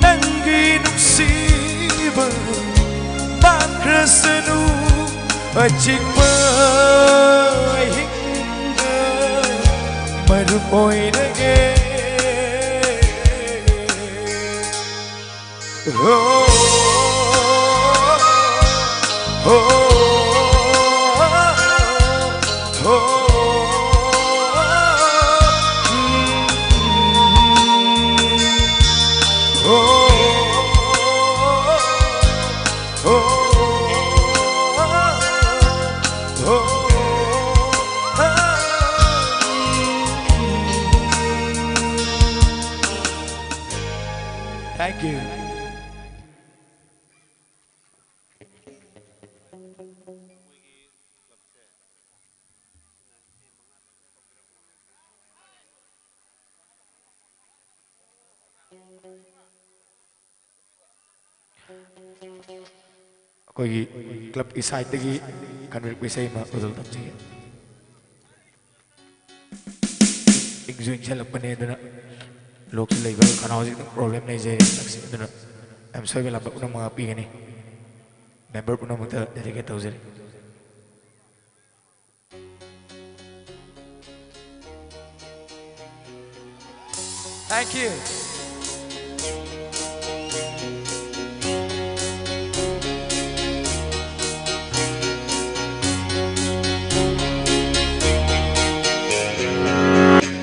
nangi nuksiba ba krasanu achik ba hinga marupoi nage Thank you. ꯑꯩꯈꯣꯏꯒꯤ ꯀ꯭ꯂꯕꯀꯤ ꯁꯥꯏꯠꯇꯒꯤ ꯀꯟꯕꯤꯔꯛꯄ ꯏꯁꯩ ꯑꯃ ꯎꯗꯜ ꯇꯝꯖꯒꯦ ꯏꯪꯁꯨ ꯏꯪꯁꯜꯂꯛꯄꯅꯦ ꯑꯗꯨꯅ ꯂꯣꯛꯁꯤ ꯂꯩꯕ ꯈꯅꯥꯎꯁꯤ ꯈꯤꯇꯪ ꯄ꯭ꯔꯣꯕ꯭ꯂꯦꯝ ꯂꯩꯖꯩ ꯍꯟꯗꯛꯁꯦ ꯑꯗꯨꯅ I'm sorry kalau pun mga pi ni member pun mga dedicate tauzer Thank you.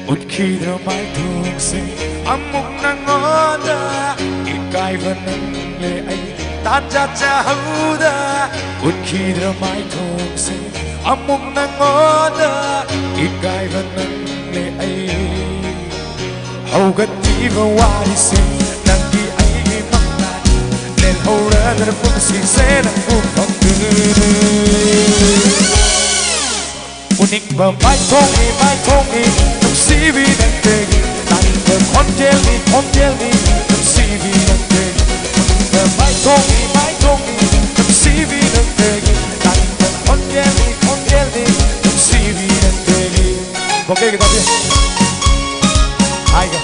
Một khi đã mãi thương sinh mục nang ngó da Ikai vẫn nâng lệ anh tan ra cha hữu da Một khi đã mãi thương sinh mục nang ngó da Ikai vẫn nâng lệ anh hầu gần tí vào hoa đi sinh nàng đi ấy mong lại nên hầu ra là phương xin sẽ là phương phong tư Unik ba mai thong ni nung CV nang teg tan ba kontel ni nung CV nang teg Unik ba mai thong ni nung CV nang teg tan ba kontel ni nung CV nang teg Okay kita dia Hai ka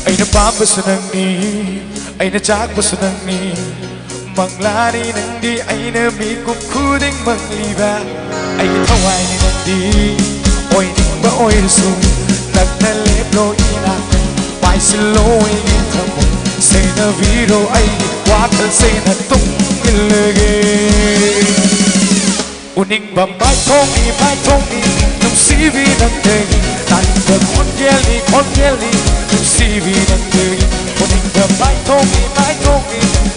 Ay na papa sa nang ni ay na chak pa sa nang ni Manglari ng di ay nabigong kuding mangliba Ay taway ni ng di Oy ning ba oy sum Nagnaliplo inakin May siloy itamo Say na viro ay wakal say na tung ilagay Uning ba mai thong ni Nung CV ng tegi Taling ba konjeli Nung CV ng tegi Uning ba mai thong ni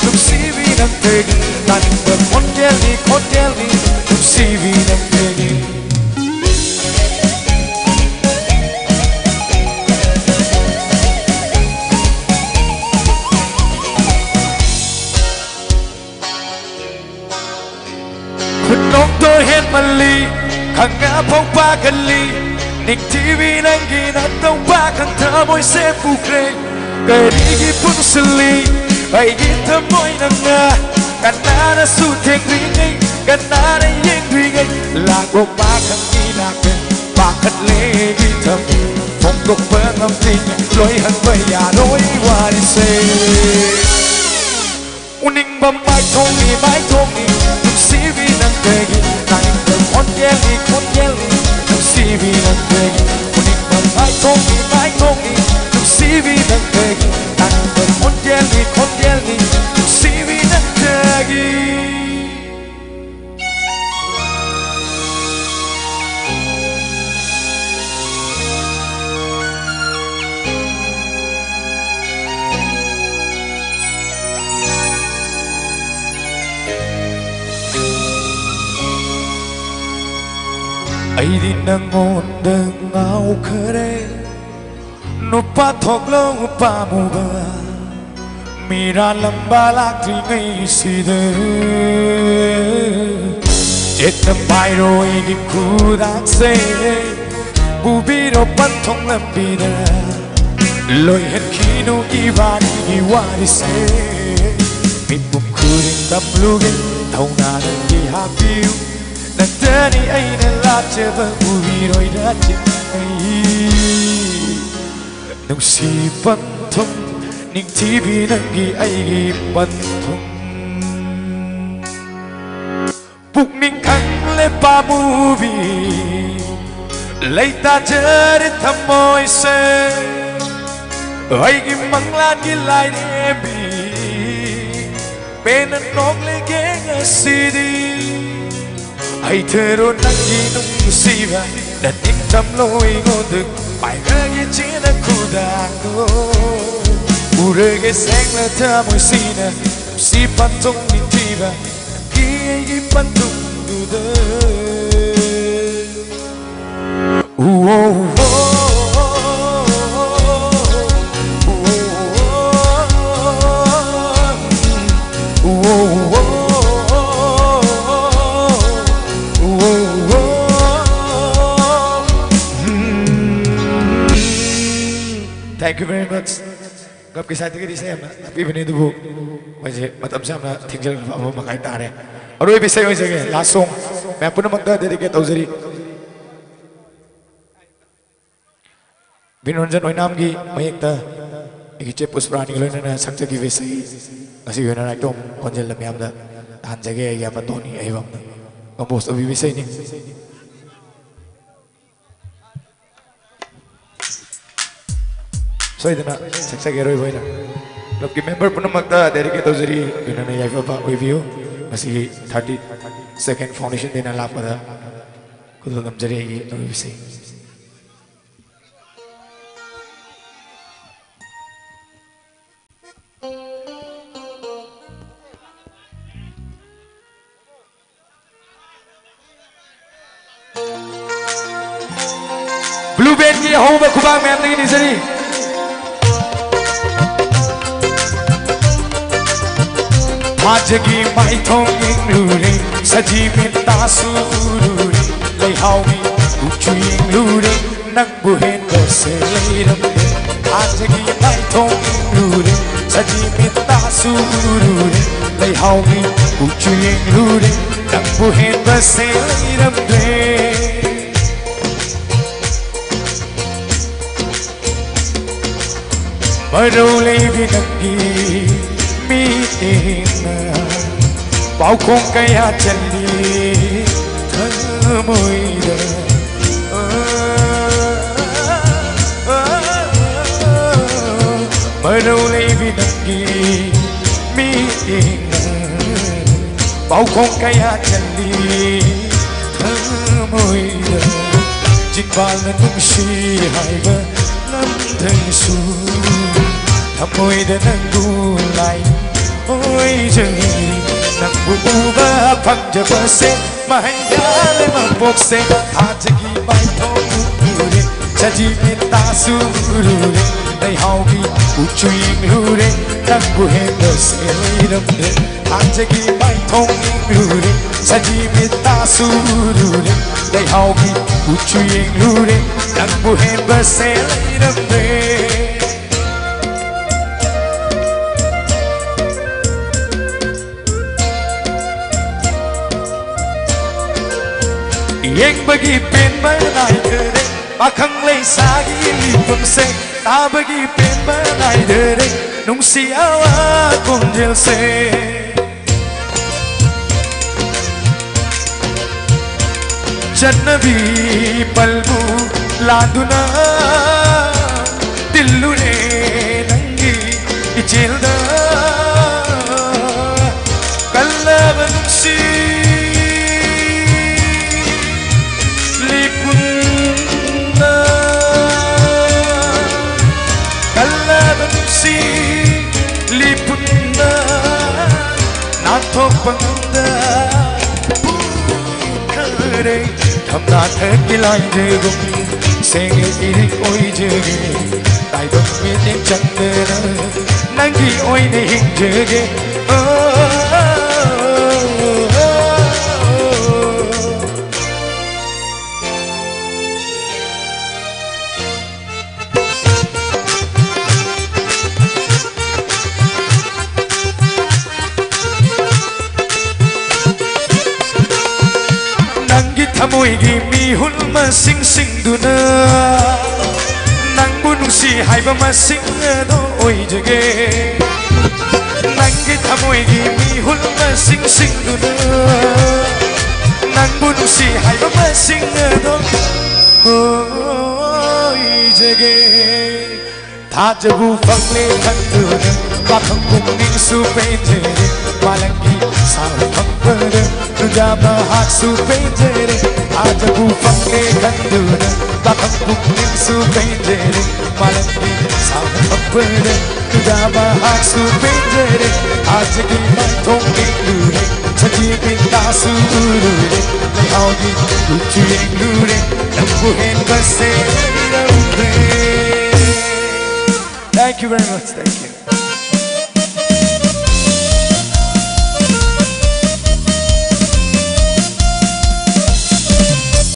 Nung CV ng tegi Taling ba konjeli Nung CV ng tegi Kunong to hen mali Kang nga pong pagali Ning TV nang ginataw ba Kang tamoy sa bukre Karigi pun sali Ay gitamoy na nga Kanana suteng ringay Kanana yung ringay Lago ba kang inakin Bakit lagi tamo Fonggok pengamting Loy han bayaroy warisay Uning ba mai thong ni Nung CV ng tegi Taling ba konjeli Nung CV ng tegi Uning ba mai thong ni Nung CV ng tegi Taling ba konjeli Nung CV ng tegi Ay di nangonda ngao kare Nupa thoglo pa mo ba Mira lamba lakti ngay sida Jet na mayro igi kudak se Bubiro pantong lambida Loy het kino ibani iwari se Mitbum kuring taplugin Tau na nang ihapiu Nagdani ay nalapte ba Uwiro'y dati ay Nung si Pantong Ning TV nanggi ay gipantong Pukning kang lepa movie Laita jarit hamoy se Ay gimanglan gilay nebi Penanong legeng asidi Ay thero nang ginong musiba Dan ingtam lo'y ngodeg May ngagit kudago Urege sengla tamoy sina Si pantong nintiba Kiyay pantong duda Thank you very much. Gặp cái sai tới cái đi xem tapi bên itu bu, masih matam sama tinggal apa makai tare. Aduh bisa yang saya langsung, saya pun nak dari kita uzuri. Vinranjan Oinamgi mayekta igiche Puspurani loina sakjagi vesai ngasi yona ekdom konjel lamyamda hanjage ya patoni aibam compose obi vesai ni soidana sakjage roi boina club ki member punamakta dedicate tawjari yona yaifa ba oivio ngasi 32nd foundation dena lapada kudul namjari gi obi vesai Blue Band ki home khubang mem ni ni sari Majagi mai thong ing lure saji minta surure lei hawi uchu ing lure nak buhen ko se leiram Majagi mai thong ing lure saji minta surure lei hawi uchu ing lure nak buhen ko se leiram Marolei binagi miina Pau kong kaya chali thamoida Marolei binagi miina Pau kong kaya chali thamoida Jikbal na nungsi haiba lamdang su Thamoida nang gulay Oi jagi nang buuba pagjaba se Mahayale mapokse Ajagi mai thong lure Saji minta surure Dai haugi uchuing lure Nang buhenda se leiramde Ajagi mai thong lure Saji minta surure Dai haugi uchuing lure Nang buhenda se leiramde Yeng bagi pen banai dere Bakang lei sagi lipam se Ta bagi pen banai dere Nung siawa konjel se Jannabi palbu laduna Dillune nangi ichilda Kallava nungsi Lipunda nato pangda kare thamna thakilai jegum senge iri oi jege tai dom me ne chandra nangi oi ne hing jege Moigi mi hulma sing sing duna nang bunung si haiba ma sing do oi jage nangi thamoigi mi hulma sing sing duna nang bunung si haiba ma sing do oi jage thajabu fangle thanduna bakhang bunging su penjere malangi sa phangpara tujaba hak su penjere Ajabu fange kanduna Bakang bukling su penjere Malangi sama pampere Tujaba hak su penjere Ajagi mai thong lure Saji pinta su lure Lehaogi kuchu yang lure Lampu hen base rampe Thank you very much, thank you